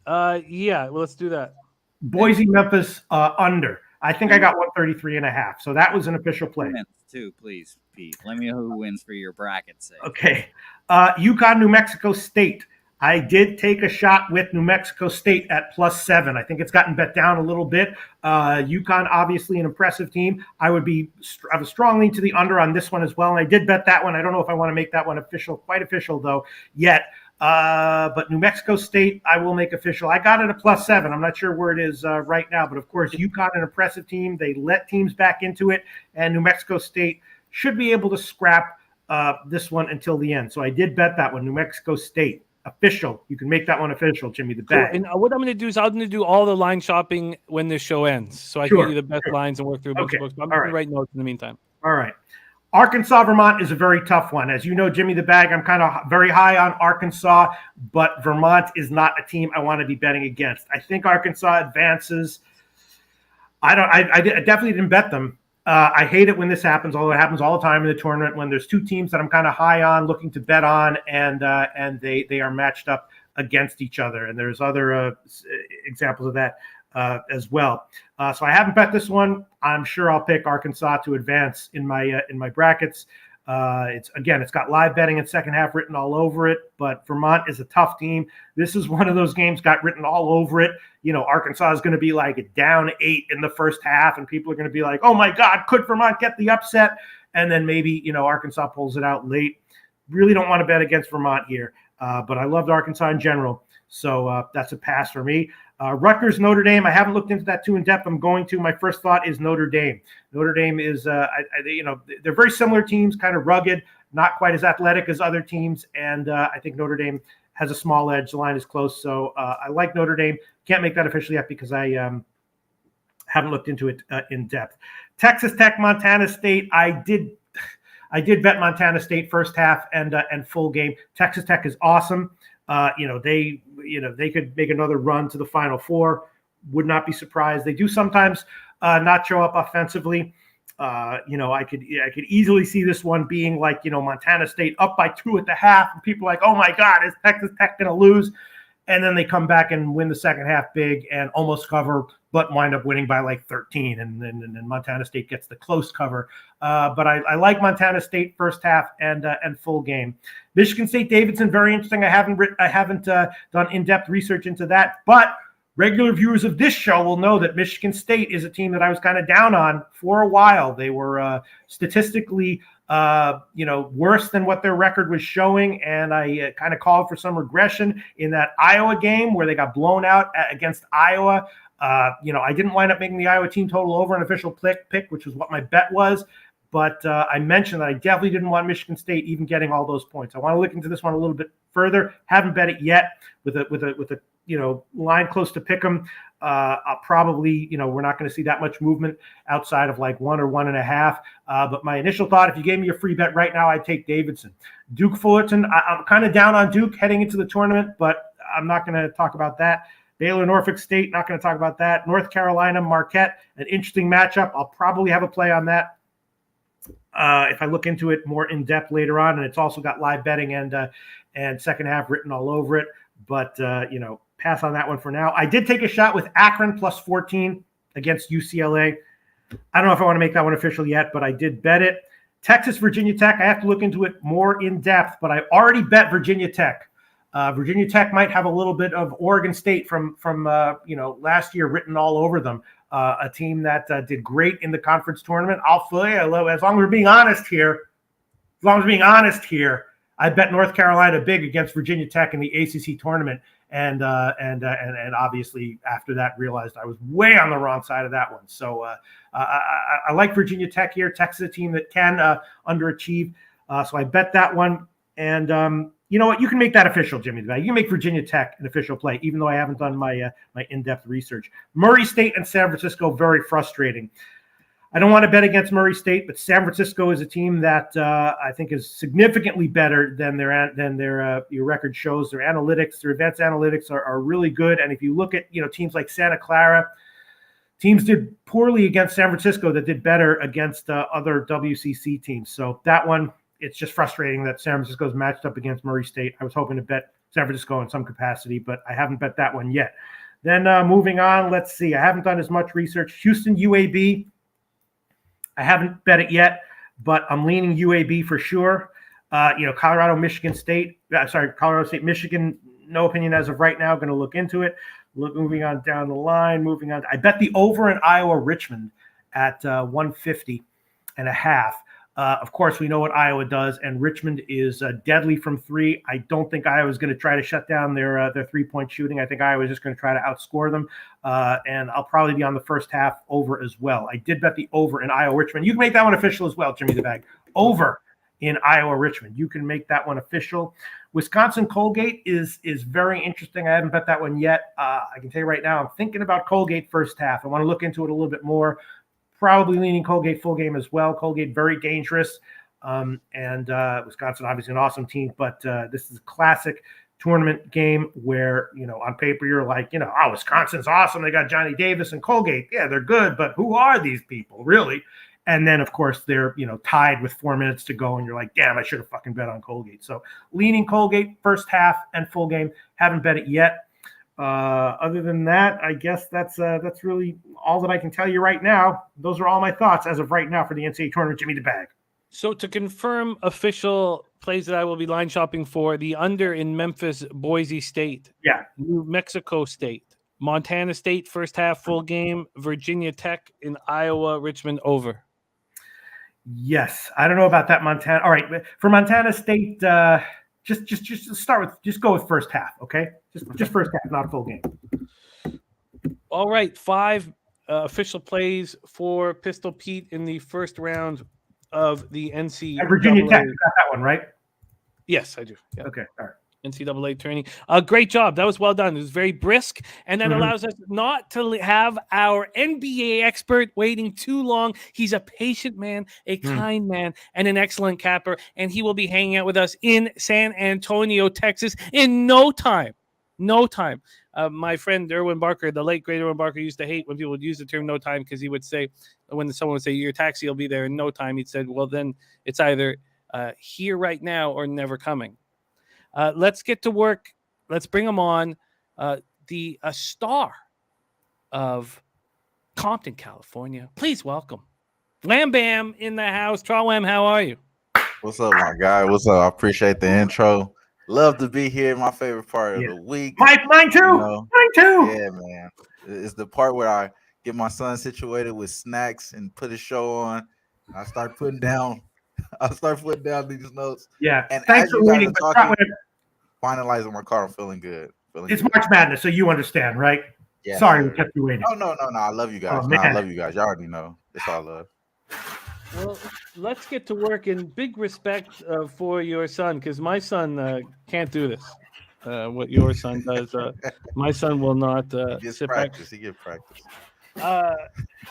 Yeah. Well, let's do that. Boise, Memphis, under. I think I got 133.5. So that was an official play. Too, please, Pete. Let me know who wins for your bracket's sake. Okay. UConn, New Mexico State. I did take a shot with New Mexico State at +7. I think it's gotten bet down a little bit. UConn, obviously an impressive team. I have a strong lean to the under on this one as well. And I did bet that one. I don't know if I want to make that one quite official though, yet. But New Mexico State, I will make official. I got it at +7. I'm not sure where it is right now, but of course, UConn, an impressive team. They let teams back into it, and New Mexico State should be able to scrap this one until the end. So I did bet that one, New Mexico State. Official. You can make that one official, Jimmy the Bag. Cool. And what I'm going to do is I'm going to do all the line shopping when this show ends. So I can get you the best lines and work through a bunch of books. But I'm going to write notes in the meantime. All right. Arkansas, Vermont is a very tough one. As you know, Jimmy the Bag, I'm kind of very high on Arkansas, but Vermont is not a team I want to be betting against. I think Arkansas advances. I definitely didn't bet them. I hate it when this happens, although it happens all the time in the tournament when there's two teams that I'm kind of high on, looking to bet on, and they are matched up against each other. And there's other examples of that as well. So I haven't bet this one. I'm sure I'll pick Arkansas to advance in my brackets. It's got live betting and second half written all over it, but Vermont is a tough team. This is one of those games got written all over it. Arkansas is going to be like down 8 in the first half, and people are going to be like, oh my God, could Vermont get the upset? And then maybe, Arkansas pulls it out late. Really don't want to bet against Vermont here, but I loved Arkansas in general. So that's a pass for me. Rutgers, Notre Dame. I haven't looked into that too in depth. I'm going to. My first thought is Notre Dame. Notre Dame is, they're very similar teams, kind of rugged, not quite as athletic as other teams. And I think Notre Dame has a small edge. The line is close. So I like Notre Dame. Can't make that official yet because I haven't looked into it in depth. Texas Tech, Montana State. I did bet Montana State first half and full game. Texas Tech is awesome. They could make another run to the Final Four. Would not be surprised. They do sometimes not show up offensively. I could easily see this one being like, Montana State up by 2 at the half, and people are like, oh my God, is Texas Tech going to lose? And then they come back and win the second half big and almost cover, but wind up winning by like 13. And then Montana State gets the close cover. But I like Montana State first half and full game. Michigan State, Davidson, very interesting. I haven't done in-depth research into that, but regular viewers of this show will know that Michigan State is a team that I was kind of down on for a while. They were statistically worse than what their record was showing. And I kind of called for some regression in that Iowa game where they got blown out against Iowa. I didn't wind up making the Iowa team total over an official pick, which was what my bet was. But I mentioned that I definitely didn't want Michigan State even getting all those points. I want to look into this one a little bit further. Haven't bet it yet with a line close to pick 'em. I'll probably, we're not going to see that much movement outside of like 1 or 1.5. But my initial thought, if you gave me a free bet right now, I'd take Davidson. Duke Fullerton, I'm kind of down on Duke heading into the tournament, but I'm not going to talk about that. Baylor, Norfolk State, not going to talk about that. North Carolina, Marquette, an interesting matchup. I'll probably have a play on that if I look into it more in depth later on. And it's also got live betting and second half written all over it. But, pass on that one for now. I did take a shot with Akron plus 14 against UCLA. I don't know if I want to make that one official yet, but I did bet it. Texas, Virginia Tech. I have to look into it more in depth, but I already bet Virginia Tech. Virginia Tech might have a little bit of Oregon State from last year written all over them. A team that did great in the conference tournament. I'll tell you, as long as we're being honest here, I bet North Carolina big against Virginia Tech in the ACC tournament, and obviously after that realized I was way on the wrong side of that one. So I like Virginia Tech here. Tech's a team that can underachieve, so I bet that one. And you know what? You can make that official, Jimmy the Bag. You can make Virginia Tech an official play, even though I haven't done my in-depth research. Murray State and San Francisco, very frustrating. I don't want to bet against Murray State, but San Francisco is a team that I think is significantly better than their your record shows. Their analytics, their advanced analytics are really good. And if you look at teams like Santa Clara, teams did poorly against San Francisco that did better against other WCC teams. So that one, it's just frustrating that San Francisco is matched up against Murray State. I was hoping to bet San Francisco in some capacity, but I haven't bet that one yet. Then moving on, let's see. I haven't done as much research. Houston UAB. I haven't bet it yet, but I'm leaning UAB for sure. Colorado State, Michigan, no opinion as of right now. Going to look into it. Moving on down the line, I bet the over in Iowa Richmond at 150.5. Of course, we know what Iowa does, and Richmond is deadly from three. I don't think Iowa's going to try to shut down their three-point shooting. I think Iowa's just going to try to outscore them, and I'll probably be on the first half over as well. I did bet the over in Iowa Richmond. You can make that one official as well, Jimmy the Bag. Over in Iowa Richmond. You can make that one official. Wisconsin Colgate is very interesting. I haven't bet that one yet. I can tell you right now, I'm thinking about Colgate first half. I want to look into it a little bit more. Probably leaning Colgate full game as well. Colgate very dangerous, and Wisconsin obviously an awesome team. But this is a classic tournament game where on paper you're like Wisconsin's awesome. They got Johnny Davis and Colgate. Yeah, they're good, but who are these people really? And then of course they're tied with 4 minutes to go, and you're like, damn, I should have fucking bet on Colgate. So leaning Colgate first half and full game. Haven't bet it yet. Other than that, I guess that's really all that I can tell you right now. Those are all my thoughts as of right now for the NCAA tournament. Jimmy the Bag. So to confirm official plays that I will be line shopping for, the under in Memphis, Boise State, New Mexico State, Montana State first half full game, Virginia Tech in Iowa, Richmond over. Yes, I don't know about that Montana. All right, for Montana State, just go with first half, okay? Just first half, not a full game. All right, 5 official plays for Pistol Pete in the first round of the NCAA. And Virginia Tech, you got that one, right? Yes, I do. Yeah. Okay, all right. NCAA tourney. Great job. That was well done. It was very brisk, and that allows us not to have our NBA expert waiting too long. He's a patient man, a kind man, and an excellent capper, and he will be hanging out with us in San Antonio, Texas in no time. No time. My friend Erwin Barker, the late great Erwin Barker, used to hate when people would use the term no time, because he would say, when someone would say, your taxi will be there in no time, he'd said, well, then it's either here right now or never coming. Let's get to work. Let's bring him on. The star of Compton, California. Please welcome Lam Bam in the house. Trot Wam, how are you? What's up, my guy? What's up? I appreciate the intro. Love to be here. My favorite part of the week. Mine too. Mine too. Yeah, man. It's the part where I get my son situated with snacks and put a show on. I start putting down I'll start putting down these notes. Yeah. And Thanks as for you guys waiting. are talking, finalizing my car, I'm feeling good. It's March Madness, so you understand, right? Yes, Sorry, sir. we kept you waiting. Oh, no. I love you guys. Oh, I man. love you guys. Y'all already know. It's all love. Well, let's get to work. In big respect for your son, because my son can't do this. What your son does, my son will not sit practice. back. He get practice.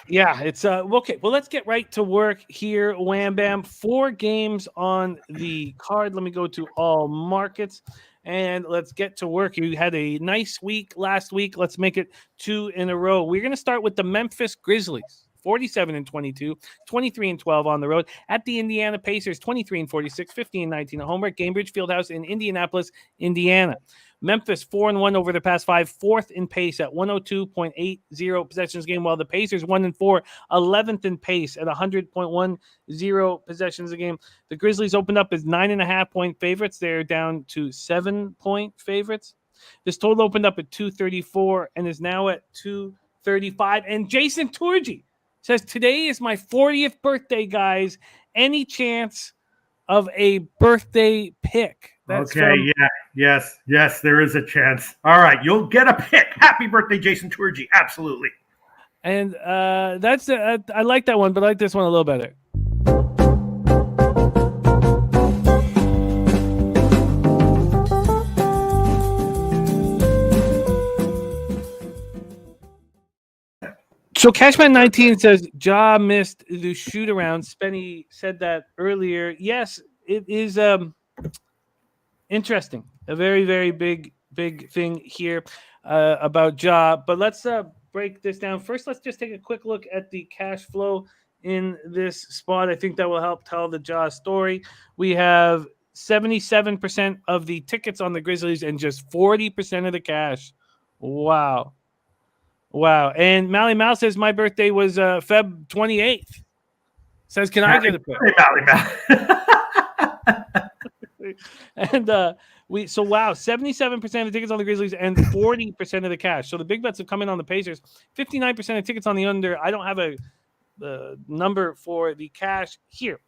Yeah, it's okay. Well, let's get right to work here. Wham Bam. 4 games on the card. Let me go to all markets and let's get to work. You had a nice week last week. Let's make it 2 in a row. We're going to start with the Memphis Grizzlies. 47-22, 23-12 on the road at the Indiana Pacers, 23-46, 15-19 at home at Gainbridge Fieldhouse in Indianapolis, Indiana. Memphis 4-1 over the past 5, 4th in pace at 102.80 possessions game, while the Pacers 1-4, 11th in pace at 100.10 possessions a game. The Grizzlies opened up as 9.5-point favorites. They're down to 7-point favorites. This total opened up at 234 and is now at 235. And Jason Turgi says, today is my 40th birthday, guys. Any chance of a birthday pick? That's yes, there is a chance. All right, you'll get a pick. Happy birthday, Jason Turgi. Absolutely. And that's I like that one, but I like this one a little better. So Cashman19 says Ja missed the shoot around. Spenny said that earlier. Yes, it is interesting. A very, very big thing here about Ja. But let's break this down. First, let's just take a quick look at the cash flow in this spot. I think that will help tell the Ja story. We have 77% of the tickets on the Grizzlies and just 40% of the cash. Wow. And Mally Mal says my birthday was Feb 28th. Says, can I get a pick? And 77% of the tickets on the Grizzlies and 40% of the cash. So the big bets have come in on the Pacers. 59% of tickets on the under. I don't have a number for the cash here.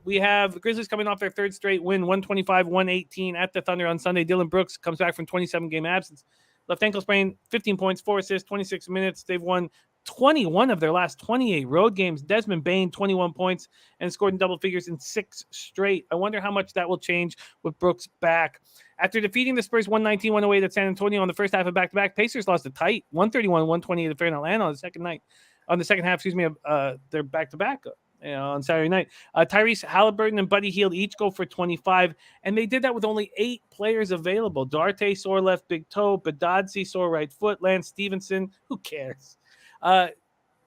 We have the Grizzlies coming off their 3rd straight win, 125-118 at the Thunder on Sunday. Dylan Brooks comes back from 27-game absence. Left ankle sprain, 15 points, 4 assists, 26 minutes. They've won 21 of their last 28 road games. Desmond Bane, 21 points, and scored in double figures in 6 straight. I wonder how much that will change with Brooks back. After defeating the Spurs 119-108 at San Antonio on the first half of back-to-back, Pacers lost a tight 131-128 at Atlanta on the second night. On the second half, their back-to-back on Saturday night. Tyrese Halliburton and Buddy Hield each go for 25, and they did that with only 8 players available. Duarte sore left big toe, Badadzi sore right foot, Lance Stevenson, who cares?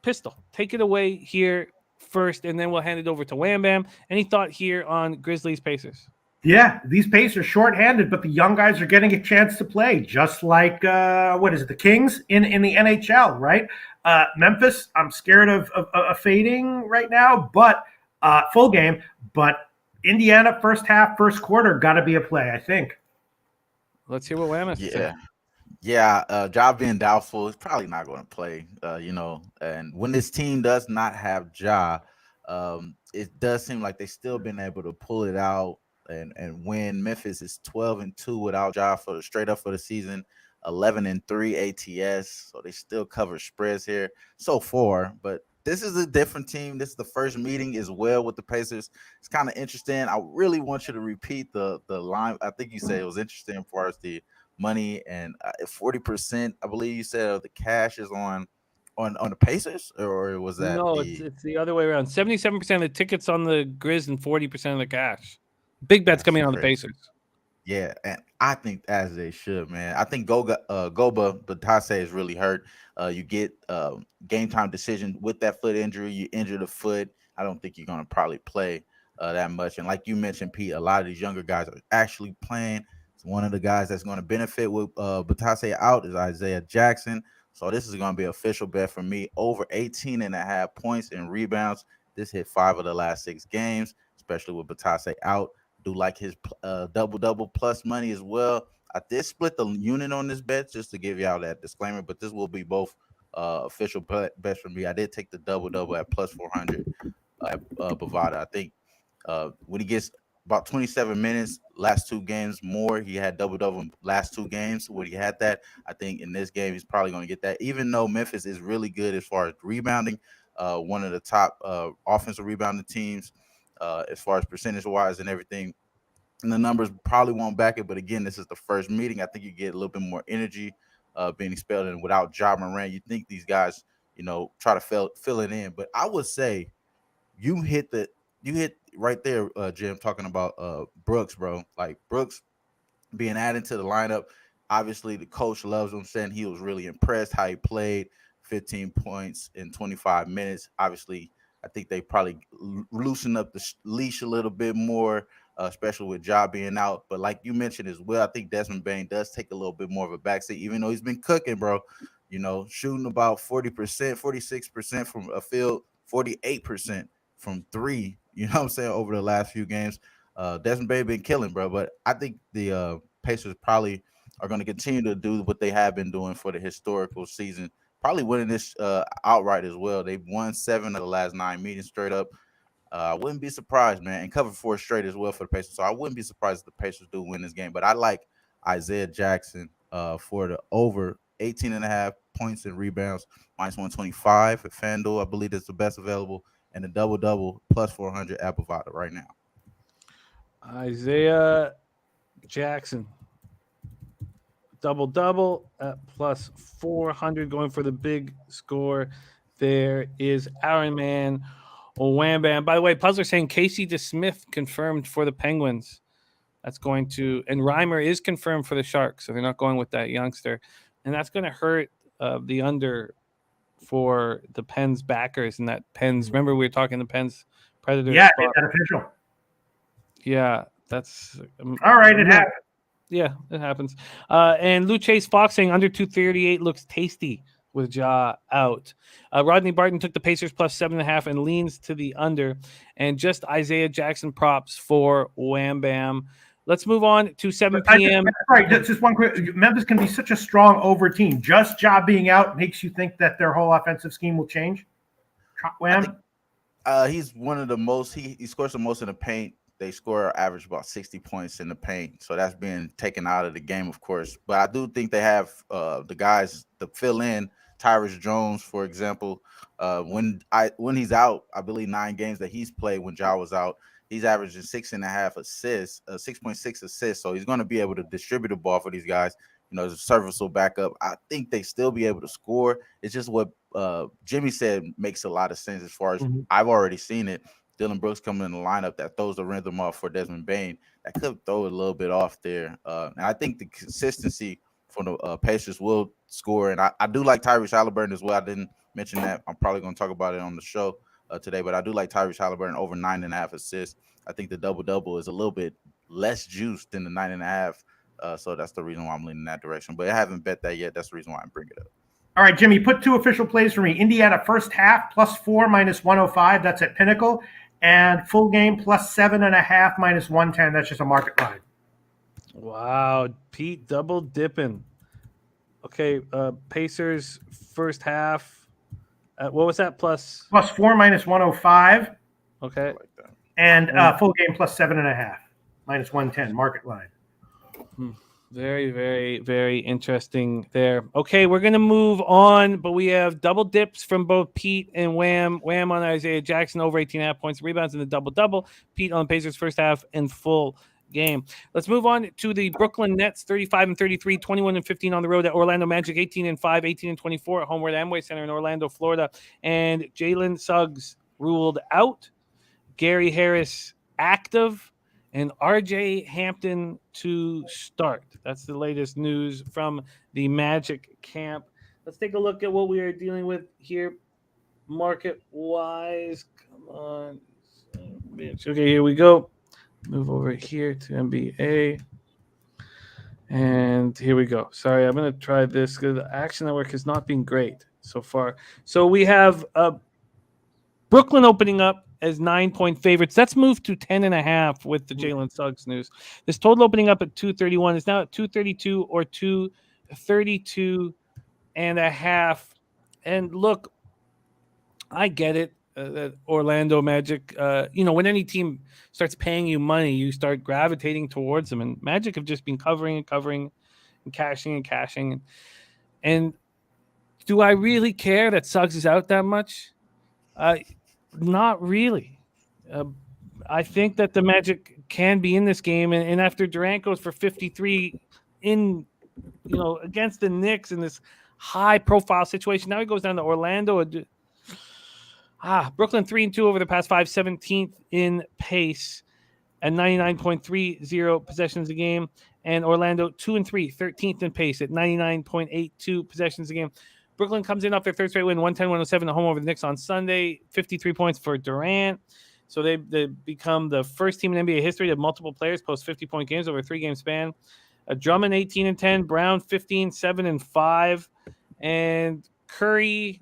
Pistol, take it away here first, and then we'll hand it over to Wham Bam. Any thought here on Grizzlies Pacers? Yeah, these Pacers shorthanded, but the young guys are getting a chance to play, just like the Kings in the NHL, right? Memphis, I'm scared of fading right now, but full game. But Indiana, first half, first quarter, got to be a play, I think. Let's hear what Wham has to say. Ja being doubtful is probably not going to play, and when this team does not have Ja, it does seem like they've still been able to pull it out and win. Memphis is 12-2 without Ja straight up for the season, 11-3 ATS, so they still cover spreads here so far, but this is a different team. This is the first meeting as well with the Pacers. It's kind of interesting. I really want you to repeat the line. I think you said it was interesting as far as the money, and 40%, I believe you said, of the cash is on the Pacers, or was that? No, it's the other way around. 77% of the tickets on the Grizz and 40% of the cash. Big bets coming on the Pacers. Yeah, and I think as they should, man. I think Goba Batase is really hurt. You get game time decision with that foot injury. You injure the foot. I don't think you're going to probably play that much. And like you mentioned, Pete, a lot of these younger guys are actually playing. One of the guys that's going to benefit with Batase out is Isaiah Jackson. So this is going to be an official bet for me. Over 18.5 points and rebounds. This hit 5 of the last 6 games, especially with Batase out. Do like his double plus money as well. I did split the unit on this bet just to give y'all that disclaimer, but this will be both official bets for me. I did take the double at plus 400 at Bovada. I think When he gets about 27 minutes, last two games more, he had double last two games. When he had that, I think in this game he's probably going to get that. Even though Memphis is really good as far as rebounding, one of the top offensive rebounding teams as far as percentage wise and everything. And the numbers probably won't back it, but again, this is the first meeting. I think you get a little bit more energy being expelled, and without Ja Morant, you think these guys, try to fill it in. But I would say you hit right there, Jim, talking about Brooks, bro. Like Brooks being added to the lineup. Obviously, the coach loves him, saying he was really impressed how he played. 15 points in 25 minutes. Obviously, I think they probably loosen up the leash a little bit more, especially with Ja being out. But like you mentioned as well, I think Desmond Bane does take a little bit more of a backseat, even though he's been cooking, bro. Shooting about 40%, 46% from a field, 48% from three. You know what I'm saying, over the last few games. Desmond Bane been killing, bro. But I think the Pacers probably are going to continue to do what they have been doing for the historical season. Probably winning this outright as well. They've won 7 of the last 9 meetings straight up. I wouldn't be surprised, man, and covered 4 straight as well for the Pacers. So I wouldn't be surprised if the Pacers do win this game. But I like Isaiah Jackson for the over 18.5 points and rebounds, minus 125 at FanDuel. I believe that's the best available, and the double plus 400 at Bovada right now. Isaiah Jackson. Double at plus 400, going for the big score. There is Iron Man Wham Bam. By the way, Puzzler saying Casey DeSmith confirmed for the Penguins. That's going to, and Reimer is confirmed for the Sharks, so they're not going with that youngster. And that's going to hurt the under for the Pens backers and that Pens. Remember, we were talking the Pens Predators. Yeah, it's that official. Yeah, that's all right. It happened. Yeah, it happens. And Lou Chase Fox saying under 238 looks tasty with Ja out. Rodney Barton took the Pacers plus 7.5 and leans to the under. And just Isaiah Jackson props for Wham Bam. Let's move on to 7 p.m. Right, just one quick. Memphis can be such a strong over team. Just Ja being out makes you think that their whole offensive scheme will change? Trot Wam? He's one of the most. He scores the most in the paint. They score average about 60 points in the paint. So that's being taken out of the game, of course. But I do think they have the guys to fill in. Tyrus Jones, for example, when he's out, I believe 9 games that he's played when Ja was out, he's averaging 6.5 assists, 6.6 assists. So he's going to be able to distribute the ball for these guys. As a serviceable backup. I think they still be able to score. It's just what Jimmy said makes a lot of sense as far as I've already seen it. Dylan Brooks coming in the lineup that throws the rhythm off for Desmond Bane. That could throw it a little bit off there. And I think the consistency for the Pacers will score. And I do like Tyrese Halliburton as well. I didn't mention that. I'm probably going to talk about it on the show today. But I do like Tyrese Halliburton over 9.5 assists. I think the double-double is a little bit less juiced than the 9.5. So that's the reason why I'm leaning in that direction. But I haven't bet that yet. That's the reason why I bring it up. All right, Jimmy, put 2 official plays for me. Indiana first half plus 4 minus 105. That's at Pinnacle. And full game plus 7.5 minus 110. That's just a market line. Wow, Pete double dipping. Okay, Pacers first half. What was that? Plus 4 minus 105. Okay. I like that. And full game plus 7.5 minus 110 market line. Very, very, very interesting there. Okay, we're going to move on, but we have double dips from both Pete and Wham. Wham on Isaiah Jackson over 18.5 points, rebounds in the double-double. Pete on Pacers first half and full game. Let's move on to the Brooklyn Nets, 35-33, 21-15 on the road at Orlando Magic, 18-5, 18-24 at home at Amway Center in Orlando, Florida. And Jalen Suggs ruled out. Gary Harris active. And RJ Hampton to start. That's the latest news from the Magic camp. Let's take a look at what we are dealing with here market-wise. Come on. Okay, here we go. Move over here to NBA. And here we go. Sorry, I'm going to try this because the Action Network has not been great so far. So we have Brooklyn opening up as 9-point favorites. That's moved to 10.5 with the Jalen Suggs news. This total opening up at 231 is now at 232 or 232.5. And look, I get it. that Orlando Magic, when any team starts paying you money, you start gravitating towards them. And Magic have just been covering and cashing. And do I really care that Suggs is out that much? Not really. I think that the Magic can be in this game. And after Durant goes for 53 against the Knicks in this high-profile situation, now he goes down to Orlando. Brooklyn 3-2 over the past 5, 17th in pace at 99.30 possessions a game, and Orlando 2-3, 13th in pace at 99.82 possessions a game. Brooklyn comes in off their third straight win, 110-107 at home over the Knicks on Sunday, 53 points for Durant. So they become the first team in NBA history to have multiple players post 50-point games over a 3-game span. Drummond 18-10, Brown 15, 7-5, and Curry.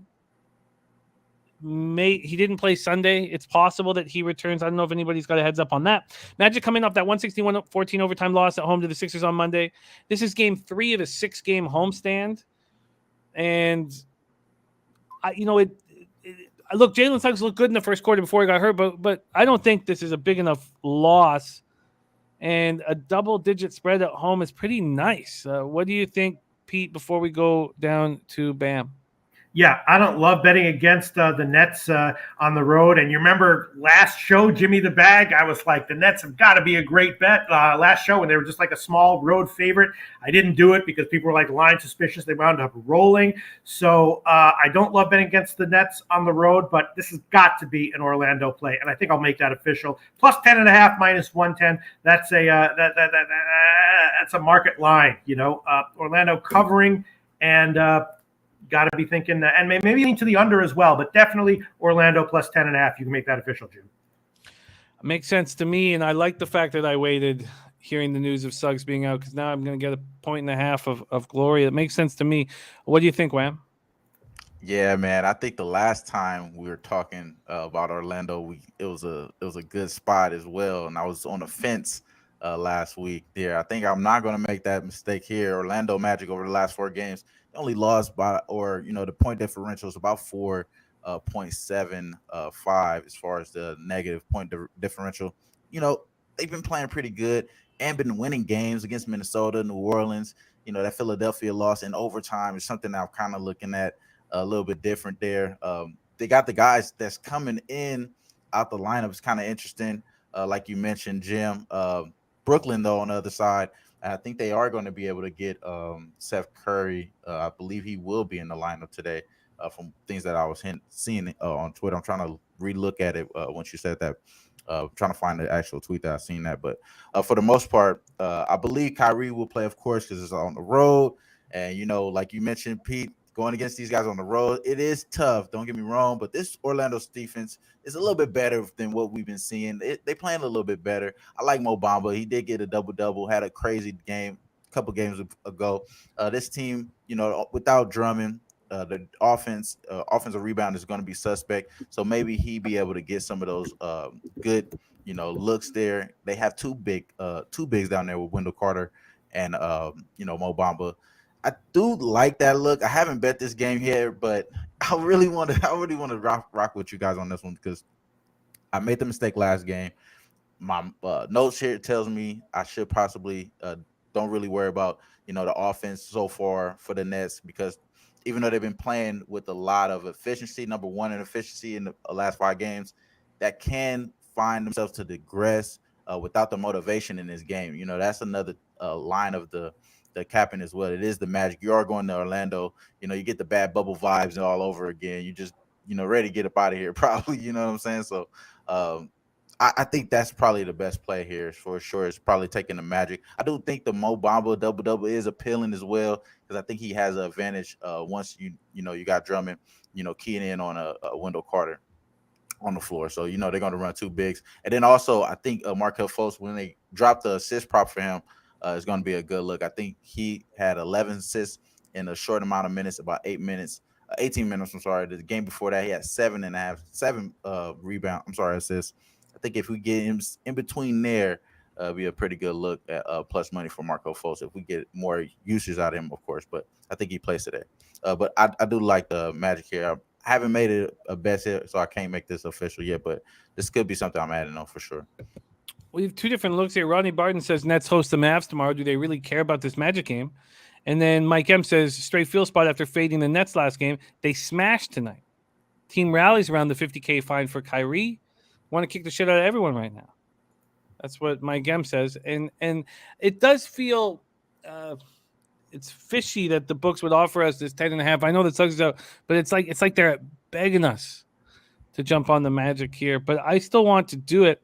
He didn't play Sunday. It's possible that he returns. I don't know if anybody's got a heads up on that. Magic coming off that 161-14 overtime loss at home to the Sixers on Monday. This is game 3 of a 6-game homestand. And look, Jalen Suggs looked good in the first quarter before he got hurt, but I don't think this is a big enough loss. And a double-digit spread at home is pretty nice. What do you think, Pete, before we go down to Bam? Yeah, I don't love betting against the Nets on the road. And you remember last show, Jimmy the Bag, I was like, the Nets have got to be a great bet last show when they were just like a small road favorite. I didn't do it because people were like line suspicious. They wound up rolling. So I don't love betting against the Nets on the road, but this has got to be an Orlando play. And I think I'll make that official. Plus 10.5, minus 110. That's a market line, Orlando covering and got to be thinking that, and maybe lean to the under as well, but definitely Orlando plus 10.5. You can make that official, Jim. Makes sense to me, and I like the fact that I waited hearing the news of Suggs being out because now I'm going to get 1.5 of glory. It makes sense to me. What do you think, Wham? Yeah, man. I think the last time we were talking about Orlando, it was a good spot as well, and I was on the fence last week there. I think I'm not going to make that mistake here. Orlando Magic over the last 4 games only lost by, the point differential is about 4.75 as far as the negative point differential. They've been playing pretty good and been winning games against Minnesota, New Orleans. That Philadelphia loss in overtime is something I'm kind of looking at a little bit different there. They got the guys that's coming in out the lineup is kind of interesting. Like you mentioned, Jim. Brooklyn, though, on the other side, I think they are going to be able to get Seth Curry. I believe he will be in the lineup today from things that I was seeing on Twitter. I'm trying to relook at it once you said that. Trying to find the actual tweet that I've seen that. But for the most part, I believe Kyrie will play, of course, because it's on the road. And, like you mentioned, Pete, going against these guys on the road, it is tough. Don't get me wrong. But this Orlando's defense is a little bit better than what we've been seeing. They playing a little bit better. I like Mo Bamba. He did get a double-double, had a crazy game a couple games ago. This team, without Drummond, the offensive rebound is going to be suspect. So maybe he be able to get some of those good, looks there. They have two bigs down there with Wendell Carter and, Mo Bamba. I do like that look. I haven't bet this game here, but I really want to rock with you guys on this one because I made the mistake last game. My notes here tells me I should possibly don't really worry about the offense so far for the Nets because even though they've been playing with a lot of efficiency, number one in efficiency in the last 5 games, that can find themselves to digress without the motivation in this game. That's another line of the capping as well. It is the Magic. You are going to Orlando. You get the bad bubble vibes all over again. You just, ready to get up out of here probably, you know what I'm saying? So I think that's probably the best play here for sure. It's probably taking the Magic. I do think the Mo Bamba double-double is appealing as well because I think he has an advantage once you got Drummond, keying in on a Wendell Carter on the floor. So, they're going to run 2 bigs. And then also I think Markelle Fultz, when they dropped the assist prop for him, is going to be a good look. I think he had 11 assists in a short amount of minutes, about 18 minutes. I'm sorry. The game before that, he had 7 assists. I think if we get him in between there, be a pretty good look at plus money for Markelle Fultz if we get more usage out of him, of course. But I think he plays today. But I do like the Magic here. haven't made it a best hit, so I can't make this official yet. But this could be something I'm adding on for sure. We have two different looks here. Rodney Barton says Nets host the Mavs tomorrow. Do they really care about this Magic game? And then Mike M says straight field spot after fading the Nets last game. They smashed tonight. Team rallies around the $50K fine for Kyrie. Want to kick the shit out of everyone right now. That's what Mike M says. And it does feel it's fishy that the books would offer us this 10.5. I know that sucks out, but it's like they're begging us to jump on the Magic here. But I still want to do it.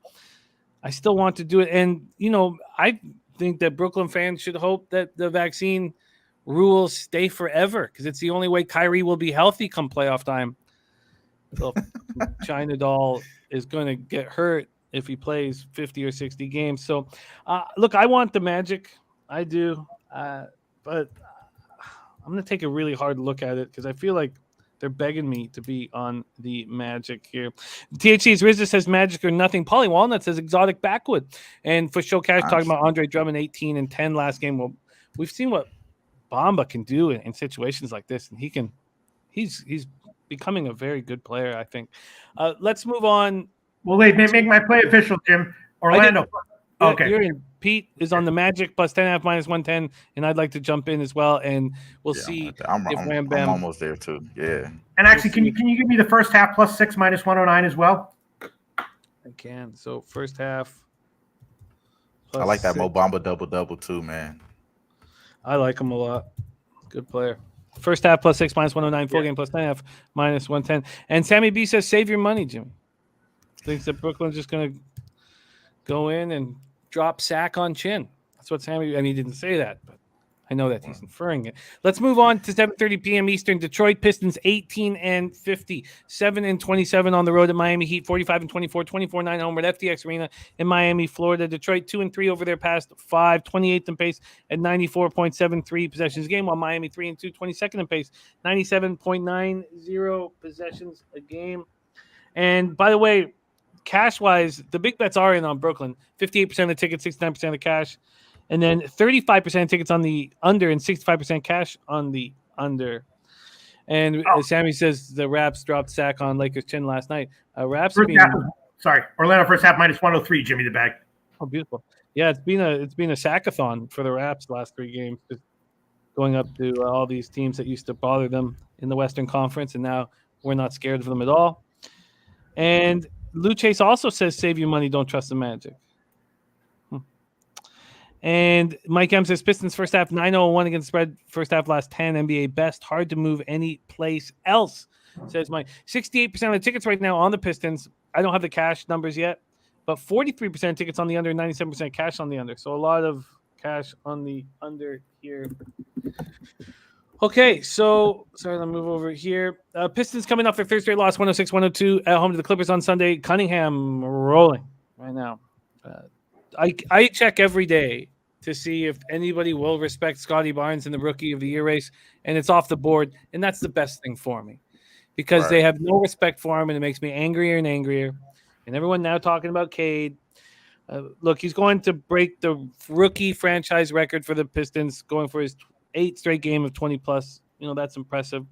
And, I think that Brooklyn fans should hope that the vaccine rules stay forever because it's the only way Kyrie will be healthy come playoff time. So China Doll is going to get hurt if he plays 50 or 60 games. So, look, I want the Magic. I do. But I'm going to take a really hard look at it because I feel like they're begging me to be on the Magic here. THC's Rizza says Magic or nothing. Paulie Walnut says exotic backwood. And for Show Cash talking about Andre Drummond 18 and 10 last game. Well, we've seen what Bamba can do in situations like this, and he's becoming a very good player, I think. Let's move on. Well, wait, make my play official, Jim. Orlando. Okay. You're in. Pete is on the Magic plus 10.5 minus 110, and I'd like to jump in as well, and we'll see I'm almost there too. Yeah. And actually, can you give me the first half plus 6 minus 109 as well? I can. So first half. I like that Mo Bamba double too, man. I like him a lot. Good player. First half plus 6 minus 109, full game plus 10.5 minus 110. And Sammy B says, save your money, Jimmy. Thinks that Brooklyn's just going to go in and drop sack on chin. That's what Sammy, and he didn't say that, but I know that he's inferring it. Let's move on to 7:30 p.m. Eastern. Detroit Pistons 18-50, 7-27 on the road at Miami Heat, 45-24, 24-9 home at FTX Arena in Miami, Florida. Detroit 2-3 over their past 5, 28th in pace at 94.73 possessions a game, while Miami 3-2, 22nd in pace, 97.90 possessions a game. And by the way, cash-wise, the big bets are in on Brooklyn. 58% of the tickets, 69% of the cash. And then 35% of tickets on the under and 65% cash on the under. And Sammy says the Raps dropped sack on Lakers chin last night. Orlando first half minus 103, Jimmy the bag. Oh, beautiful. Yeah, it's been a sackathon for the Raps the last 3 games, just going up to all these teams that used to bother them in the Western Conference, and now we're not scared of them at all. And Lou Chase also says, save your money, don't trust the Magic. And Mike M says, Pistons first half 9-0-1 against spread, first half last 10, NBA best. Hard to move any place else, says Mike. 68% of the tickets right now on the Pistons. I don't have the cash numbers yet, but 43% tickets on the under, 97% cash on the under. So a lot of cash on the under here. Okay, so sorry, let me move over here. Pistons coming off their third straight loss, 106-102 at home to the Clippers on Sunday. Cunningham rolling right now. I check every day to see if anybody will respect Scotty Barnes in the Rookie of the Year race, and it's off the board, and that's the best thing for me because they have no respect for him, and it makes me angrier and angrier. And everyone now talking about Cade. Look, he's going to break the rookie franchise record for the Pistons, going for his 8th straight game of 20+. That's impressive.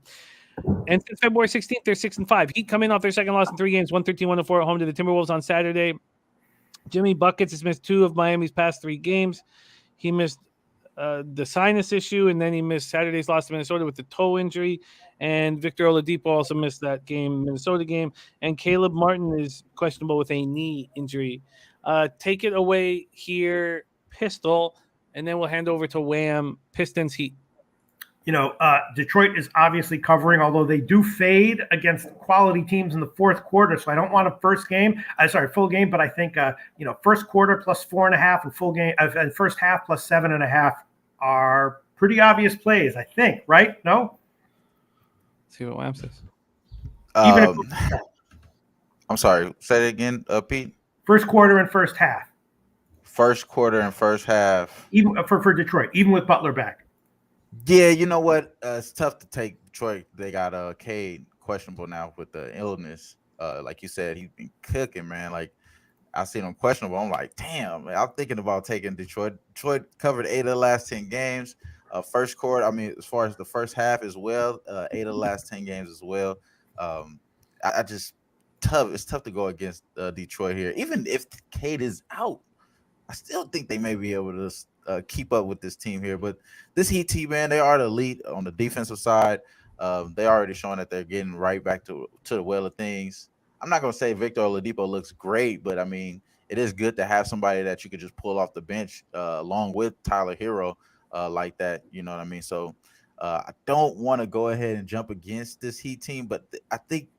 And since February 16th, they're 6-5. Heat coming off their second loss in 3 games, 113-104 at home to the Timberwolves on Saturday. Jimmy Buckets has missed 2 of Miami's past 3 games. He missed the sinus issue, and then he missed Saturday's loss to Minnesota with the toe injury. And Victor Oladipo also missed that Minnesota game. And Caleb Martin is questionable with a knee injury. Take it away here, Pistol, and then we'll hand over to Wham, Pistons Heat. Detroit is obviously covering, although they do fade against quality teams in the fourth quarter. So I don't want a full game, but I think, first quarter plus 4.5 and full game and first half plus 7.5 are pretty obvious plays, I think, right? No? Let's see what Wham says. I'm sorry. Say it again, Pete. First quarter and first half. First quarter and first half. Even for Detroit, even with Butler back. Yeah, you know what? It's tough to take Detroit. They got Cade questionable now with the illness. Like you said, he's been cooking, man. Like I seen him questionable. I'm like, damn, man, I'm thinking about taking Detroit. Detroit covered 8 of the last 10 games. First quarter, as far as the first half as well, 8 of the last 10 games as well. I just tough. It's tough to go against Detroit here. Even if Cade is out, I still think they may be able to keep up with this team here. But this Heat team, man, they are the elite on the defensive side. They already showing that they're getting right back to the well of things. I'm not gonna say Victor Oladipo looks great, but I mean, it is good to have somebody that you could just pull off the bench along with Tyler Hero like that. You know what I mean? So I don't want to go ahead and jump against this Heat team, but I think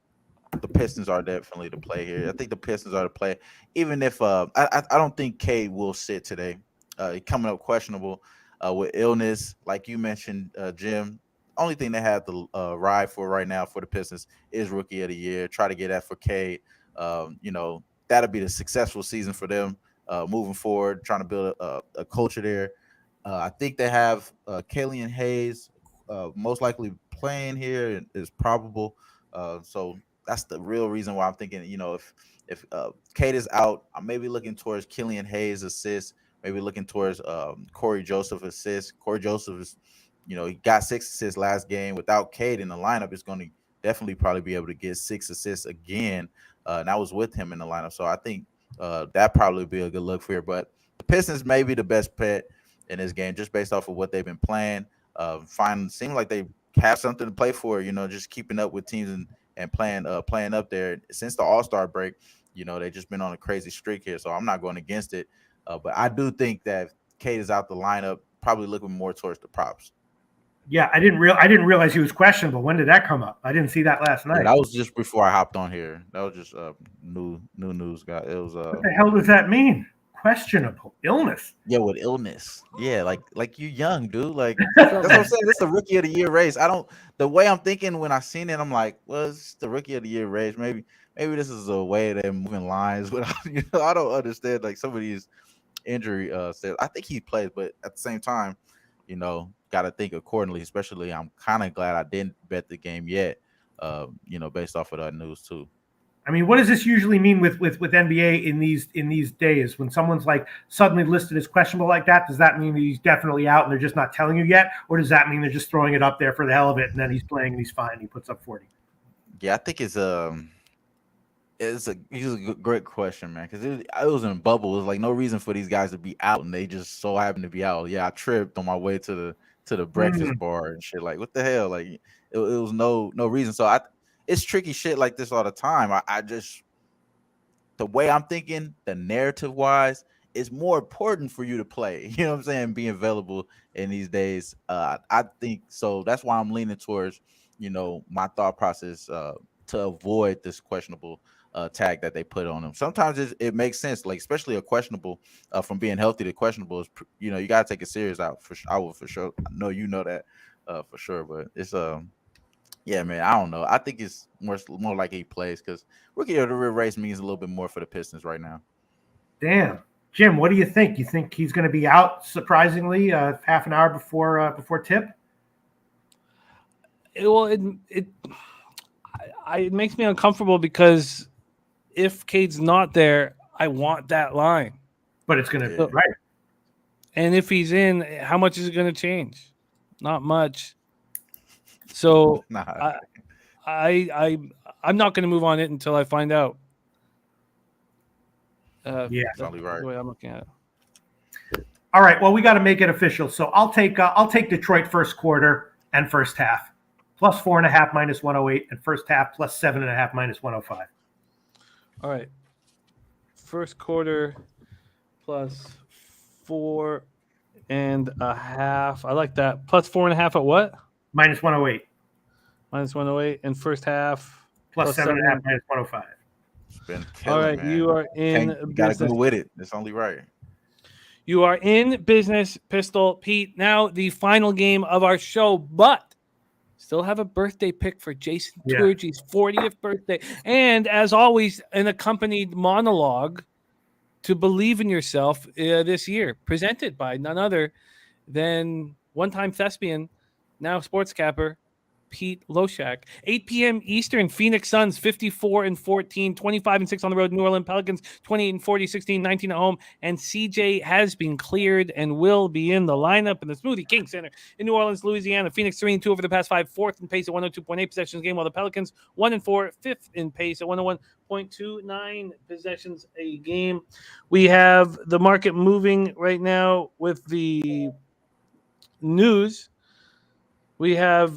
the Pistons are definitely the play here. I think the Pistons are the play, even if I don't think Cade will sit today. Coming up questionable with illness, like you mentioned, Jim. Only thing they have to ride for right now for the Pistons is Rookie of the Year. Try to get that for Cade. That'll be the successful season for them moving forward. Trying to build a culture there. I think they have Killian Hayes most likely playing here is probable. So that's the real reason why I'm thinking, if Cade is out, I'm maybe looking towards Killian Hayes assist, maybe looking towards Corey Joseph assist. Corey Joseph is, he got 6 assists last game. Without Cade in the lineup, it's going to definitely probably be able to get 6 assists again. And I was with him in the lineup. So I think that probably be a good look for here. But the Pistons may be the best bet in this game just based off of what they've been playing. Seem like they have something to play for, just keeping up with teams and playing up there since the All-Star break. They just been on a crazy streak here, so I'm not going against it. But I do think that Cade is out the lineup, probably looking more towards the props. Yeah, I didn't realize he was questionable. When did that come up? I didn't see that last night. Yeah, that was just before I hopped on here. That was just new news, guy. It was what the hell does that mean? Questionable illness. Yeah, with illness. Yeah, like you young, dude. Like that's what I'm saying. This is the Rookie of the Year race. The way I'm thinking when I seen it, I'm like, well, it's the Rookie of the Year race. Maybe this is a way they're moving lines, but I don't understand like some of these injury stats. I think he plays, but at the same time, got to think accordingly. Especially, I'm kind of glad I didn't bet the game yet. Based off of that news too. I mean, what does this usually mean with NBA in these days when someone's like suddenly listed as questionable like that? Does that mean that he's definitely out and they're just not telling you yet, or does that mean they're just throwing it up there for the hell of it and then he's playing and he's fine? He puts up 40. Yeah, I think it's a great question, man, because it was in a bubble. It was like no reason for these guys to be out, and they just so happen to be out. Yeah, I tripped on my way to the breakfast bar and shit. Like, what the hell? Like, it was no reason. So it's tricky shit like this all the time. I just, the way I'm thinking, the narrative wise, it's more important for you to play. You know what I'm saying? Being available in these days. I think so. That's why I'm leaning towards, my thought process to avoid this questionable tag that they put on them. Sometimes it makes sense, like especially a questionable from being healthy to questionable is, you got to take it serious out. I will for sure. I know that for sure, but it's yeah, man, I don't know. I think it's more like he plays because Rookie of the Year race means a little bit more for the Pistons right now. Damn. Jim, what do you think? You think he's going to be out surprisingly half an hour before tip? It makes me uncomfortable because if Cade's not there, I want that line. But it's going to right. And if he's in, how much is it going to change? Not much. So I'm not going to move on it until I find out. Yeah, that's probably right. The way I'm looking at it. All right. Well, we got to make it official. So I'll take Detroit first quarter and first half plus 4.5 minus 108 and first half plus 7.5 minus 105. All right. First quarter plus 4.5. I like that. Plus 4.5 at what? Minus 108. Minus 108 and first half. Plus 7.5 minus 105. All right, man. You are in business. You got to go with it. It's only right. You are in business, Pistol Pete. Now the final game of our show, but still have a birthday pick for Jason Turgey's 40th birthday. And as always, an accompanied monologue to believe in yourself this year, presented by none other than one-time thespian, now sports capper, Pete Loshak. 8 p.m. Eastern, Phoenix Suns 54-14, 25-6 on the road. New Orleans Pelicans 28-40, 16-19 at home. And CJ has been cleared and will be in the lineup in the Smoothie King Center in New Orleans, Louisiana. Phoenix 3-2 over the past 5, fourth in pace at 102.8 possessions a game, while the Pelicans 1-4, fifth in pace at 101.29 possessions a game. We have the market moving right now with the news. We have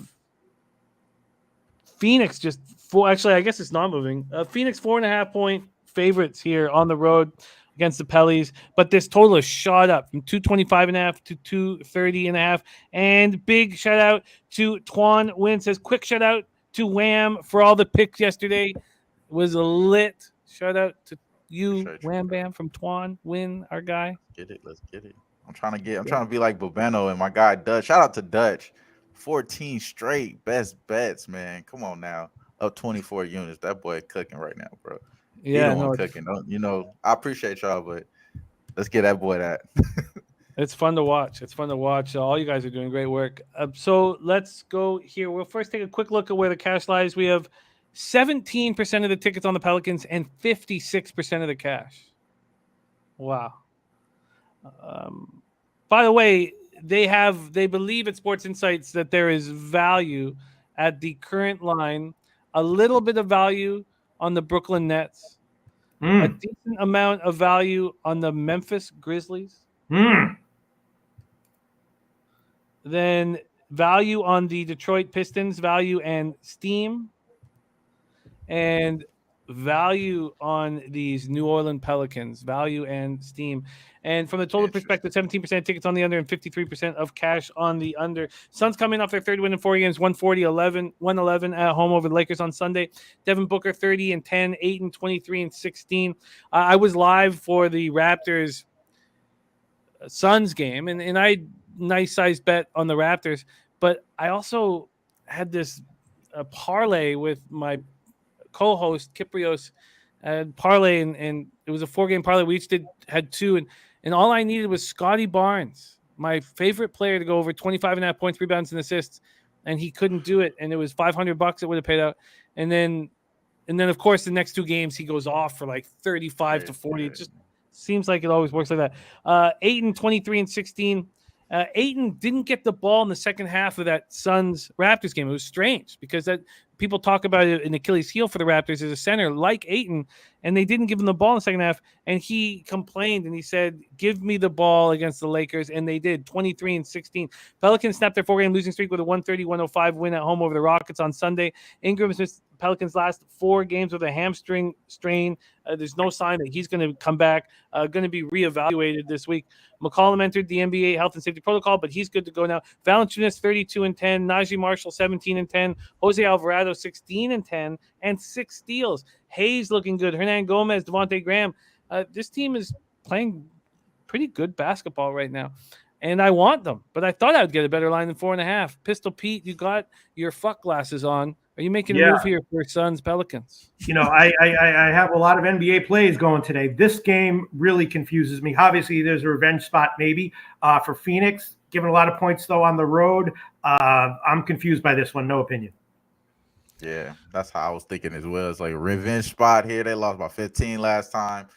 Phoenix just four. Actually, I guess it's not moving. Phoenix 4.5 point favorites here on the road against the Pellies, but this total is shot up from 225.5 to 230.5. And big shout out to Twan Win. Says quick shout out to Wham for all the picks yesterday. It was a lit. Shout out to you, Wham Bam from Twan Win, our guy. Let's get it. I'm trying to be like Bobeno and my guy Dutch. Shout out to Dutch. 14 straight best bets, man. Come on now. Up 24 units. That boy cooking right now, bro. Yeah, cooking. I appreciate y'all, but let's get that boy that. It's fun to watch. All you guys are doing great work. So let's go here. We'll first take a quick look at where the cash lies. We have 17% of the tickets on the Pelicans and 56% of the cash. Wow. By the way, they believe at Sports Insights that there is value at the current line, a little bit of value on the Brooklyn Nets, a decent amount of value on the Memphis Grizzlies, then value on the Detroit Pistons, value and steam, and value on these New Orleans Pelicans, value and steam. And from the total perspective, 17% tickets on the under and 53% of cash on the under. Suns coming off their third win in 4 games, 111 at home over the Lakers on Sunday. Devin Booker 30-10, 8-23-16. I was live for the Raptors Suns game, and I nice size bet on the Raptors, but I also had this parlay with my co-host Kiprios parlay, and it was a 4-game parlay. We each had 2, and all I needed was Scotty Barnes, my favorite player, to go over 25.5 points, rebounds, and assists, and he couldn't do it. And it was $500 it would have paid out. And then of course the next 2 games he goes off for like 35 to 40. It just seems like it always works like that. Ayton 23-16. Ayton didn't get the ball in the second half of that Suns Raptors game. It was strange because that people talk about it, an Achilles heel for the Raptors as a center like Ayton, and they didn't give him the ball in the second half. And he complained and he said, "Give me the ball against the Lakers," and they did. 23-16. Pelicans snapped their 4-game losing streak with a 130-105 win at home over the Rockets on Sunday. Ingram's missed Pelicans' last 4 games with a hamstring strain. There's no sign that he's going to come back. Going to be reevaluated this week. McCollum entered the NBA health and safety protocol, but he's good to go now. Valanciunas 32-10, Najee Marshall 17-10, Jose Alvarado 16-10, and 6 steals. Hayes looking good. Hernan Gomez, Devontae Graham. This team is playing pretty good basketball right now, and I want them. But I thought I would get a better line than 4.5. Pistol Pete, you got your fuck glasses on. Are you making a move here for Suns Pelicans? I have a lot of NBA plays going today. This game really confuses me. Obviously, there's a revenge spot maybe for Phoenix. Given a lot of points, though, on the road. I'm confused by this one. No opinion. Yeah, that's how I was thinking as well. It's like a revenge spot here. They lost by 15 last time.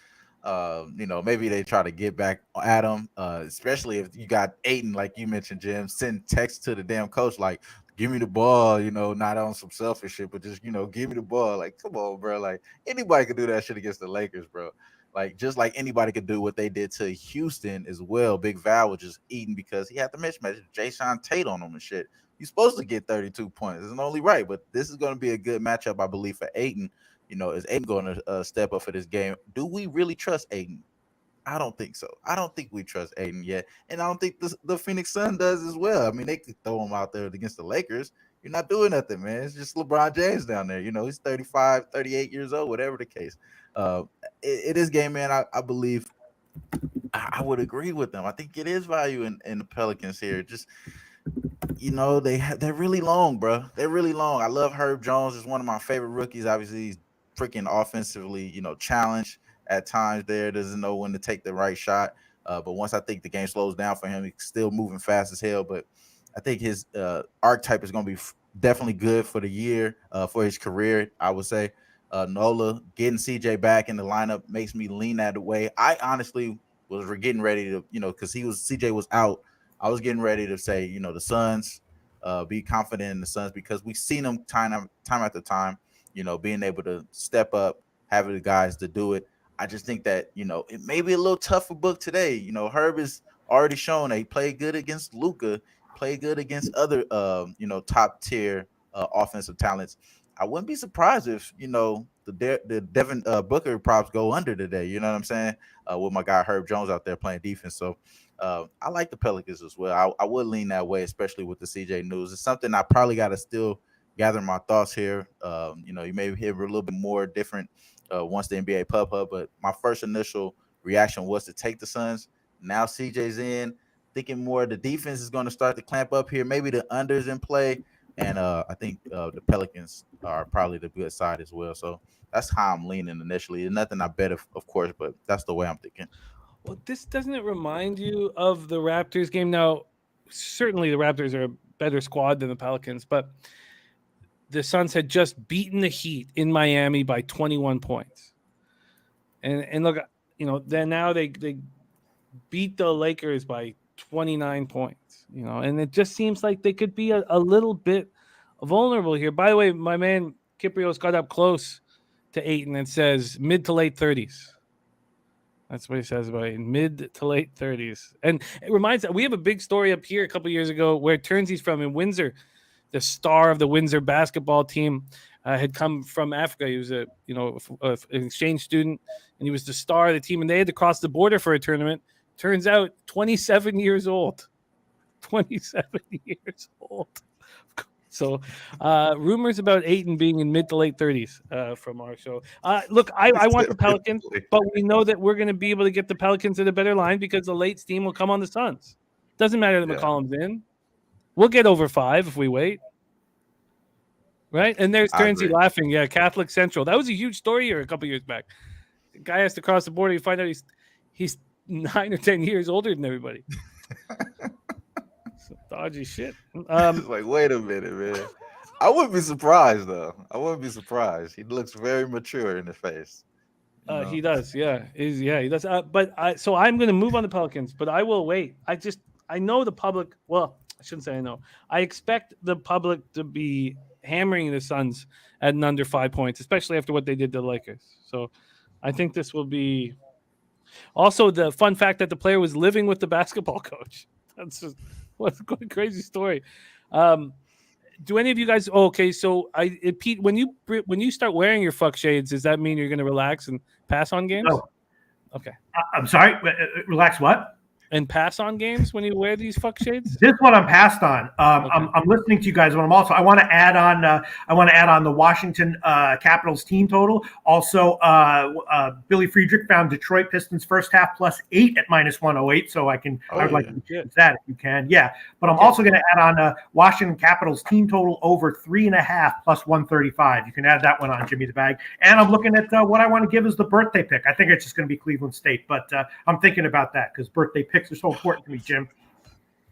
Maybe they try to get back at them, especially if you got Ayton, like you mentioned, Jim, send text to the damn coach like, give me the ball, not on some selfish shit, but just, give me the ball. Like, come on, bro. Like, anybody could do that shit against the Lakers, bro. Like, just like anybody could do what they did to Houston as well. Big Val was just eating because he had the mismatch. Jason Tate on him and shit. He's supposed to get 32 points. It's only right, but this is going to be a good matchup, I believe, for Ayton. Is Ayton going to step up for this game? Do we really trust Ayton? I don't think so. I don't think we trust Ayton yet. And I don't think the Phoenix Sun does as well. I mean, they could throw him out there against the Lakers. You're not doing nothing, man. It's just LeBron James down there. He's 35, 38 years old, whatever the case. It is game, man. I believe I would agree with them. I think it is value in the Pelicans here. Just, they're really long, bro. They're really long. I love Herb Jones. Is one of my favorite rookies. Obviously, he's freaking offensively, challenged at times there, doesn't know when to take the right shot. But once I think the game slows down for him, he's still moving fast as hell. But I think his archetype is going to be definitely good for the year, for his career, I would say. Nola getting CJ back in the lineup makes me lean that way. I honestly was getting ready to, because CJ was out. I was getting ready to say, the Suns, be confident in the Suns because we've seen them time after time, being able to step up, having the guys to do it. I just think that, it may be a little tougher book today. Herb is already shown that he played good against Luka, played good against other, top tier offensive talents. I wouldn't be surprised if the Devin Booker props go under today. You know what I'm saying? With my guy Herb Jones out there playing defense. So I like the Pelicans as well. I would lean that way, especially with the CJ news. It's something I probably got to still gather my thoughts here. You may hear a little bit more different once the NBA pop up. But my first initial reaction was to take the Suns. Now CJ's in, thinking more the defense is going to start to clamp up here. Maybe the unders in play. And I think the Pelicans are probably the good side as well. So that's how I'm leaning initially. Nothing I bet, of course, but that's the way I'm thinking. Well, doesn't it remind you of the Raptors game? Now, certainly the Raptors are a better squad than the Pelicans, but the Suns had just beaten the Heat in Miami by 21 points. And look, then now they beat the Lakers by 29 points. And it just seems like they could be a little bit vulnerable here. By the way, my man Kiprios got up close to Ayton and says mid to late 30s. That's what he says about Ayton, mid to late 30s. And it reminds we have a big story up here a couple years ago where Turnsy's from in Windsor. The star of the Windsor basketball team had come from Africa. He was an exchange student, and he was the star of the team. And they had to cross the border for a tournament. Turns out 27 years old. 27 years old. So rumors about Ayton being in mid to late 30s from our show. Look, I want the Pelicans, but we know that we're going to be able to get the Pelicans at a better line because the late steam will come on the Suns. Doesn't matter that McCollum's in. We'll get over 5 if we wait. Right? And there's Turnsy laughing. Yeah, Catholic Central. That was a huge story here a couple years back. The guy has to cross the border. You find out he's 9 or 10 years older than everybody. Some dodgy shit. It's like, wait a minute, man. I wouldn't be surprised, though. I wouldn't be surprised. He looks very mature in the face. He does, yeah. He does. So I'm going to move on the Pelicans, but I will wait. I know the public. Well, I shouldn't say I know. I expect the public to be hammering the Suns at an under 5 points, especially after what they did to the Lakers. So I think this will be. Also, the fun fact that the player was living with the basketball coach. That's just what a crazy story. Do any of you guys? Oh, okay, so Pete, when you start wearing your fuck shades, does that mean you're going to relax and pass on games? No. Okay. I'm sorry. Relax. What? And pass on games when you wear these fuck shades? This one I'm passed on. Okay. I'm listening to you guys, but I want to add on the Washington Capitals team total. Also, Billy Friedrich found Detroit Pistons first half +8 at -108. So I would like to use that if you can. Yeah, but I'm also going to add on Washington Capitals team total over 3.5 +135. You can add that one on, Jimmy the Bag. And I'm looking at what I want to give as the birthday pick. I think it's just going to be Cleveland State, but I'm thinking about that because birthday picks are so important to me, Jim.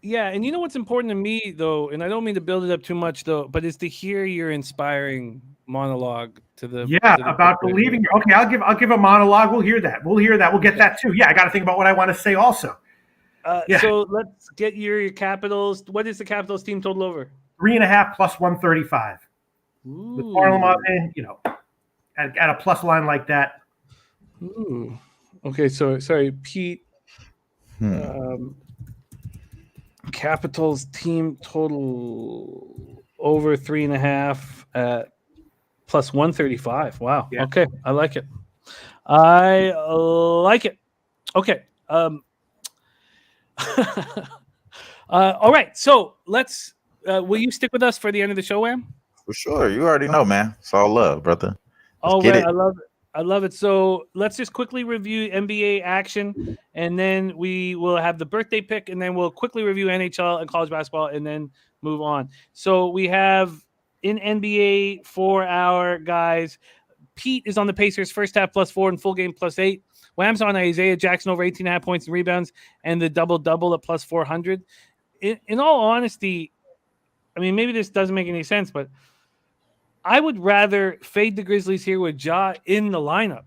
Yeah, and you know what's important to me though, and I don't mean to build it up too much though, but is to hear your inspiring monologue to the about believing. Okay, I'll give a monologue. We'll hear that. We'll get that too. Yeah, I got to think about what I want to say also. So let's get your Capitals. What is the Capitals team total over? 3.5 +135. With Varlamov in, at a plus line like that. Ooh. Okay, so sorry, Pete. Capitals team total over 3.5 at +135. Wow. Yeah. Okay, I like it. Okay. All right. So let's. Will you stick with us for the end of the show, Wham? For sure. You already know, man. It's all love, brother. All right. I love it. So let's just quickly review NBA action, and then we will have the birthday pick, and then we'll quickly review NHL and college basketball, and then move on. So we have in NBA for our guys, Pete is on the Pacers first half +4 and full game +8. Wham's on Isaiah Jackson over 18.5 points and rebounds and the double-double at +400. In all honesty, I mean, maybe this doesn't make any sense, but I would rather fade the Grizzlies here with Ja in the lineup,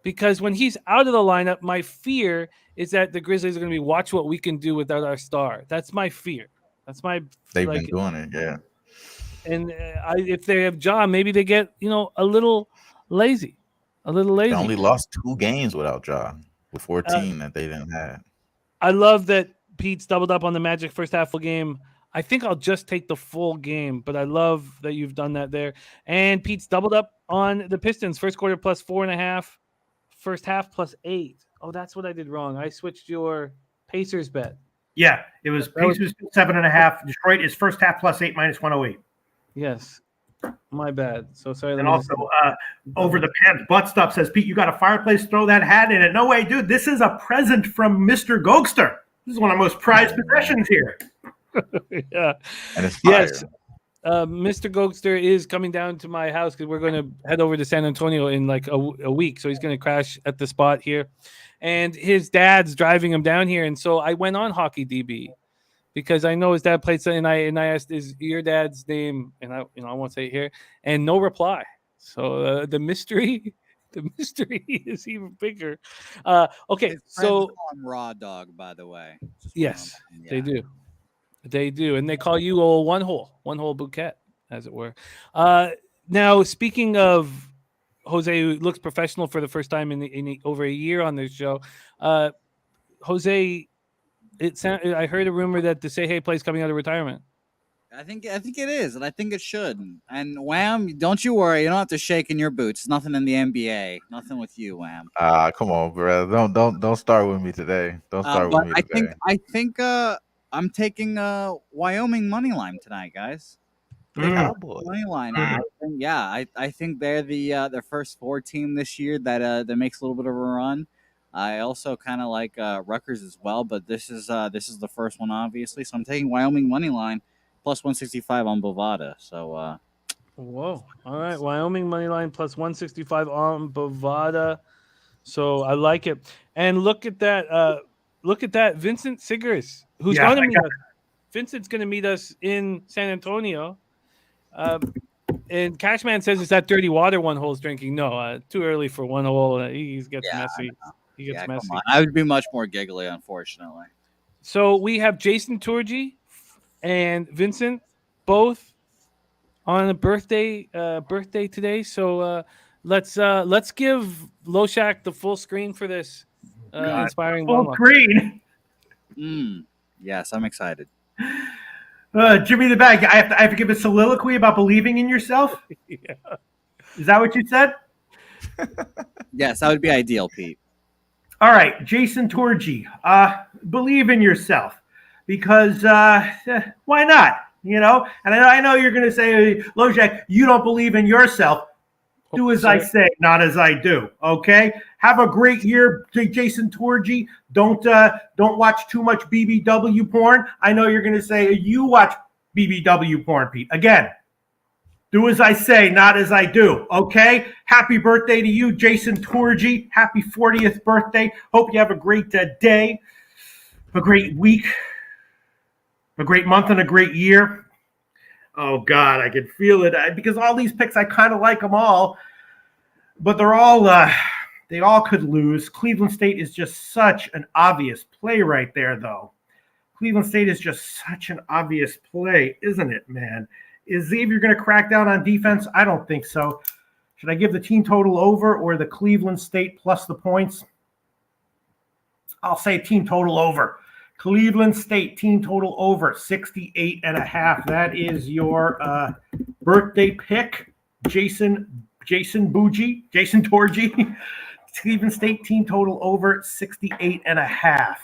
because when he's out of the lineup, my fear is that the Grizzlies are going to be watch what we can do without our star. That's my fear. That's my They've been doing it, yeah. And if they have Ja, maybe they get a little lazy, They only lost 2 games without Ja, with 14 that they didn't have. I love that Pete's doubled up on the Magic first half full game. I think I'll just take the full game, but I love that you've done that there. And Pete's doubled up on the Pistons first quarter plus 4.5, first half plus 8. Oh, that's what I did wrong. I switched your Pacers bet. Yeah, it was Pacers 7.5. Detroit is first half plus 8 minus 108. Yes, my bad. So sorry. And also, over the pants butt stuff says, Pete, you got a fireplace? Throw that hat in it. No way, dude. This is a present from Mr. Gokster. This is one of the most prized possessions here. Yeah. And it's fire. Yes. Mr. Gokster is coming down to my house because we're going to head over to San Antonio in like a week. So he's going to crash at the spot here. And his dad's driving him down here. And so I went on Hockey DB because I know his dad played something. And I asked, is your dad's name? And I won't say it here. And no reply. So the mystery is even bigger. Okay. So Raw Dog, by the way. Yes, they do. They do, and they call you a one hole bouquet, as it were. Now, speaking of Jose, who looks professional for the first time in over a year on this show, Jose, I heard a rumor that the Say Hey play's coming out of retirement. I think it is, and I think it should. And Wham, don't you worry, you don't have to shake in your boots. Nothing in the NBA, nothing with you, Wham. Come on, bro. Don't start with me today. Don't start with me today. I think I'm taking Wyoming money line tonight, guys. Money line. I think they're the first 4 team this year that makes a little bit of a run. I also kind of like Rutgers as well, but this is the first one, obviously. So I'm taking Wyoming money line plus 165 on Bovada. So whoa, all right, Wyoming money line plus 165 on Bovada. So I like it. And look at that. Vincent Sigers, who's going to meet us. Vincent's going to meet us in San Antonio. And Cashman says it's that dirty water one hole's drinking. No, too early for one hole. He gets messy. He gets messy. I would be much more giggly, unfortunately. So we have Jason Turgey and Vincent both on a birthday today. So let's give Loshak the full screen for this. Inspiring full screen. Yes, I'm excited. Jimmy the Bag, I have to give a soliloquy about believing in yourself. Yeah. Is that what you said? Yes, that would be ideal, Pete. All right, Jason Turgey, believe in yourself because why not? And I know you're going to say, Loshak, you don't believe in yourself. Do as I say, not as I do. Okay. Have a great year, Jason Turgey. Don't watch too much BBW porn. I know you're going to say you watch BBW porn, Pete. Again, do as I say, not as I do. Okay. Happy birthday to you, Jason Turgey. Happy 40th birthday. Hope you have a great day, a great week, a great month, and a great year. Oh, God, I can feel it because all these picks, I kind of like them all, but they all could lose. Cleveland State is just such an obvious play right there, though. Cleveland State is just such an obvious play, isn't it, man? Is Xavier going to crack down on defense? I don't think so. Should I give the team total over or the Cleveland State plus the points? I'll say team total over. Cleveland State team total over 68.5. That is your birthday pick, Jason Turgey. Cleveland State team total over 68.5.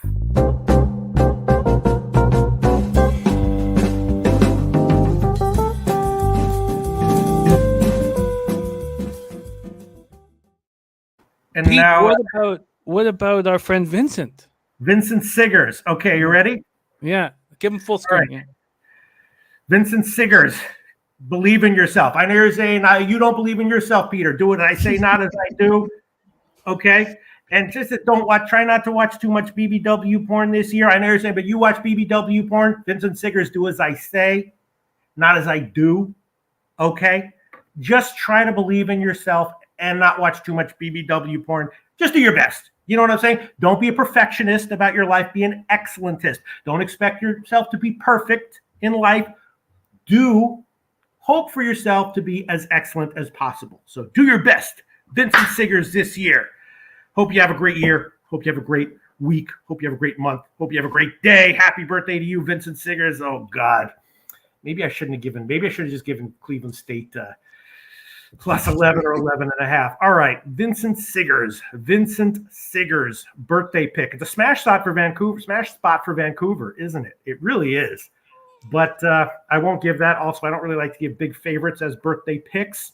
And Pete, now, what about our friend Vincent? Vincent Sigers. Okay, you ready? Yeah, give him full screen. Right. Yeah. Vincent Sigers, believe in yourself. I know you're saying you don't believe in yourself, Peter. Do what I say, not as I do. Okay? And just try not to watch too much BBW porn this year. I know you're saying, but you watch BBW porn. Vincent Sigers, do as I say. not as I do. Okay? Just try to believe in yourself and not watch too much BBW porn. Just do your best. You know what I'm saying? Don't be a perfectionist about your life. Be an excellentist. Don't expect yourself to be perfect in life. Hope for yourself to be as excellent as possible. So do your best. Vincent Siggers this year. Hope you have a great year. Hope you have a great week. Hope you have a great month. Hope you have a great day. Happy birthday to you, Vincent Siggers. Oh, God. Maybe I should have just given Cleveland State plus 11 or 11.5. All right. Vincent Siggers, birthday pick. It's a smash spot for Vancouver, isn't it? It really is. But I won't give that. Also, I don't really like to give big favorites as birthday picks.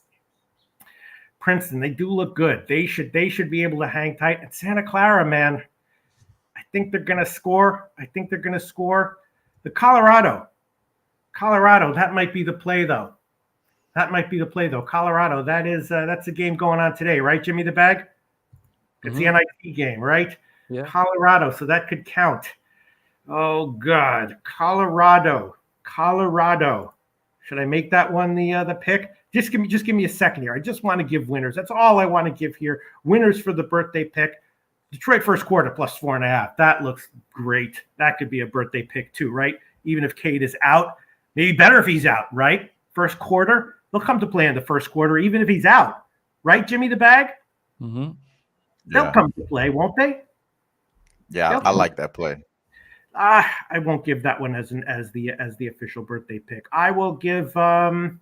Princeton, they do look good. They should be able to hang tight. And Santa Clara, man, I think they're going to score. The Colorado, that might be the play, though. Colorado, that's a game going on today, right, Jimmy the Bag? It's the NIT game, right? Yeah. Colorado, so that could count. Oh, God. Colorado. Should I make that one the pick? Just give me a second here. I just want to give winners. That's all I want to give here. Winners for the birthday pick. Detroit first quarter plus 4.5. That looks great. That could be a birthday pick too, right? Even if Cade is out. Maybe better if he's out, right? First quarter. They'll come to play in the first quarter, even if he's out. Right, Jimmy the Bag? Mm-hmm. They'll come to play, won't they? Yeah, I like that play. I won't give that one as the official birthday pick. I will give God,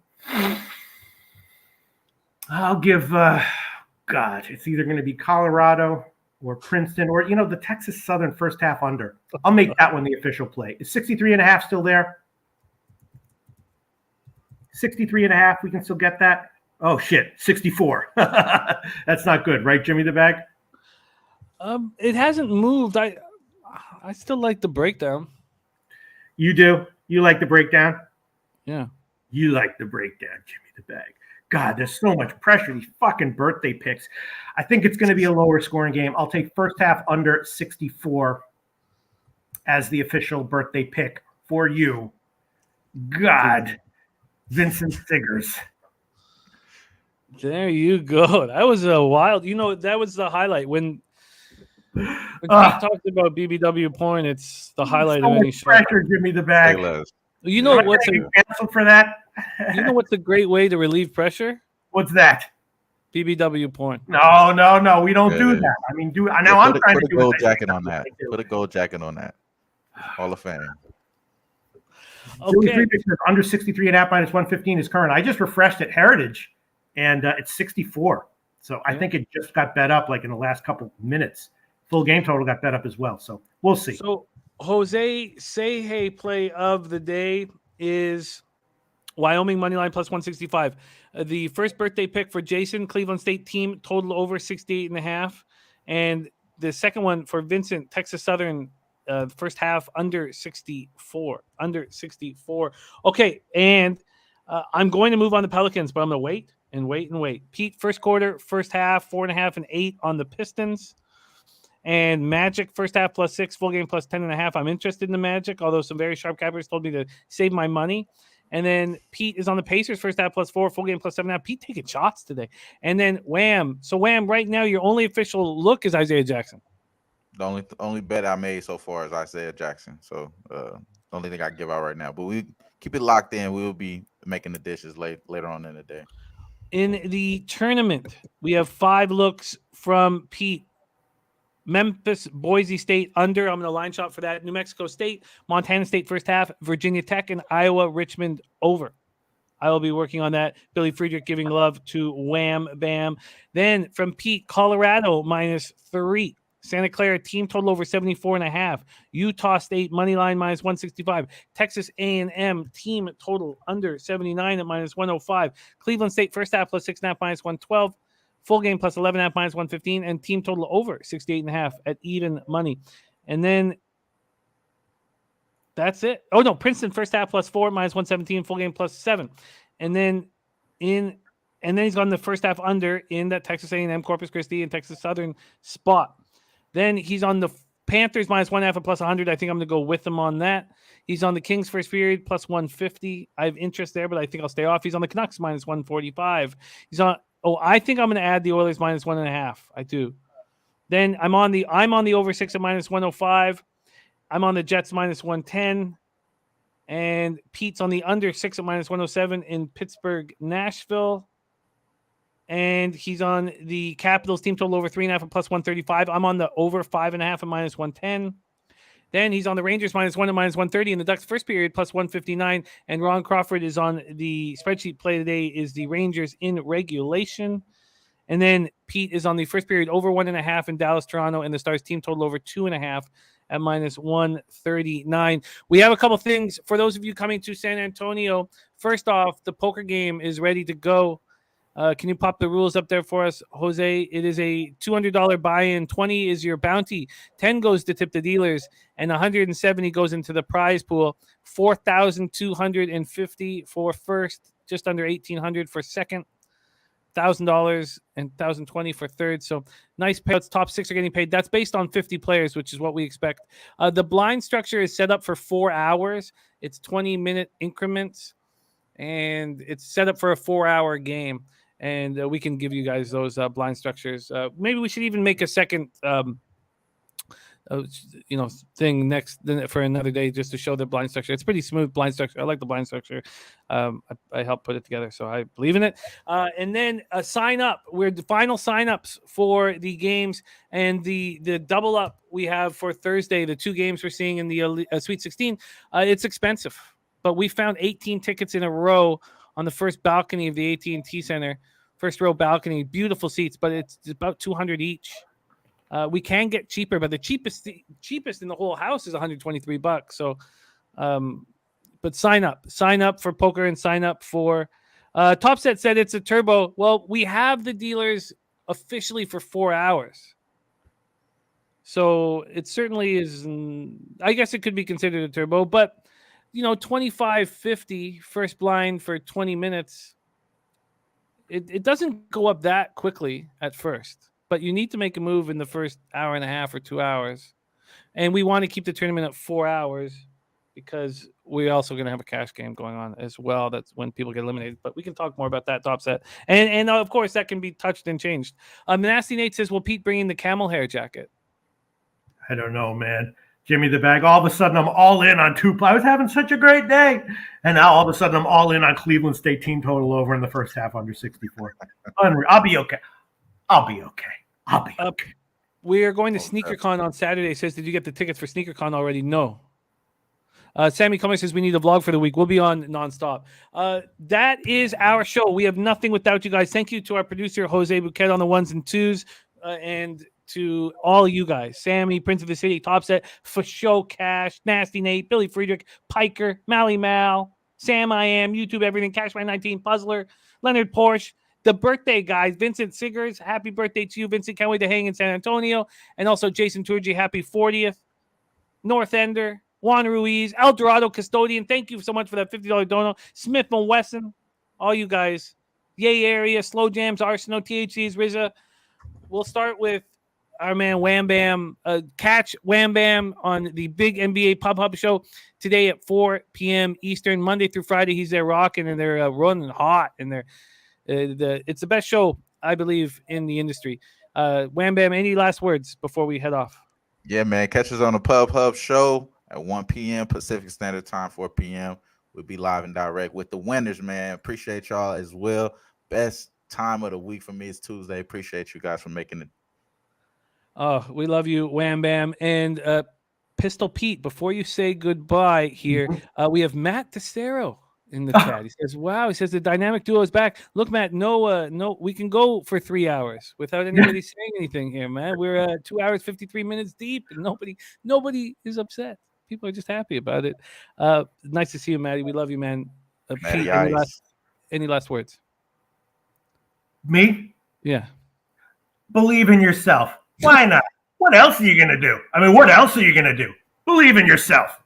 it's either going to be Colorado or Princeton or the Texas Southern first half under. I'll make that one the official play. Is 63.5 still there? 63.5, we can still get that. Oh shit, 64. That's not good, right, Jimmy the Bag? It hasn't moved. I still like the breakdown. You do? You like the breakdown? Yeah. You like the breakdown, Jimmy the Bag. God, there's so much pressure. These fucking birthday picks. I think it's going to be a lower scoring game. I'll take first half under 64 as the official birthday pick for you. God, Vincent Siggers. There you go. That was a wild. That was the highlight when Pete talked about BBW porn. It's the highlight of any show. Pressure, Jimmy the Bag. You know what's canceled for that? You know what's a great way to relieve pressure? What's that? BBW porn. No. We don't do that. I mean, I'm trying to put a gold jacket on that. Put a gold jacket on that. Hall of Fame. Okay. Under 63.5 minus 115 is current. I just refreshed at Heritage, and it's 64. So I think it just got bet up like in the last couple minutes. Full game total got bet up as well. So we'll see. So Jose Sehe play of the day is Wyoming moneyline plus 165. The first birthday pick for Jason, Cleveland State team total over 68.5, and the second one for Vincent, Texas Southern. First half under 64. Okay, and I'm going to move on the Pelicans, but I'm going to wait. Pete, first quarter, first half, 4.5 and 8 on the Pistons. And Magic, first half plus 6, full game plus 10.5. I'm interested in the Magic, although some very sharp cappers told me to save my money. And then Pete is on the Pacers, first half plus 4, full game plus 7.5. Pete taking shots today. And then Wham. So Wham, right now, your only official look is Isaiah Jackson. The only bet I made so far is Isaiah Jackson. So the only thing I can give out right now. But we keep it locked in. We will be making the dishes later on in the day. In the tournament, we have 5 looks from Pete. Memphis, Boise State under. I'm going to line shot for that. New Mexico State, Montana State first half, Virginia Tech, and Iowa Richmond over. I will be working on that. Billy Friedrich giving love to Wham Bam. Then from Pete, Colorado minus 3. Santa Clara team total over 74.5. Utah State money line minus 165. Texas A&M team total under 79 at minus 105. Cleveland State first half plus 6.5 minus 112. Full game plus 11.5 minus 115. And team total over 68.5 at even money. And then that's it. Oh, no. Princeton first half plus 4 minus 117. Full game plus 7. And then he's gone the first half under in that Texas A&M, Corpus Christi, and Texas Southern spot. Then he's on the Panthers -1.5 and +100. I think I'm going to go with him on that. He's on the Kings first period +150. I have interest there, but I think I'll stay off. He's on the Canucks -145. He's on. Oh, I think I'm going to add the Oilers -1.5. I do. Then I'm on the over 6 at -105. I'm on the Jets -110. And Pete's on the under 6 at -107 in Pittsburgh, Nashville. And he's on the Capitals team total over 3.5 at +135. I'm on the over 5.5 at -110. Then he's on the Rangers -1 at -130 in the Ducks first period +159. And Ron Crawford is on the spreadsheet play today is the Rangers in regulation. And then Pete is on the first period over 1.5 in Dallas, Toronto, and the Stars team total over 2.5 at -139. We have a couple things for those of you coming to San Antonio. First off, the poker game is ready to go. Can you pop the rules up there for us, Jose? It is a $200 buy-in. 20 is your bounty. 10 goes to tip the dealers, and 170 goes into the prize pool. 4,250 for first, just under 1,800 for second. $1,000 and 1,020 for third. So nice payouts. Top 6 are getting paid. That's based on 50 players, which is what we expect. The blind structure is set up for 4 hours. It's 20-minute increments, and it's set up for a 4-hour game. And we can give you guys those blind structures. Maybe we should even make a second, thing next for another day just to show the blind structure. It's pretty smooth blind structure. I like the blind structure. I helped put it together, so I believe in it. And then sign up. We're the final sign-ups for the games and the double up we have for Thursday. The 2 games we're seeing in the Sweet 16. It's expensive, but we found 18 tickets in a row on the first balcony of the AT&T Center, first row balcony, beautiful seats, but it's about $200 each. We can get cheaper, but the cheapest in the whole house is $123. So, but sign up for poker and sign up for Topset said it's a turbo. Well, we have the dealers officially for 4 hours. So it certainly is, I guess it could be considered a turbo, but $25.50 first blind for 20 minutes. It doesn't go up that quickly at first, but you need to make a move in the first hour and a half or 2 hours. And we want to keep the tournament at 4 hours because we're also going to have a cash game going on as well. That's when people get eliminated, but we can talk more about that top set. And of course that can be touched and changed. Nasty Nate says, will Pete bring in the camel hair jacket? I don't know, man. Jimmy the Bag. All of a sudden, I'm all in on I was having such a great day, and now all of a sudden, I'm all in on Cleveland State team total over in the first half under 64. Unreal. I'll be okay. We are going to SneakerCon on Saturday. It says, did you get the tickets for SneakerCon already? No. Sammy Cummings says we need a vlog for the week. We'll be on nonstop. That is our show. We have nothing without you guys. Thank you to our producer Jose Bouquet on the 1s and 2s, and to all you guys, Sammy, Prince of the City, Topset, For Show Cash, Nasty Nate, Billy Friedrich, Piker, Mally Mal, Sam I Am, YouTube Everything, Cashman19, Puzzler, Leonard Porsche, the birthday guys, Vincent Siggers, happy birthday to you, Vincent. Can't wait to hang in San Antonio. And also Jason Turgi, happy 40th. North Ender, Juan Ruiz, El Dorado Custodian, thank you so much for that $50 dono. Smith and Wesson, all you guys. Yay Area, Slow Jams, Arsenal, THCs, RZA. We'll start with our man Wham Bam. Catch Wham Bam on the big NBA Pub Hub show today at 4 p.m. Eastern, Monday through Friday. He's there rocking, and they're running hot, and it's the best show, I believe, in the industry. Wham Bam, any last words before we head off? Yeah, man. Catch us on the Pub Hub show at 1 p.m. Pacific Standard Time, 4 p.m. We'll be live and direct with the winners, man. Appreciate y'all as well. Best time of the week for me is Tuesday. Appreciate you guys for making it. Oh, we love you, Wham Bam. And Pistol Pete, before you say goodbye here, we have Matt Testero in the chat. He says, wow, he says the dynamic duo is back. Look, Matt, no, we can go for 3 hours without anybody saying anything here, man. We're 2 hours, 53 minutes deep, and nobody is upset. People are just happy about it. Nice to see you, Matty. We love you, man. Pete, any last words? Me? Yeah. Believe in yourself. Why not? What else are you going to do? I mean, what else are you going to do? Believe in yourself.